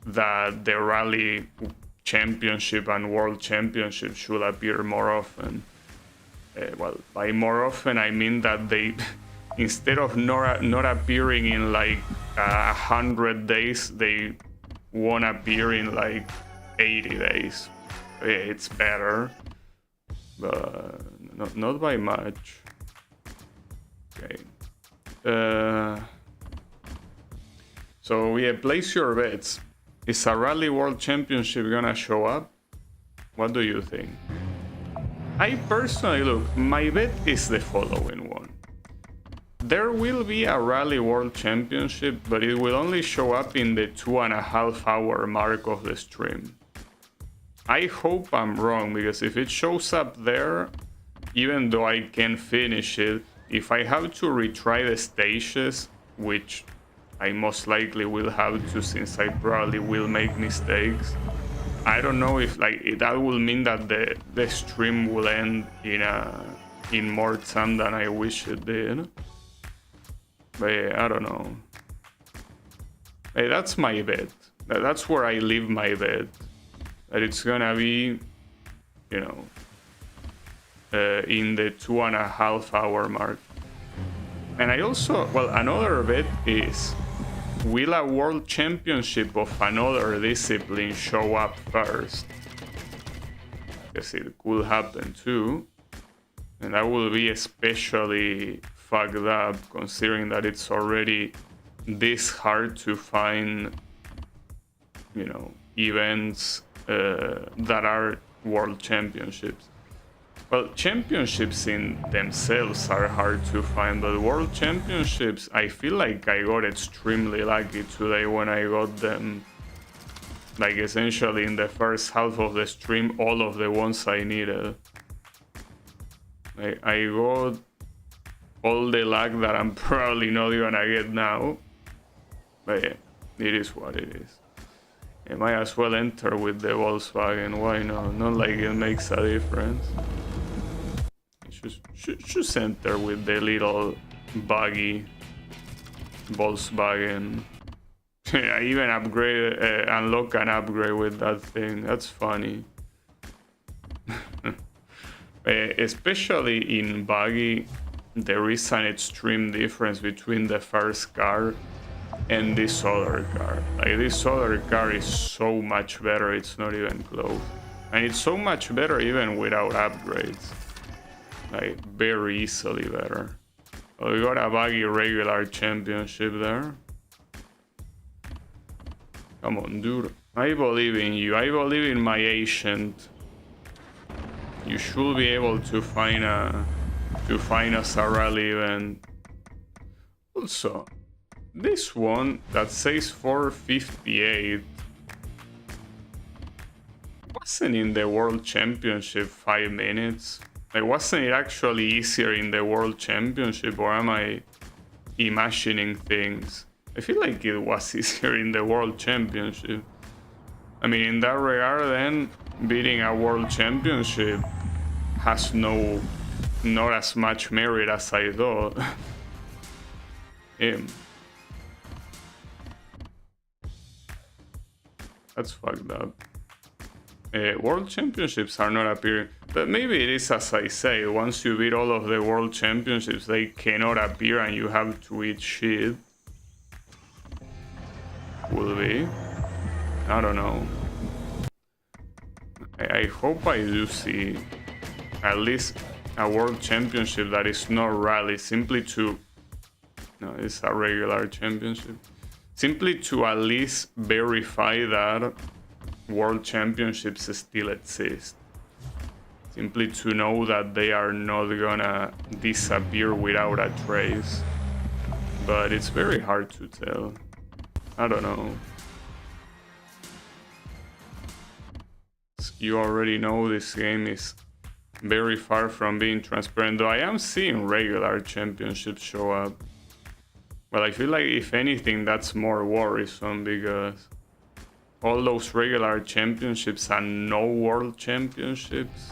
that the Rally Championship and World Championship should appear more often. Well, by more often I mean that they, instead of not appearing in like 100 days, they won't appear in like 80 days. It's better, but not by much. Okay. So yeah, place your bets. Is a Rally World Championship gonna show up? What do you think? I personally, look, my bet is the following one. There will be a Rally World Championship, but it will only show up in the 2.5 hour mark of the stream. I hope I'm wrong, because if it shows up there, even though I can finish it, if I have to retry the stages, which I most likely will have to since I probably will make mistakes, I don't know if like that will mean that the stream will end in more time than I wish it did. But yeah, I don't know. Hey, that's my bet. That's where I leave my bet. That it's gonna be, you know, in the 2.5 hour mark. And I also, well, another bet is, will a world championship of another discipline show up first? Because it could happen too. And that will be especially fucked up considering that it's already this hard to find, you know, events that are world championships. Well, championships in themselves are hard to find, but world championships, I feel like I got extremely lucky today when I got them. Like essentially in the first half of the stream, all of the ones I needed. I got all the luck that I'm probably not gonna get now. But yeah, it is what it is. I might as well enter with the Volkswagen, why not? Not like it makes a difference. Just enter with the little buggy Volkswagen. I even unlock an upgrade with that thing. That's funny. Especially in buggy, there is an extreme difference between the first car and this other car. Like this other car is so much better, it's not even close. And it's so much better even without upgrades. Like very easily better. Oh, we got a buggy regular championship there. Come on, dude. I believe in you. I believe in my agent. You should be able to find us a rally event. Also, this one that says 458 wasn't in the World Championship 5 minutes. Like, wasn't it actually easier in the World Championship, or am I imagining things? I feel like it was easier in the World Championship. I mean, in that regard, then, beating a World Championship has not as much merit as I thought. That's fucked up. World Championships are not appearing, but maybe it is as I say, once you beat all of the World Championships, they cannot appear and you have to eat shit. Will be. I don't know. I hope I do see at least a World Championship that is not rally, simply to... No, it's a regular championship. Simply to at least verify that World Championships still exist. Simply to know that they are not gonna disappear without a trace. But it's very hard to tell. I don't know. you already know this game is very far from being transparent, though I am seeing regular championships show up. But I feel like if anything that's more worrisome, because all those regular championships and no world championships,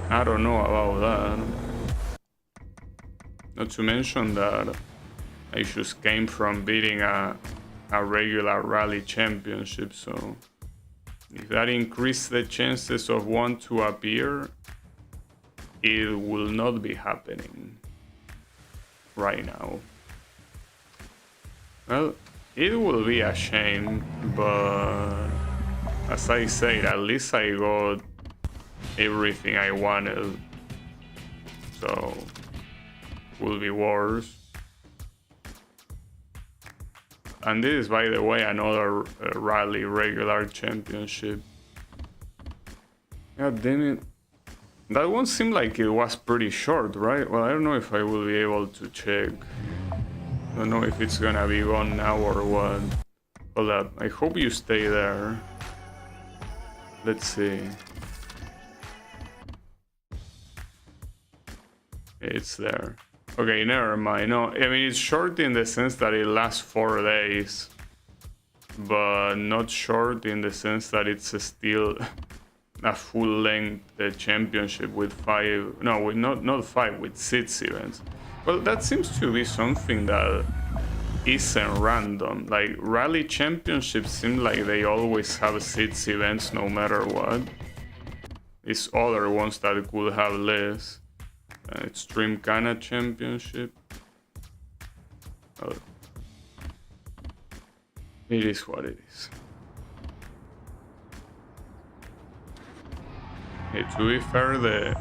I don't know about that. Not to mention that I just came from beating a regular rally championship, so if that increases the chances of one to appear, it will not be happening right now. Well, it will be a shame, but as I said, at least I got everything I wanted, so will be worse. And this is, by the way, another rally regular championship. God damn it. That one seemed like it was pretty short, right? Well, I don't know if I will be able to check. I don't know if it's gonna be gone now or what. Hold up, I hope you stay there. Let's see. It's there. Okay, never mind. No, I mean, it's short in the sense that it lasts 4 days, but not short in the sense that it's still a full-length championship with 5, no, with not 5, with 6 events. Well, that seems to be something that isn't random. Like, rally championships seem like they always have 6 events no matter what. It's other ones that could have less. Extreme Cana Championship. Oh. It is what it is. Hey, to be fair,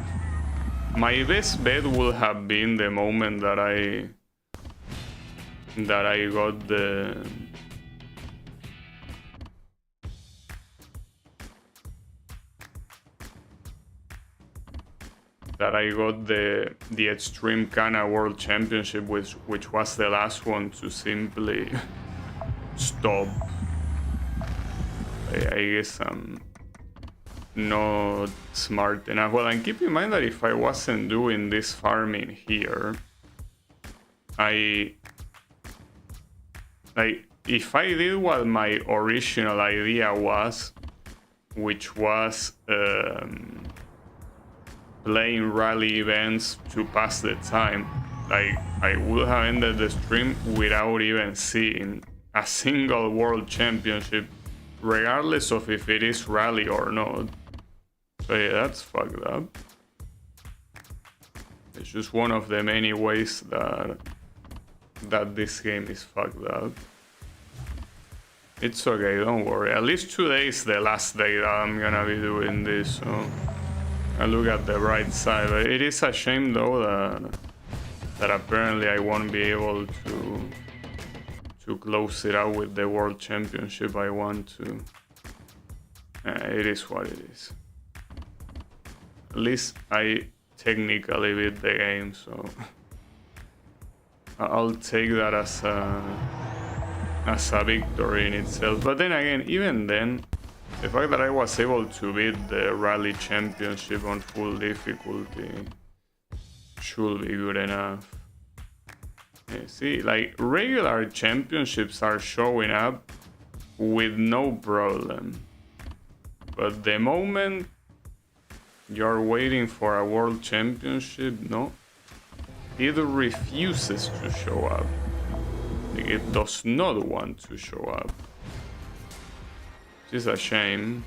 my best bet would have been the moment that I got the Extreme Cana World Championship, which was the last one, to simply stop. I guess I'm not smart enough. Well, and keep in mind that if I wasn't doing this farming here, if I did what my original idea was, which was playing rally events to pass the time, like, I would have ended the stream without even seeing a single world championship, regardless of if it is rally or not. So yeah, that's fucked up. It's just one of the many ways that this game is fucked up. It's okay, don't worry. At least today is the last day that I'm gonna be doing this, so I look at the right side. But it is a shame though that apparently I won't be able to close it out with the World Championship I want to. It is what it is. At least I technically beat the game, so I'll take that as a victory in itself. But then again, even then, the fact that I was able to beat the Rally Championship on full difficulty should be good enough. Yeah, see, like, regular championships are showing up with no problem. But the moment you're waiting for a world championship, no, it refuses to show up. It does not want to show up. Which is a shame.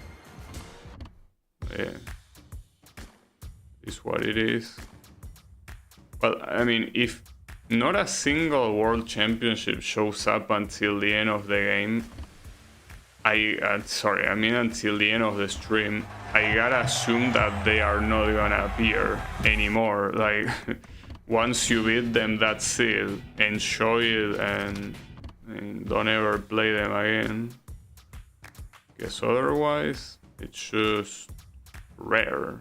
Yeah. It's what it is. Well, I mean, if not a single world championship shows up until the end of the game, until the end of the stream, I gotta assume that they are not gonna appear anymore. Like, once you beat them, that's it. Enjoy it and don't ever play them again. Guess otherwise, it's just rare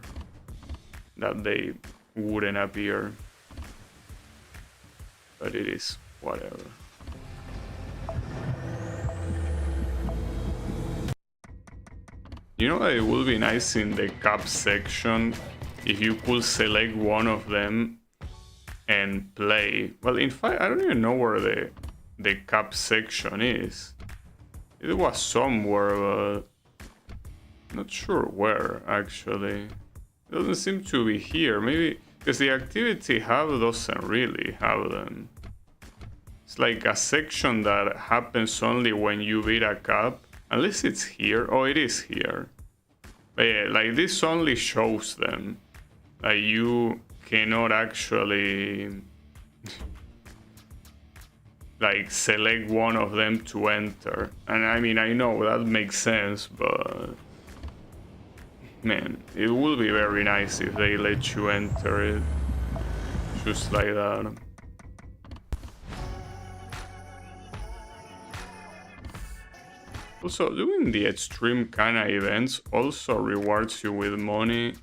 that they wouldn't appear. But it is whatever. You know, it would be nice in the cup section if you could select one of them and play. Well, in fact, I don't even know where the cup section is. It was somewhere, but not sure where actually. It doesn't seem to be here. Maybe because the activity hub doesn't really have them. It's like a section that happens only when you beat a cup. Unless it's here. Oh, it is here. But yeah, like this only shows them. Like you cannot actually like select one of them to enter. And I mean, I know that makes sense, but man, it would be very nice if they let you enter it just like that. Also, doing the extreme kinda events also rewards you with money,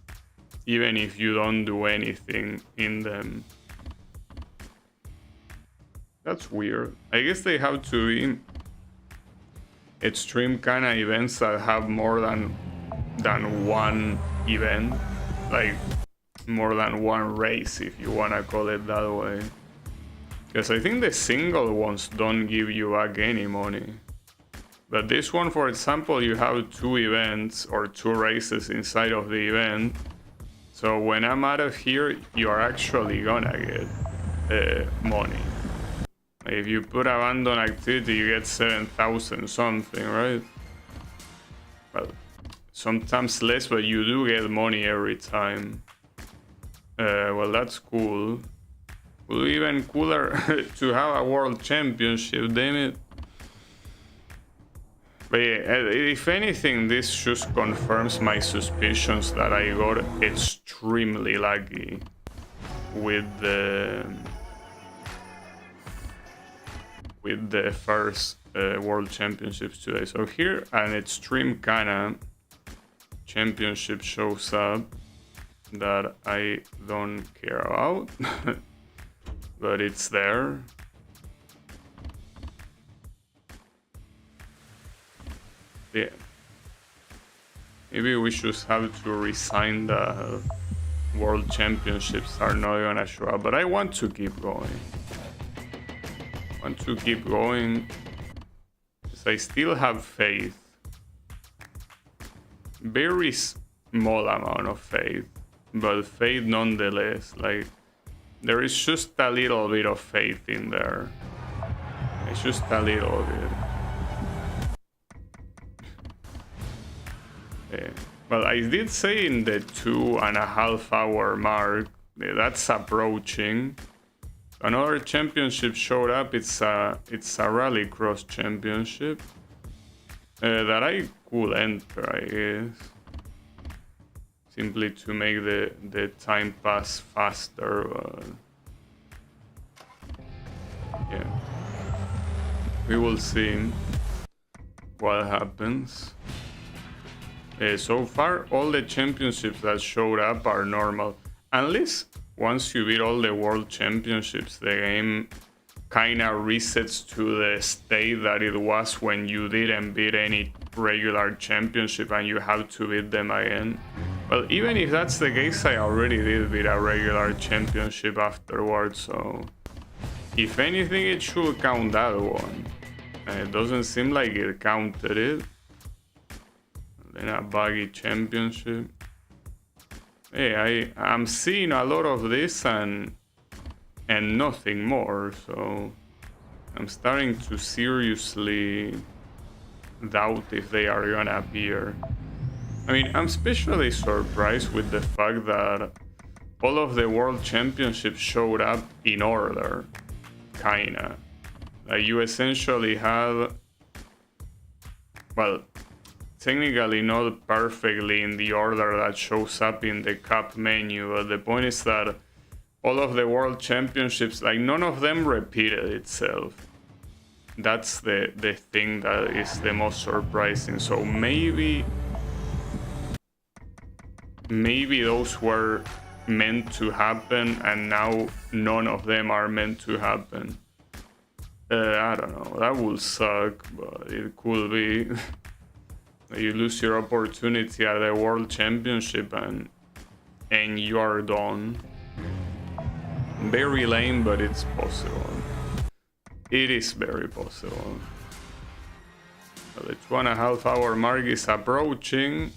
even if you don't do anything in them. That's weird. I guess they have to be extreme kinda events that have more than one event, like more than one race, if you wanna call it that way. Because I think the single ones don't give you back any money. But this one, for example, you have 2 events or 2 races inside of the event. So when I'm out of here, you are actually gonna get money. If you put abandon activity, you get 7,000 something, right? Well, sometimes less, but you do get money every time. Well, that's cool. Would be even cooler to have a world championship, damn it. But yeah, if anything, this just confirms my suspicions that I got extremely lucky with the first World Championships today. So here an extreme kinda championship shows up that I don't care about, but it's there. Yeah. Maybe we should have to resign the World Championships are not gonna show up, but I want to keep going. Because I still have faith. Very small amount of faith, but faith nonetheless. Like, there is just a little bit of faith in there. It's just a little bit. Yeah. Well, I did say in the 2.5 hour mark, that's approaching. Another championship showed up. It's a rallycross championship that I could enter, I guess, simply to make the time pass faster. But yeah, we will see what happens. So far, all the championships that showed up are normal. Unless once you beat all the world championships, the game kinda resets to the state that it was when you didn't beat any regular championship and you have to beat them again. Well, even if that's the case, I already did beat a regular championship afterwards, so if anything, it should count that one. It doesn't seem like it counted it. Then a buggy championship. Hey, I'm seeing a lot of this and nothing more, so I'm starting to seriously doubt if they are gonna appear. I mean, I'm especially surprised with the fact that all of the world championships showed up in order, kinda. Like, you essentially had, well, technically not perfectly in the order that shows up in the cup menu, but the point is that all of the world championships, like, none of them repeated itself. That's the thing that is the most surprising. So maybe those were meant to happen and now none of them are meant to happen. I don't know, that would suck, but it could be. You lose your opportunity at the World Championship and you are done. Very lame, but it's possible. It is very possible. The 2.5 hour mark is approaching.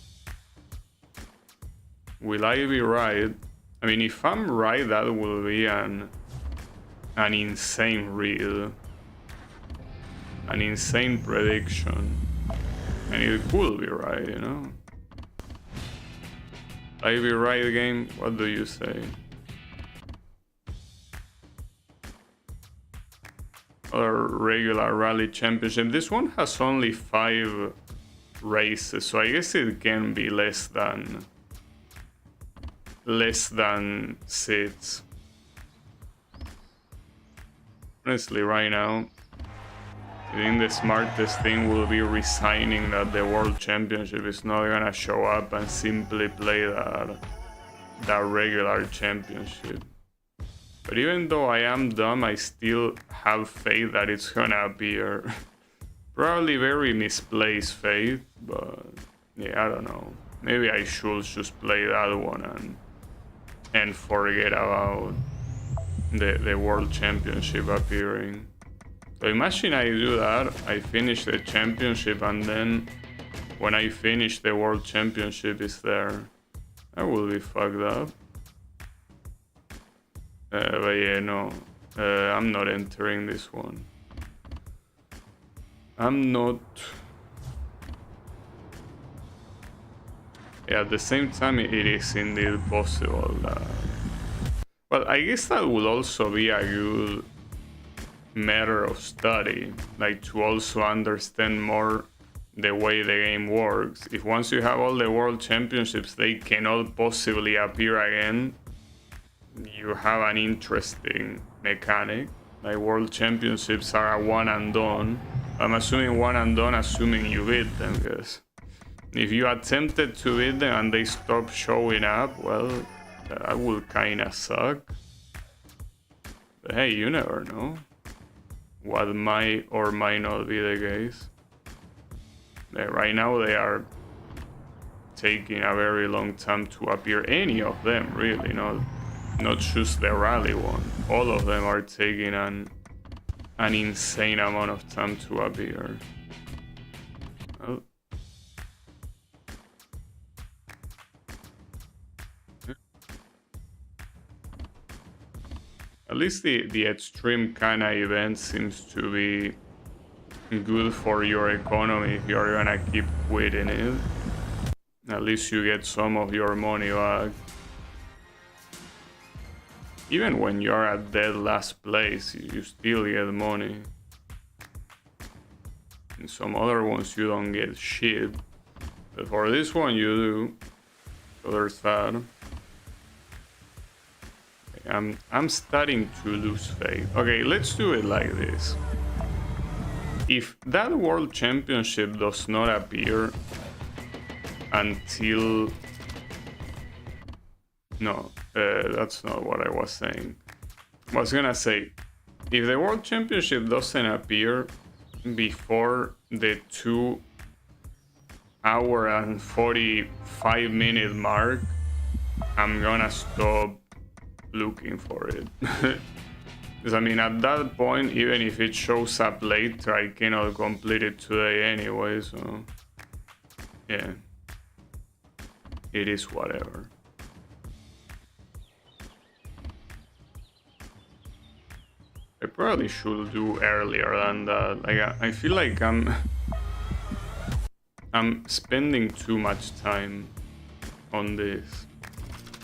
Will I be right? I mean, if I'm right, that will be an insane read. An insane prediction. And it could be right, you know? I be right, game? What do you say? Or regular rally championship. This one has only 5 races, so I guess it can be less than 6. Honestly, right now, I think the smartest thing will be resigning that the World Championship is not gonna show up and simply play that regular championship. But even though I am dumb, I still have faith that it's gonna appear. Probably very misplaced faith, but yeah, I don't know. Maybe I should just play that one and forget about the World Championship appearing. So imagine I do that, I finish the championship, and then when I finish the World Championship is there. That will be fucked up. But yeah, no, I'm not entering this one. I'm not. Yeah, at the same time, it is indeed possible. Well, I guess that would also be a good matter of study, like to also understand more the way the game works. If once you have all the World Championships, they cannot possibly appear again, you have an interesting mechanic. Like World Championships are a one and done. I'm assuming one and done, assuming you beat them, because if you attempted to beat them and they stop showing up, well, that will kinda suck. But hey, you never know what might or might not be the case. Right now they are taking a very long time to appear. Any of them, really, not just the rally one. All of them are taking an insane amount of time to appear. Well, at least the extreme kind of event seems to be good for your economy if you're gonna keep quitting it. At least you get some of your money back. Even when you're at dead last place, you still get money. In some other ones you don't get shit. But for this one you do. So there's that. I'm starting to lose faith. Okay, let's do it like this. If that World Championship does not appear until... No, that's not what I was saying. I was gonna say, if the World Championship doesn't appear before the 2 hour and 45 minute mark, I'm gonna stop looking for it. Because I mean, at that point, even if it shows up later, I cannot complete it today anyway, so yeah, it is whatever. I probably should do earlier than that. Like, I feel like I'm spending too much time on this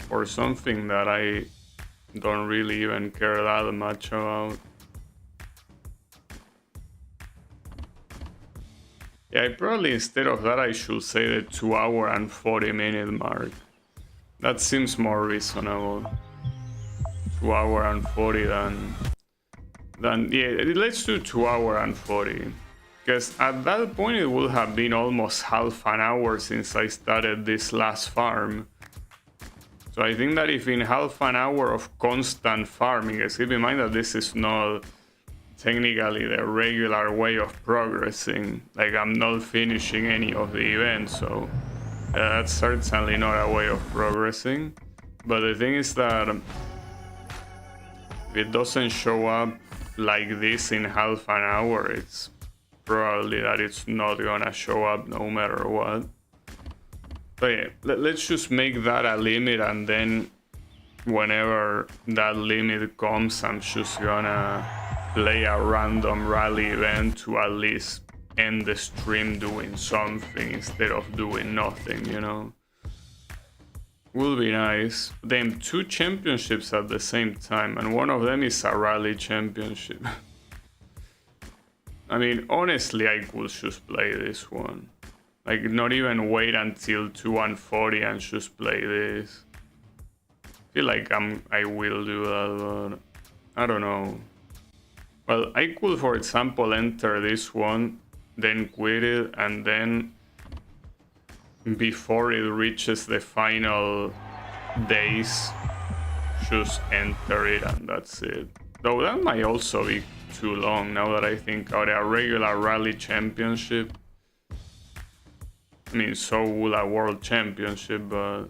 for something that I don't really even care that much about. Yeah, I probably, instead of that, I should say the 2 hour and 40 minute mark. That seems more reasonable. 2 hour and 40 then yeah, let's do 2 hour and 40. Because at that point it would have been almost half an hour since I started this last farm. So I think that if in half an hour of constant farming, because keep in mind that this is not technically the regular way of progressing. Like, I'm not finishing any of the events, so that's certainly not a way of progressing. But the thing is that if it doesn't show up like this in half an hour, it's probably that it's not gonna show up no matter what. But yeah, let's just make that a limit, and then whenever that limit comes, I'm just gonna play a random rally event to at least end the stream doing something instead of doing nothing, you know? Will be nice. Then 2 championships at the same time, and one of them is a rally championship. I mean, honestly, I could just play this one. Like, not even wait until 2-140 and just play this. I feel like I will do that, but I don't know. Well, I could, for example, enter this one, then quit it, and then before it reaches the final days, just enter it, and that's it. Though that might also be too long now that I think about a regular rally championship. I mean, so will a world championship, but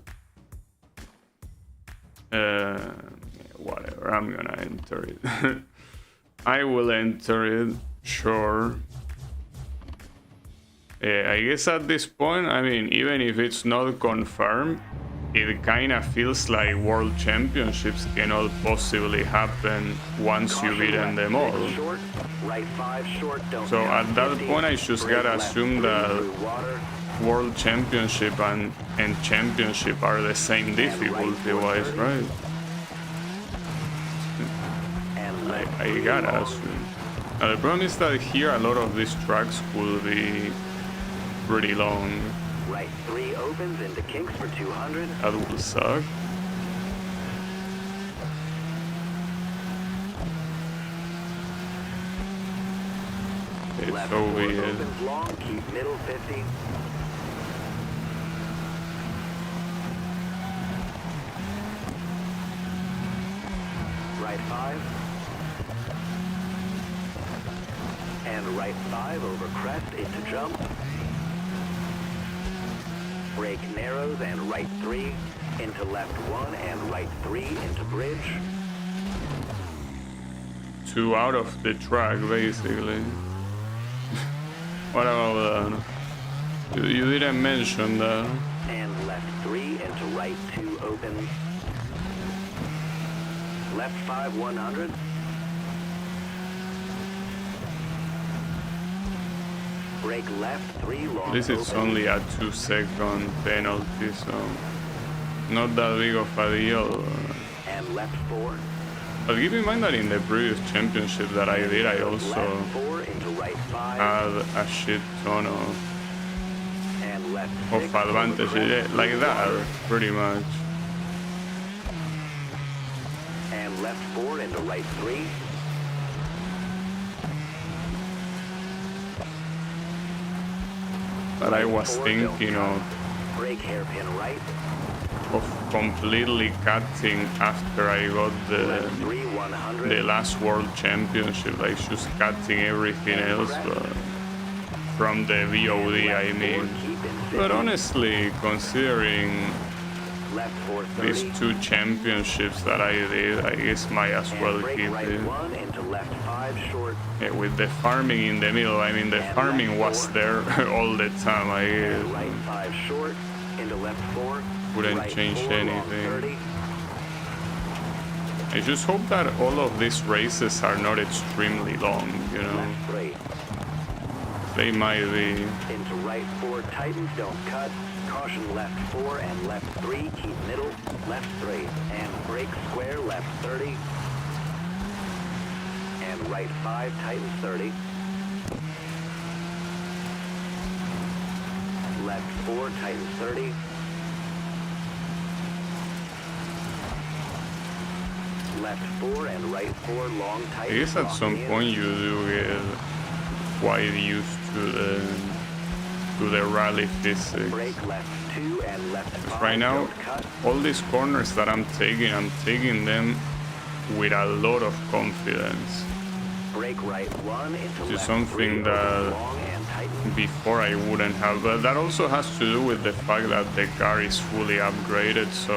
whatever, I'm gonna enter it. I will enter it, sure. I guess at this point, I mean, even if it's not confirmed, it kind of feels like world championships cannot possibly happen once you've beaten them all. So at that point, I just gotta assume that world championship and championship are the same difficulty-wise, right? I gotta assume. Now the problem is that here a lot of these tracks will be pretty long. Right 3 opens into kinks for 200. That will suck. Okay, Left so 4 weird. opens long, keep middle 50. Right 5. And right 5 over crest into jump. Brake narrows and right 3 into left 1 and right 3 into bridge. 2 out of the track, basically. What about that? You didn't mention that. And left 3 into right 2 opens. Left 5 100. Brake left 3 long. This is open. only a 2-second penalty, so not that big of a deal. And left 4. But keep in mind that in the previous championship that I did, I also Left 4 into right 5. had a shit ton And left of 6 advantage, over crest, like that, water. pretty much. And left 4 into right 3. But I was thinking of Brake hairpin right. completely cutting after I got Left 3 100. the last world championship, like just cutting everything else, but from the VOD, I mean. But honestly, considering Left 4 these 2 championships that I did, I guess might as well brake keep right it. 1 into left 5 short. Yeah, with the farming in the middle, I mean, the farming was there all the time, I guess. Right 5 short into left 4. Wouldn't right change 4 long anything. 30. I just hope that all of these races are not extremely long, you know. Left 3 They might be. into right 4 tightens, don't cut. Caution left 4 and left 3, keep middle. Left 3 and brake square left 30. And right 5 tightens 30. Left 4 tightens 30. Left 4 and right 4 long I tightens. guess at some point you do get quite used to the rally physics. Brake left 2 and left 5. Right now, don't cut. all these corners that I'm taking them with a lot of confidence. brake right 1 into Which is left something 3, that long and tighten. before I wouldn't have, but that also has to do with the fact that the car is fully upgraded, so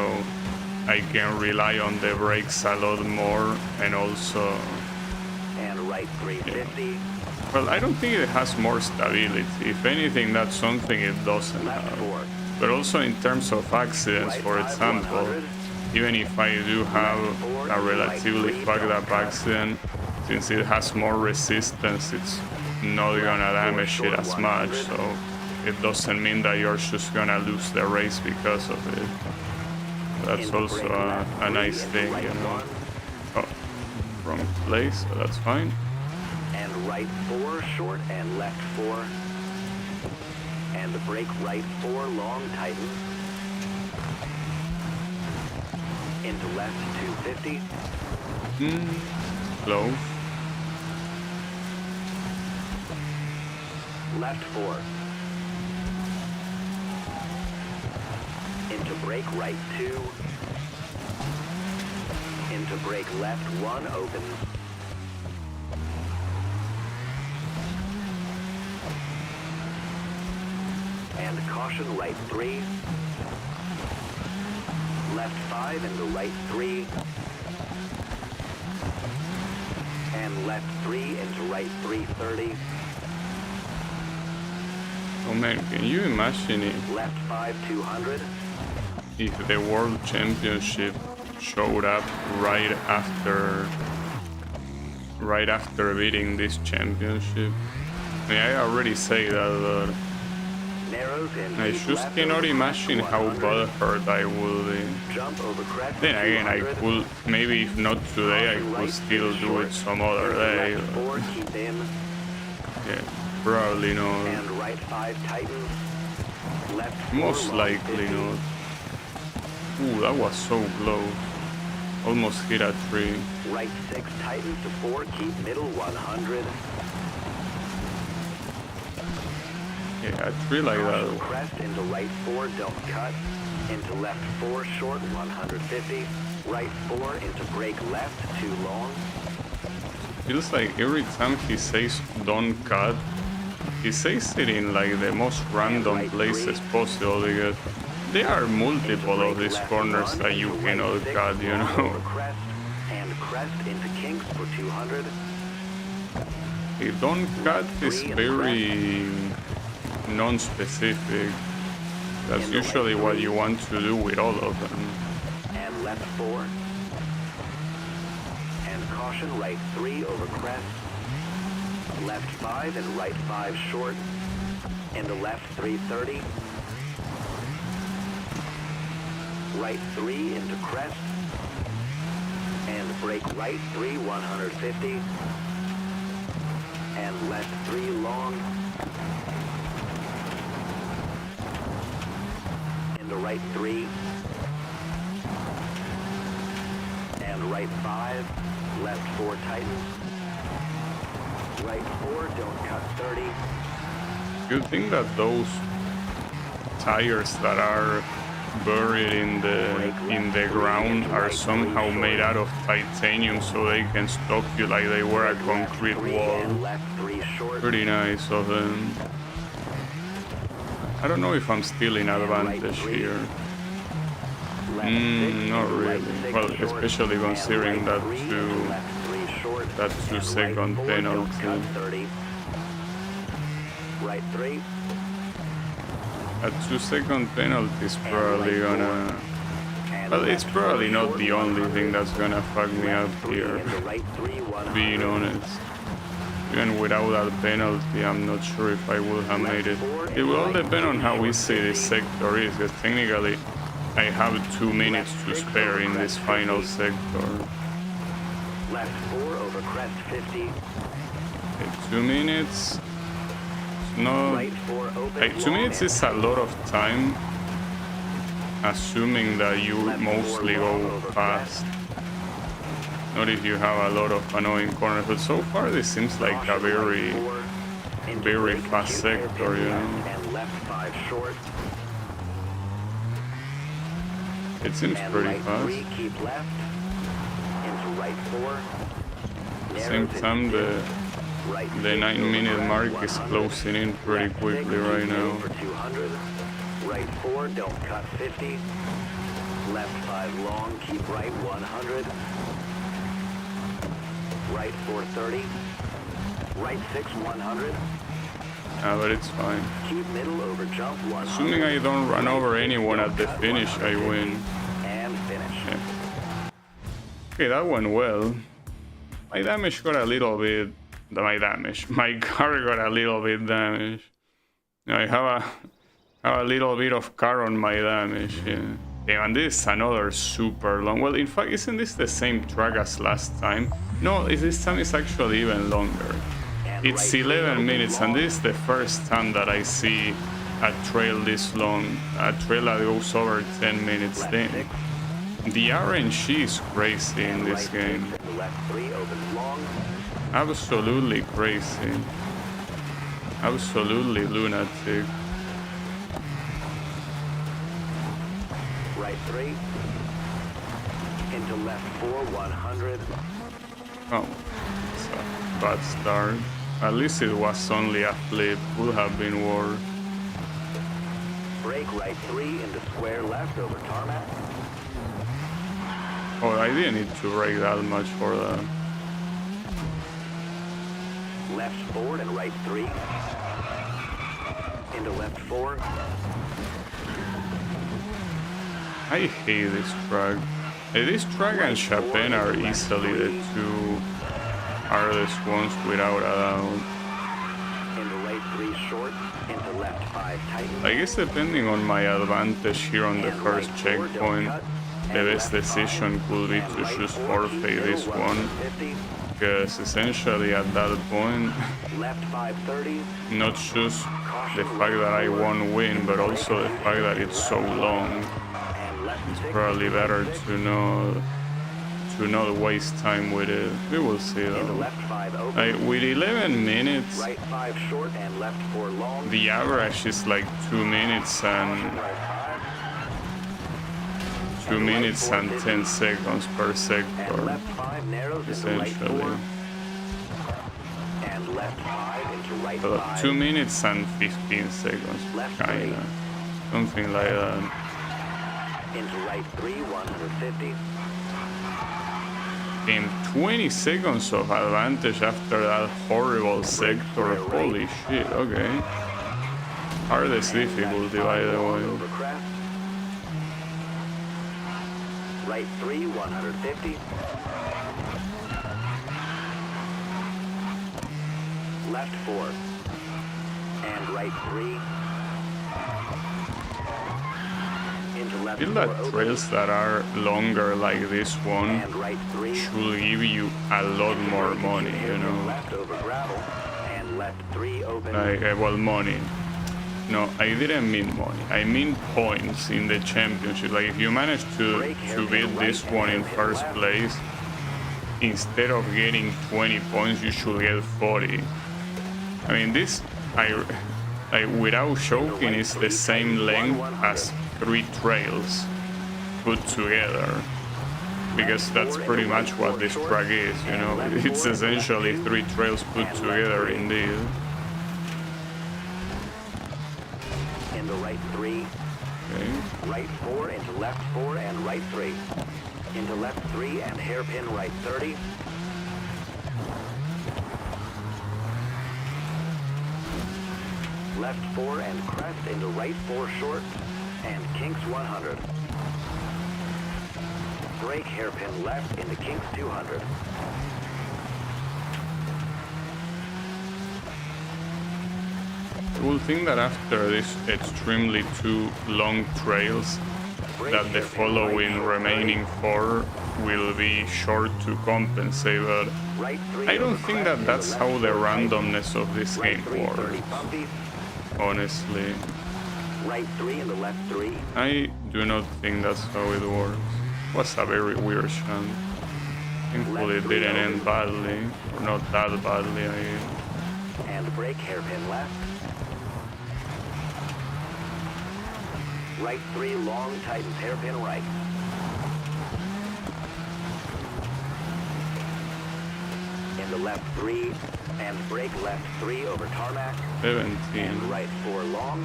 I can rely on the brakes a lot more, and also, And right 350. well, I don't think it has more stability. If anything, that's something it doesn't Left have. 4. But also in terms of accidents, Right for 5, example, 100. even if I do have a relatively fucked up accident, since it has more resistance, it's not gonna damage it as much, so it doesn't mean that you're just gonna lose the race because of it. That's also a nice thing, you know. Oh, wrong place, so that's fine. And right 4 short and left 4. And the brake right 4 long tighten. Into left 250. Close. Left 4. Into brake right 2. Into brake left 1 open. And caution right 3. Left 5 into right 3. And left 3 into right 330. Oh man, can you imagine it? Left 5 200. If the World Championship showed up right after beating this championship? I mean, I already say that, Narrows but and I keep just left cannot over imagine crest how 100. butthurt I will be. Jump over crest Then again, I 200. could, maybe if not today, I Caution could right, still stay do short. it some other Into day. left But 4 keep in. yeah, probably not. And right 5 tighten. Left 4 Most long likely 50. not. Ooh, that was so close. Almost hit a tree. Right 6 tighten to 4 keep middle 100. Yeah, a tree like Caution that. crest into right 4 don't cut. Into left 4 short 150. Right 4 into brake left 2 long. Feels like every time he says don't cut, he says it in like the most random right places 3. possible, because there are multiple of these corners that you cannot cut, you know. Crest and crest into kinks for 200. The don't cut is very non-specific. That's usually what you want to do with all of them. And left 4. And caution right 3 over crest. Left 5 and right 5 short. Into left 330. Right 3 into crest. And brake right 3 150. And left 3 long. Into right 3. And right 5. Left 4 tightens. Right 4 don't cut 30. You think that those tires that are buried in the ground are somehow made out of titanium so they can stop you like they were a concrete wall? Left 3 short. Pretty nice of them. I don't know if I'm still in advantage here. Not really. Well, especially considering that 2-second penalty. Right 3. A 2-second penalty is probably gonna... Well, it's probably not the only thing that's gonna fuck me up here, being honest. Even without that penalty, I'm not sure if I would have made it. It will all depend on how easy this sector is, because technically I have 2 minutes to spare in this final sector. Left 4 over crest 50. Okay, 2 minutes. No, Right 4 open. like 2 minutes is a lot of time, assuming that you mostly go fast. Not if you have a lot of annoying corners, but so far this seems like a very fast sector, you know. And left 5 short. It seems And pretty right fast. 3 keep left. Into right 4. At the same time, the 9-minute mark is closing in pretty quickly right now. For 200. Right 4, don't cut 50. Left 5 long, keep right 100. Right 430. Right 6 100. But it's fine. Keep middle over jump 100. Assuming I don't run over anyone at the finish, I win. And finish. Yeah. Okay, that went well. My damage got a little bit... My car got a little bit damaged. I have a little bit of car on my damage, yeah. Yeah, and this is another super long... Well, in fact, isn't this the same track as last time? No, this time it's actually even longer. It's 11 minutes, and this is the first time that I see a trail this long. A trail that goes over 10 minutes. Then the RNG is crazy in this game. Absolutely crazy. Absolutely lunatic. Right 3. Into left 4, 100. Oh, it's a bad start. At least it was only a flip. Would have been worse. Brake right 3 into square left over tarmac. Oh, I didn't need to brake that much for that. Left forward and right 3. Into left 4. I hate this track. This track and Chapin are easily the two hardest ones without a doubt. Into right 3 short. Into left 5 tighten. I guess depending on my advantage here on the first checkpoint, the best decision could be to just forfeit this one. Because essentially at that point, Left 530. not just the fact that I won't win, but also the fact that it's so long. And left It's 6. probably better to not waste time with it. We will see Into though. left 5 open. With 11 minutes, Right 5 short and left 4 long. the average is like 2 minutes and Right 5. 2 minutes and 10 seconds per And sector, left 5 narrows into right 4. essentially. And left 5 into right So 5. 2 minutes and 15 seconds, kinda. Something like that. Into right 3, 150. In 20 seconds of advantage after that horrible sector. Holy shit, okay. Hardest difficulty, by the way. Over crest. Right 3, 150. Left 4. And right 3. Into I left feel 4 that open. trails that are longer like this one And right 3. should give you a lot more money, you know. Left over gravel. And left 3 open. Like, well, money. No, I didn't mean money. I mean points in the championship. Like, if you manage to beat this one in first place, instead of getting 20 points, you should get 40. I mean, this, without joking, is the same length as 3 trails put together. Because that's pretty much what this track is, you know. It's essentially 3 trails put together indeed. Into right 3. Okay. Right 4 into left 4 and right 3. Into left 3 and hairpin right 30. Left 4 and crest into right 4 short and kinks 100. Brake hairpin left into kinks 200. I will think that after this extremely 2 long trails, that the following remaining 4 will be short to compensate, but Right 3 I don't over think crest that that's into how left the 4 tight. randomness of this Right game 3 30 works, bumpy. honestly. Right 3 into left 3. I do not think that's how it works. Was a very weird chance. Thankfully it didn't end badly, or not that badly, I guess. And brake hairpin left. Right 3 long tightens hairpin right. left 3, and brake left 3 over tarmac, 17. and right 4 long,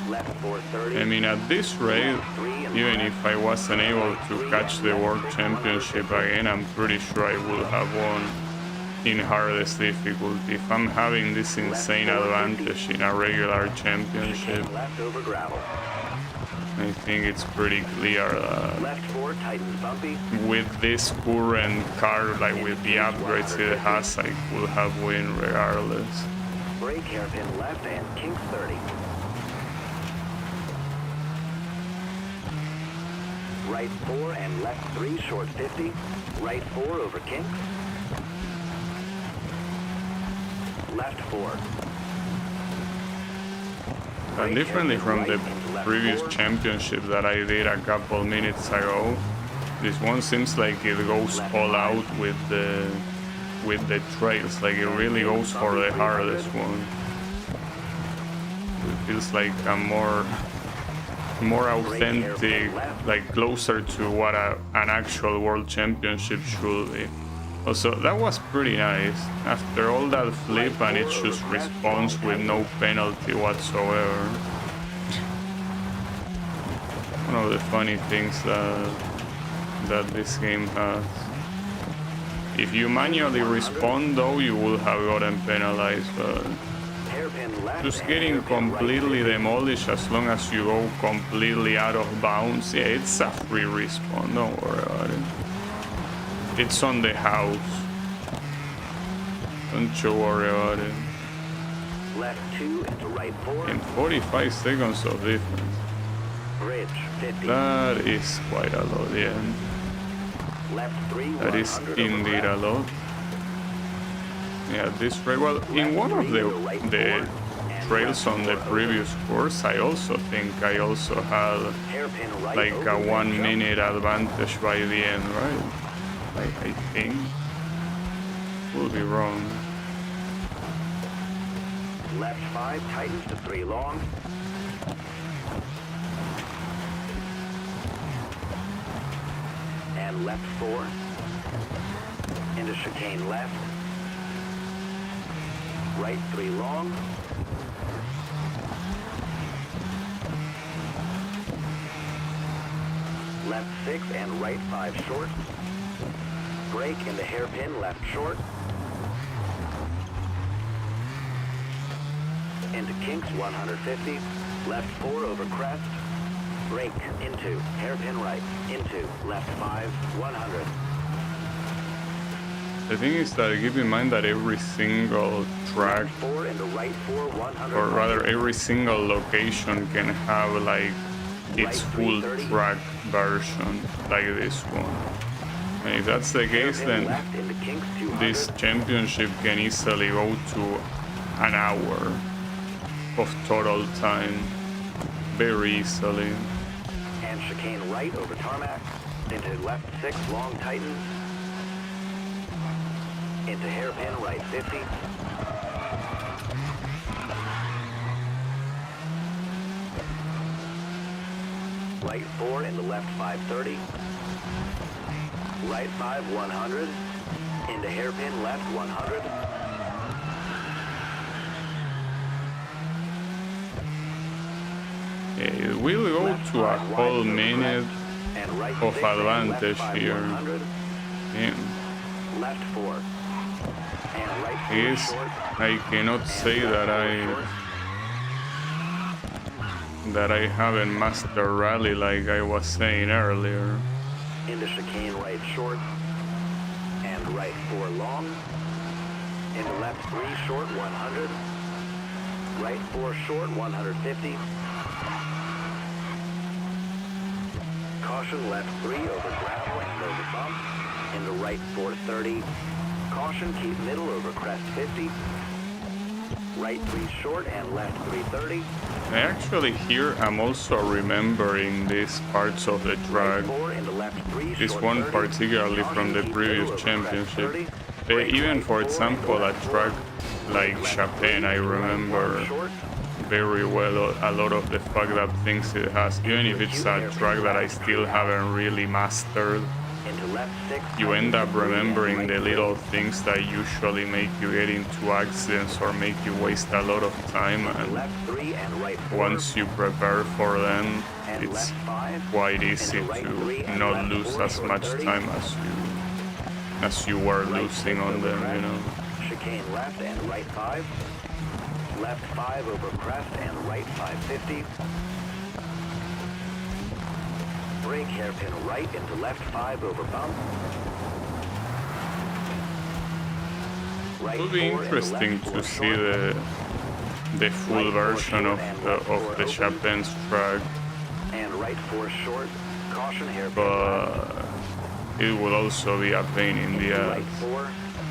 left 430. I mean, at this rate, even if I wasn't able to catch the World Championship again, I'm pretty sure I would have won in hardest difficulty. If I'm having this insane advantage in a regular championship, Left over gravel. I think it's pretty clear that Left 4 tightens bumpy. with this current car, like with the upgrades it has, I would have win regardless. Brake hairpin left and kinks 30. Right 4 and left 3 short 50. Right 4 over kinks. Left 4. And differently from the previous championship that I did a couple minutes ago, this one seems like it goes all out with the trails, like it really goes for the hardest one. It feels like a more authentic, like closer to what an actual world championship should be. Also, that was pretty nice. After all that flip and it just responds with no penalty whatsoever. One of the funny things that this game has. If you manually respond though, you would have gotten penalized, but just getting completely demolished as long as you go completely out of bounds, yeah, it's a free respawn, don't worry about it. It's on the house. Don't you worry about it. Left 2 into right 4. In 45 seconds of difference. Bridge 50. That is quite a lot, yeah. Left 3 That is 100 over indeed a gravel. lot. Yeah, this rail, well, in one of the trails on the previous course, I also think I also had Hairpin right like over a red 1 jump. minute advantage by the end, right? I think. Could be wrong. Left 5 tightens to 3 long. And left 4. Into chicane left. Right 3 long. Left 6 and right 5 short. Brake into hairpin left short. Into kinks 150. Left 4 over crest. Brake into hairpin right. Into left 5 100. The thing is that keep in mind that every single track, Left 4 into right 4 100. or rather every single location can have like its full track version, like this one. And if that's the case, Hairpin then left into kinks 200. this championship can easily go to an hour of total time, very easily. And chicane right over tarmac. Into left 6 long tightens. Into hairpin right 50. Right 4 into left 530. Right 5 100. Into hairpin left 100. It will go Left to a 5 whole wide over minute crest. And right of 6 and left advantage 5 here. 100. Damn. Left 4. And right 4 Yes, short. I cannot And say left that 4 short. I haven't mastered rally like I was saying earlier. Into chicane right short. And right 4 long. Into left 3 short 100. Right 4 short 150. Caution left 3 over gravel and over bump. Into right 430. Caution keep middle over crest 50. Right 3 short and left 330. I actually here I'm also remembering these parts of the Right track. 4 into left 3 This short one 30. particularly from the Caution, keep previous middle over crest championship. 30. Brake Even right for 4 example, into a left 4. track like Left Chapin, 3 I into right remember 1 short. very well a lot of the fucked up things it has, even if it's a track that I still haven't really mastered. Into left left 6. you end up tightens, remembering right the 3. little things that usually make you get into accidents or make you waste a lot of time, and Left 3 and right 4. once you prepare for them, and it's left 5. quite easy and right 3 to and not left lose 4, as short much 30. time as you were Right losing 6 on over them, crest. you know. Chicane left and right 5. Left 5 over crest and right 550. Brake hairpin right into left 5 over bump. Right It will be 4 into interesting left to 4 see short. the full Right 4 version short of and the left 4 open. Chapin's track, And right 4 short. Caution hairpin but it will also be a pain in the right ass, 4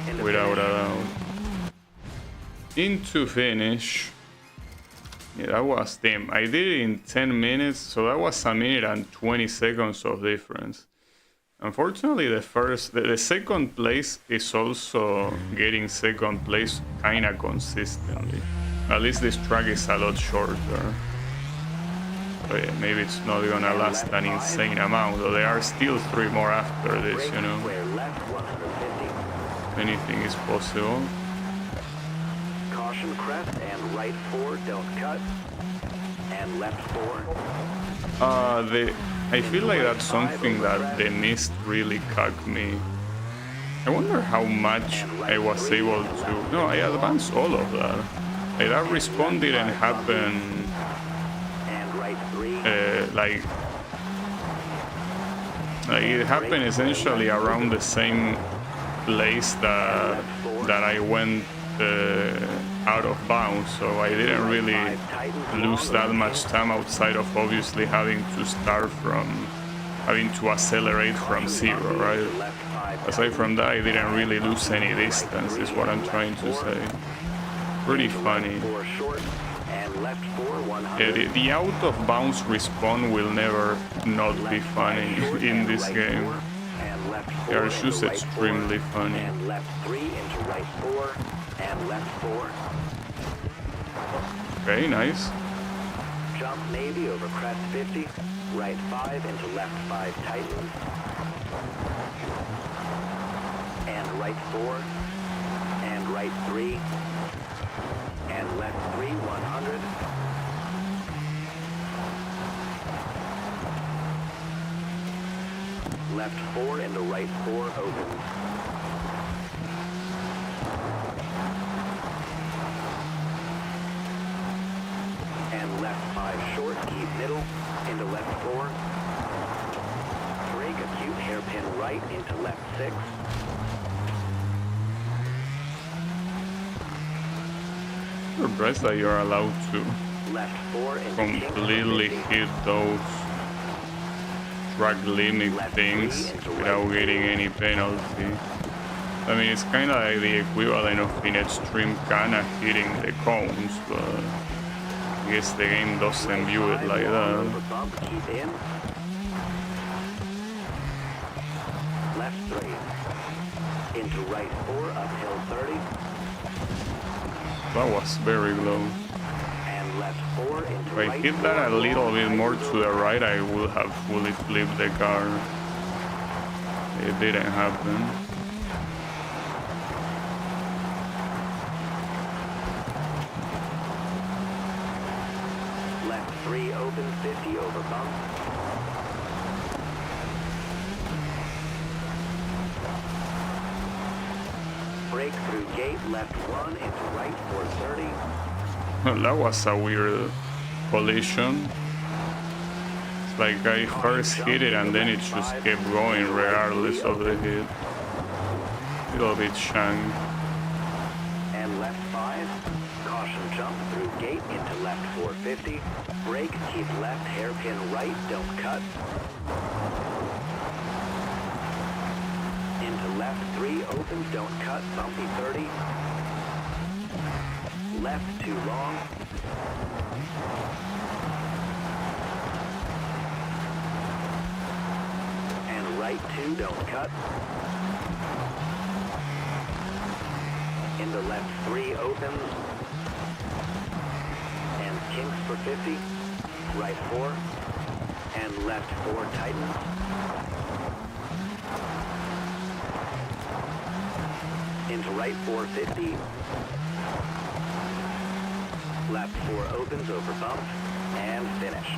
into without a finish. doubt. Into finish. Yeah, that was damn. I did it in 10 minutes, so that was 1 minute and 20 seconds of difference. Unfortunately, the second place is also getting second place kinda consistently. At least this track is a lot shorter. But yeah, maybe it's not gonna last an insane amount, though there are still 3 more after this, Brake you know. square left 150. Anything is possible. Caution crest and right 4, don't cut. And left 4. I feel like that's something that the mist really cucked me. I wonder how much I was able to... No, I advanced all of that. Like, that respawn didn't happen, And right 3. like it happened essentially around the same place that I went out of bounds, so I didn't really lose that much time outside of obviously having to accelerate from 0, right? Aside from that, I didn't really lose any distance, is what I'm trying to say. Pretty funny. 4 short. And left 4, 100. Yeah, the out of bounds respawn will never not be funny in this game. And left 4 They are into just right extremely 4, funny. And left 3 into right 4. And left 4. Okay, nice. Jump Navy over crest 50. Right 5 into left 5 tightens. And right 4. And right 3. And left 3, 100. Left 4 into right 4 opens. And left 5 short, keep middle, into left 4. Brake acute hairpin right into left 6. I'm surprised that you're allowed to Left 4 into completely hit those track limit things without getting any penalty. I mean, it's kind of like the equivalent of in Extreme Cana hitting the cones, but I guess the game doesn't view it like that. Over bump, keep in. Left 3. Into right 4, uphill 30. That was very low. And left 4 into If I right hit that a 4, little bit long more right to the right, I would have fully flipped the car. It didn't happen. Left 3 open 50 over bump. Brake through gate left 1 into right 430. That was a weird collision. It's like I first hit it and then it just kept going regardless of the hit. Little bit shanked. And left 5. Caution jump through gate into left 450. Brake, keep left, hairpin right, don't cut. Into left 3, opens, don't cut, bumpy 30. Left too long. And right 2, don't cut. Into left 3 opens. And kinks for 50. Right 4. And left 4 tightens. Into right 450. Left 4 opens over bump. And finished.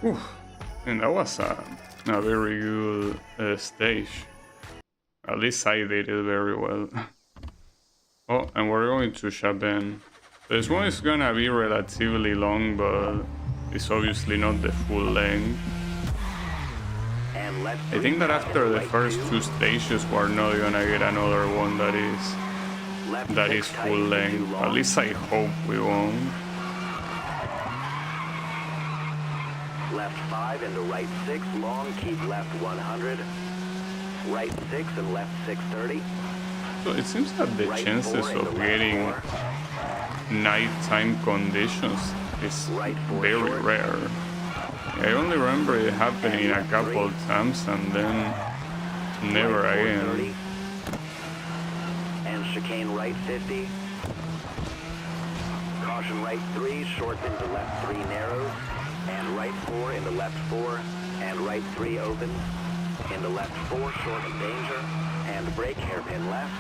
Oof. And that was a very good stage. At least I did it very well. Oh, and we're going to Chapin. This one is gonna be relatively long, but it's obviously not the full length. And left I think that after the right first 2. two stages, we're not gonna get another one that Left is 6 full tightens to length. long. At least I hope we won't. Left 5 into right 6 long, keep left 100. Right 6 and left 630. So it seems that the Right chances 4 into of left getting 4. nighttime conditions is Right 4 very short. rare. I only remember it happening a couple of times and then never Right again. 430. And chicane right 50. Caution right 3, short into left 3 narrows. And right 4 into left 4. And right 3 opens. Into left 4, short and danger. And brake hairpin left.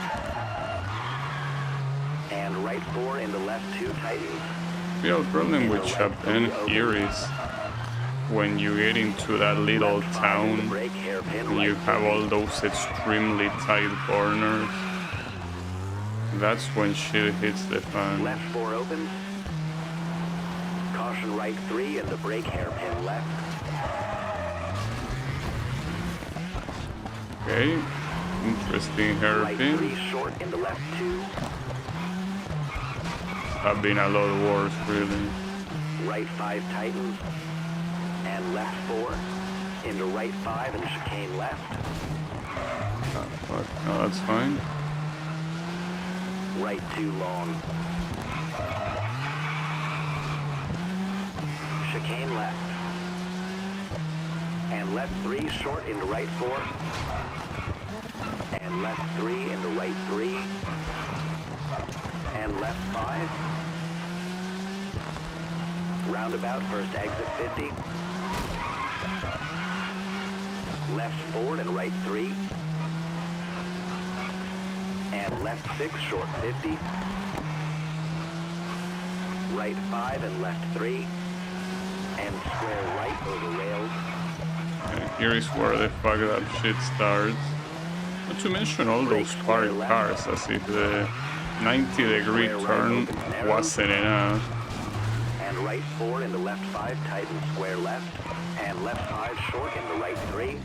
And right 4 into left 2 tightens. The problem with Chapin here is when you get into that little Left 5 into town brake hairpin and right you have 30. all those extremely tight corners, that's when shit hits the fan. Left 4 opens. Caution right 3 into brake hairpin left. Okay, interesting Right 3 hairpin. short into left 2. Have been a lot worse, really. Right 5 tightens. And left 4 into right 5 and chicane left. Ah, fuck. No, that's fine. Right 2 long. Chicane left. And left 3 short into right 4. And left 3 into right 3. And left 5. Roundabout first exit 50. Left 4 and right 3. And left 6 short 50. Right 5 and left 3. And square right over rails. Okay, here is where the fucked up shit starts. Not to mention all those parked cars, as if the 90-degree turn wasn't enough. And right 4 into left 5 tighten square left. And left 5 short into right 3.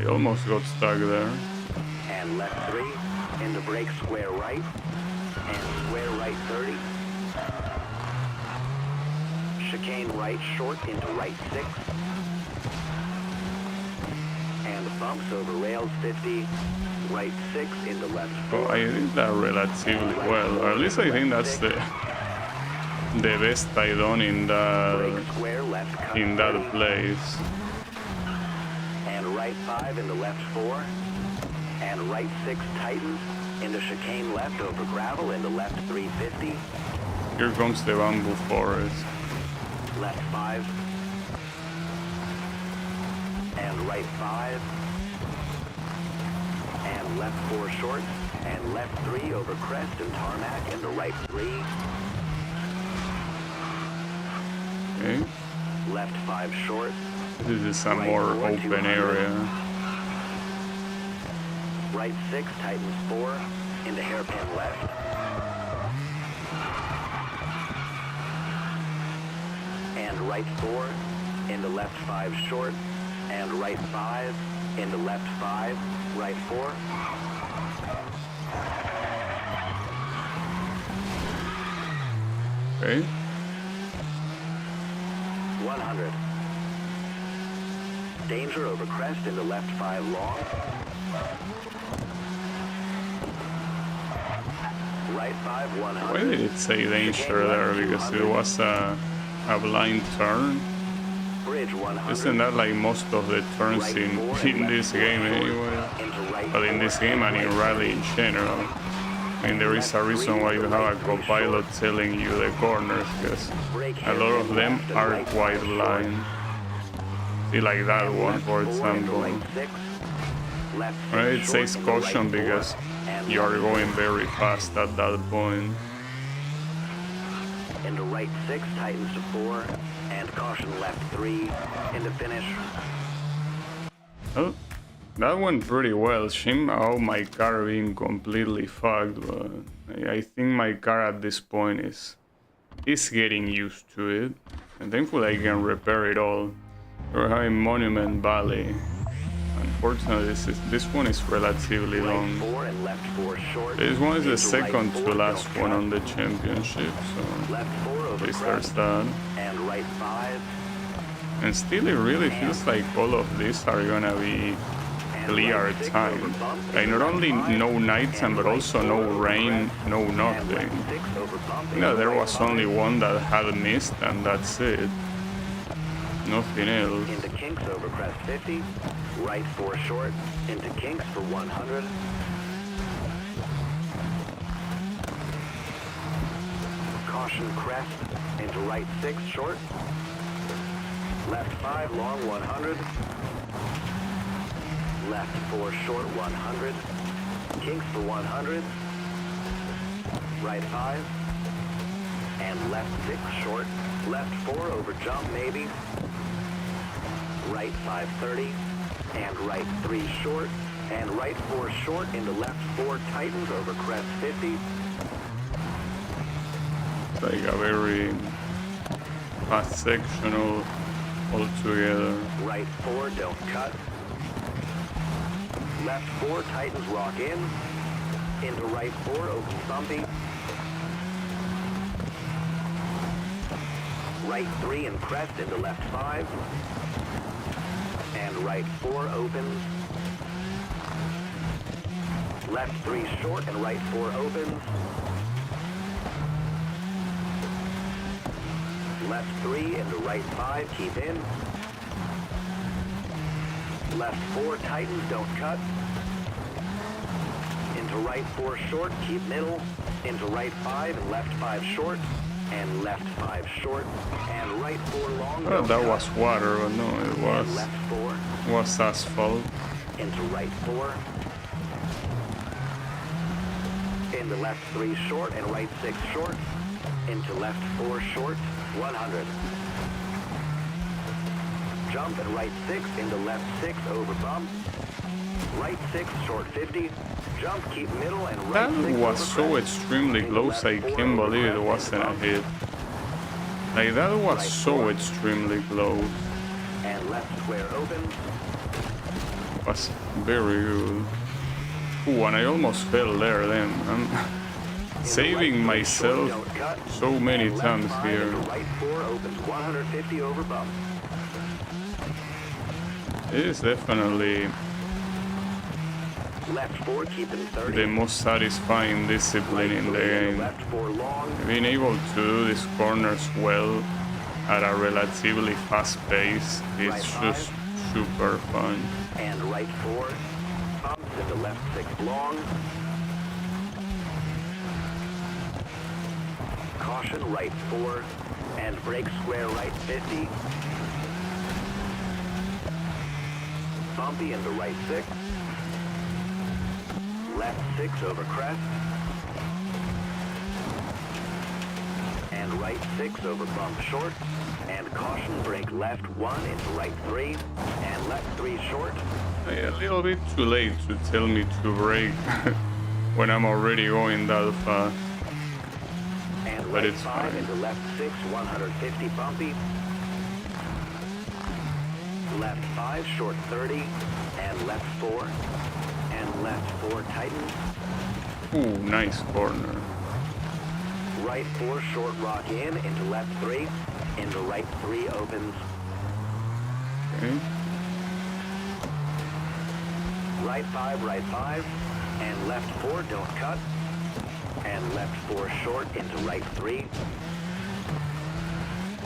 I almost got stuck there. And left 3 into brake square right. And square right 30. Chicane right short into right 6. And bumps over rails 50. Right 6 into left 4. Oh, I did that relatively well. Or at least I think that's the best I done in Brake square left cut 30. that place. And right 5 into left 4. And right 6 tightens into chicane left over gravel into left 350. Here comes the bamboo forest. Left 5. And right 5. And left 4 short. And left 3 over crest and tarmac into right 3. Okay, Left 5 short. this is a more open area. Right 6 tightens 4 into hairpin left. And right 4 into left 5 short. And right 5 into left 5, right 4. Okay, 100. Danger over crest into left 5 long. Right 5, 100. why did it say danger there? Because it was a blind turn. Bridge 100. Isn't that like most of the turns in this game anyway? But in this game and in Rally in general. I mean, there is a reason why you have a co-pilot telling you the corners, because a lot of them are quite blind. See, like that one, for example. Left Right, 6 it short says into right caution 4, because and you are left going very fast at that point. into right 6, tightens to 4, and caution left 3, into finish. Oh, that went pretty well. Shame how my car being completely fucked, but I think my car at this point is getting used to it. And thankfully I can repair it all. We're having Monument Valley. Unfortunately, this one is relatively Right long. 4 and left 4 short. This one is the into right second 4, to last don't one cut. on the championship, so Left 4 over at least there's crest, that. and right 5. And still, it really feels like all of these are gonna be And clear right 6 time. over bump, Like not left only 5, no nighttime, and but right also 4 no over rain, crest, no and nothing. left 6 over bump, You know, there right was 5, only one that had missed, and that's it. Nothing else. into kinks over crest 50, right 4 short, into kinks for 100. Caution crest, into right 6 short, left 5 long 100, left 4 short 100, kinks for 100, right 5, and left 6 short, left 4 over jump maybe, right 530, and right 3 short, and right 4 short into left 4 tightens over crest 50, It's like a very fast sectional altogether. right 4 don't cut, left 4 tightens rock in, into right 4 open bumpy, right 3 and crest into left 5, and right 4 opens, left 3 short and right 4 opens, left 3 into right 5, keep in, left 4 tightens, don't cut, into right 4 short, keep middle, into right 5 and left 5 short, and left 5 short, and right 4 long, Well, don't that cut, was water, but no, it and was left 4, asphalt. into right 4, into left 3 short and right 6 short, into left 4 short, 100. Jump and right 6 into left 6 over bump, right 6 short 50, jump keep middle and right That 6 was over so crest. extremely Into close, left I 4 can't over believe it crest wasn't a and bump, hit. Like that was Right so 4. extremely close. and left square open, Was very good. Ooh, and I almost fell there then. I'm into saving right 3 short, myself don't cut, so many and left times 5 here. into right 4 opens 150 over bump. It is definitely Left 4 keeping 30. the most satisfying discipline in the Three into game. left 4 long, Being able to do these corners well at a relatively fast pace is Right just super fun. and right 4, bumps into left 6 long, caution right 4, and brake square right 50, bumpy into right 6, left 6 over crest, and right 6 over bump short, and caution brake left 1 into right 3, and left 3 short, A little bit too late to tell me to brake when I'm already going that fast. and But right it's 5 fine. into left 6, 150 bumpy, left 5 short 30, and left 4, and left 4 tightens, Ooh, nice corner. right 4 short rock in into left 3, into right 3 opens, Okay. right 5, and left 4 don't cut, and left 4 short into right 3,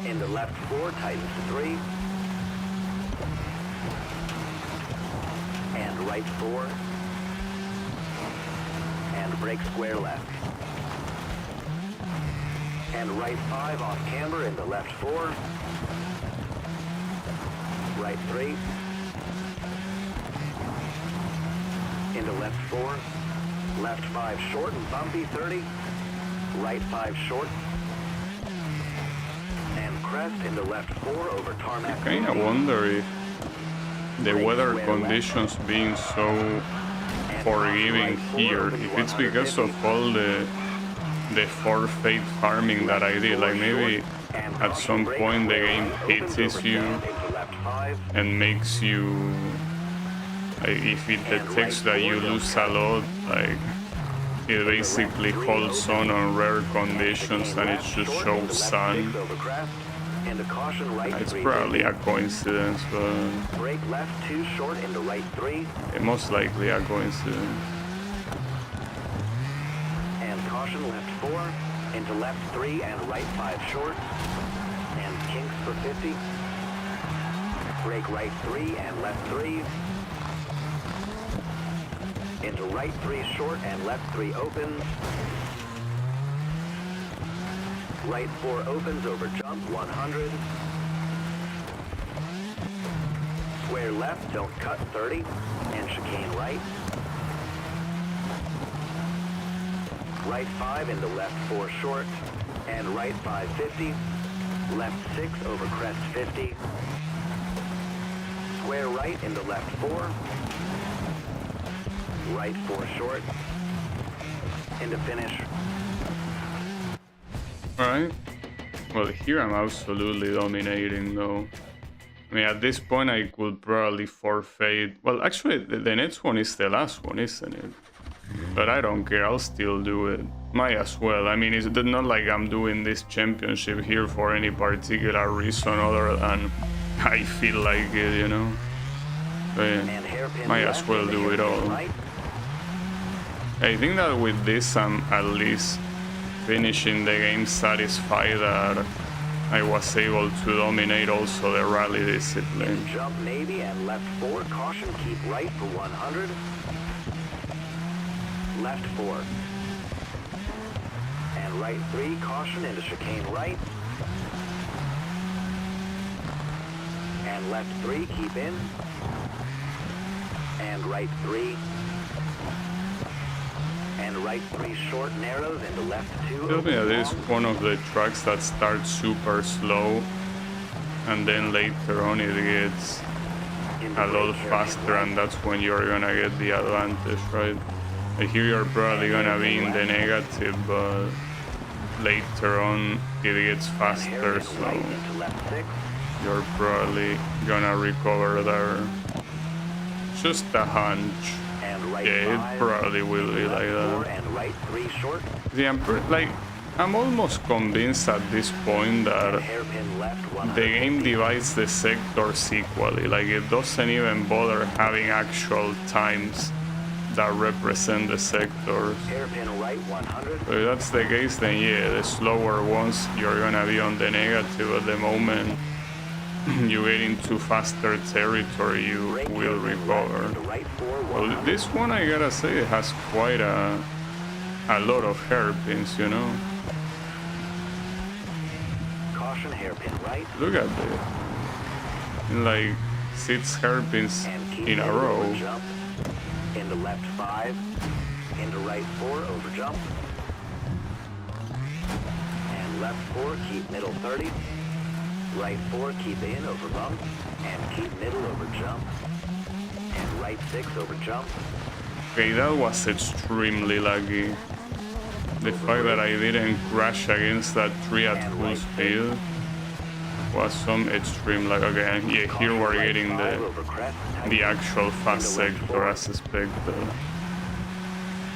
into left 4 tightens to 3, and right 4, and brake square left, and right 5 off camber into left 4, right 3, into left 4. Left 5 short and bumpy 30. Right 5 short. And crest into left 4 over tarmac. I kind of wonder if the weather conditions being so forgiving here, if it's because of all the forfeit farming that I did, like maybe at some point the game pities you and makes you, like, if it detects that you lose a lot, like it basically holds on rare conditions and it just shows sun. It's probably a coincidence, but brake left 2 short into right 3. It most likely a coincidence. And caution left 4 into left 3 and right 5 short. And kinks for 50. Brake right 3 and left 3. Into right 3 short and left 3 opens. Right 4 opens over jump 100. Square left, don't cut 30. And chicane right. Right 5 into left 4 short. And right 5 50. Left 6 over crest 50. Square right into left 4. Right 4 short. Into finish. Alright. Well, here I'm absolutely dominating though. I mean, at this point I could probably forfeit. Well, actually, the next one is the last one, isn't it? But I don't care, I'll still do it. Might as well. I mean, it's not like I'm doing this championship here for any particular reason other than I feel like it, you know? But yeah, might as well do it all. I think that with this I'm at least finishing the game satisfied that I was able to dominate also the rally discipline. Jump maybe and left 4, caution, keep right for 100. Left 4. And right 3, caution into chicane right. And left 3, keep in. And right 3. And right 3 short narrows into left 2. Tell me that is one of the tracks that starts super slow and then later on it gets a lot faster and that's when you're gonna get the advantage, right? Here you're probably gonna be in the negative, but later on it gets faster, so you're probably gonna recover there. Just a hunch. Yeah, it probably will be like that. Yeah, I'm almost convinced at this point that the game divides the sectors equally. Like, it doesn't even bother having actual times that represent the sectors. So if that's the case, then yeah, the slower ones, you're gonna be on the negative at the moment. You get into faster territory, you will recover. Well, this one, I gotta say, it has quite a lot of hairpins, you know. Caution, hairpin right. Look at this. Like 6 hairpins in a row. Jump. Into left 5. Into right 4 over jump. And left 4, keep middle 30. Right 4, keep in over bump, and keep middle over jump, and right 6 over jump. Okay, that was extremely lucky. The fact that I didn't crash against that tree at full speed was some extreme luck. Okay, and yeah, here we're getting the actual fast sector as expected.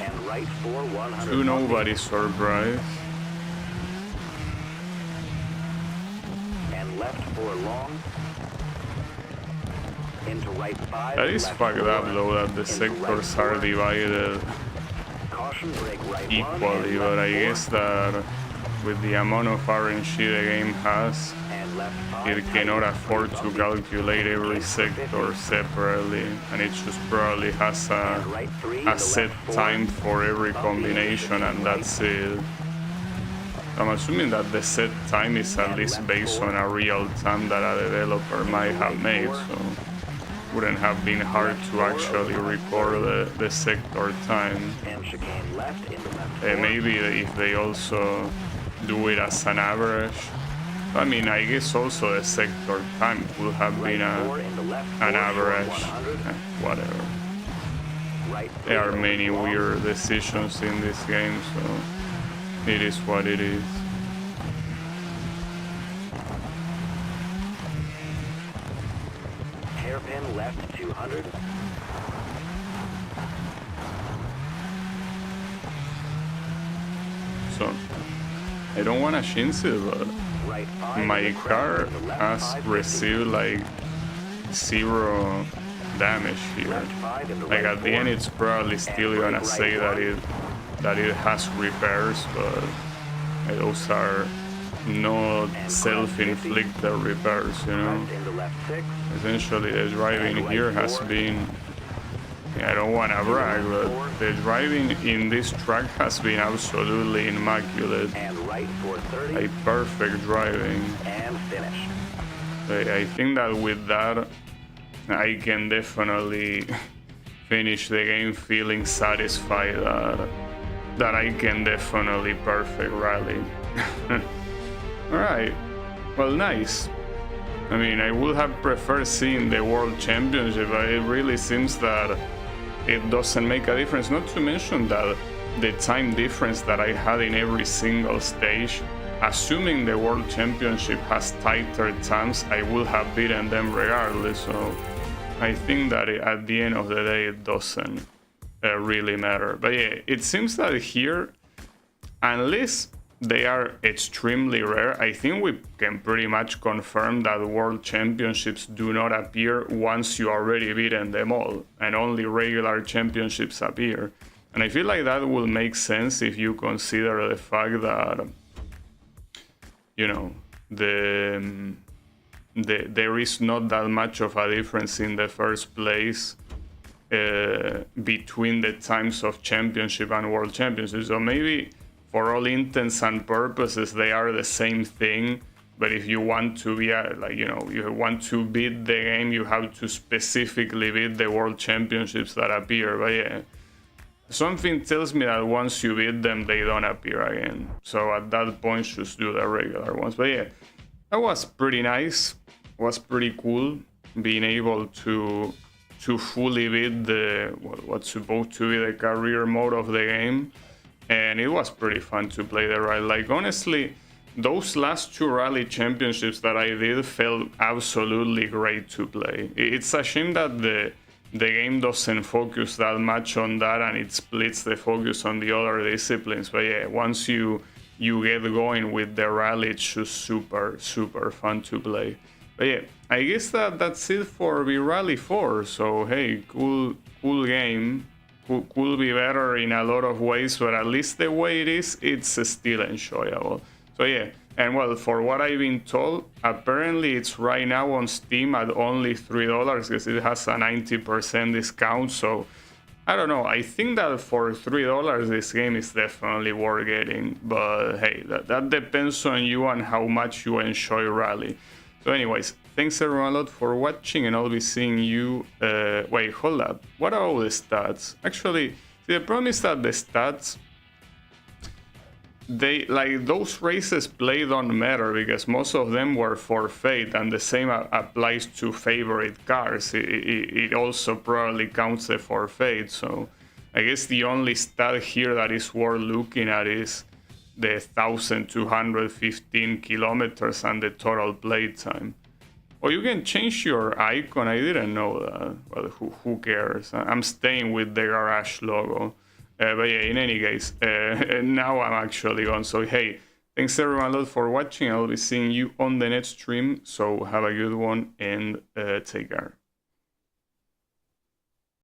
And right 4, 100. To nobody's surprise. Left 4 long. Into right 5. That is fucked up though, that the sectors are divided equally, but I guess that with the amount of RNG the game has, it cannot afford to calculate every sector separately, and it just probably has a set time for every combination, and that's it. I'm assuming that the set time is at least based on a real time that a developer might have made, so wouldn't have been hard to actually record the sector time. And chicane left into left 4. Maybe if they also do it as an average. I mean, I guess also the sector time would have been an average. Whatever. There are many weird decisions in this game, so it is what it is. Hairpin left 200. So, I don't want to shinse it, but my car has received like 0 damage here. Like at the end, it's probably still gonna say that it has repairs, but those are not self-inflicted repairs, you know. Essentially, the driving here has been, I don't want to brag, but the driving in this track has been absolutely immaculate. Like perfect driving. I think that with that, I can definitely finish the game feeling satisfied that I can definitely perfect rally. Alright, well, nice. I mean, I would have preferred seeing the World Championship, but it really seems that it doesn't make a difference. Not to mention that the time difference that I had in every single stage, assuming the World Championship has tighter times, I would have beaten them regardless. So I think that at the end of the day, it doesn't really matter. But yeah, it seems that here, unless they are extremely rare, I think we can pretty much confirm that World Championships do not appear once you already beaten them all, and only regular championships appear. And I feel like that will make sense if you consider the fact that, you know, there is not that much of a difference in the first place between the times of championship and World Championships. So maybe for all intents and purposes, they are the same thing. But if you want to be, you want to beat the game, you have to specifically beat the World Championships that appear. But yeah, something tells me that once you beat them, they don't appear again. So at that point, just do the regular ones. But yeah, that was pretty nice. It was pretty cool being able to fully beat what's supposed to be the career mode of the game. And it was pretty fun to play the rally. Like, honestly, those last 2 rally championships that I did felt absolutely great to play. It's a shame that the game doesn't focus that much on that, and it splits the focus on the other disciplines. But yeah, once you get going with the rally, it's just super, super fun to play. But yeah, I guess that's it for V-Rally 4. So hey, cool game. Could be better in a lot of ways, but at least the way it is, it's still enjoyable. So yeah, and well, for what I've been told, apparently it's right now on Steam at only $3 because it has a 90% discount. So I don't know, I think that for $3 this game is definitely worth getting, but hey, that depends on you and how much you enjoy rally. So anyways, thanks everyone a lot for watching, and I'll be seeing you... wait, hold up. What about the stats? Actually, the problem is that the stats... those races play don't matter because most of them were forfeit, and the same applies to favorite cars. It also probably counts the forfeit, so I guess the only stat here that is worth looking at is the 1,215 kilometers and the total play time. Oh, you can change your icon. I didn't know that, but who cares? I'm staying with the garage logo. But yeah, in any case, now I'm actually on. So hey, thanks everyone a lot for watching. I'll be seeing you on the next stream. So have a good one and take care.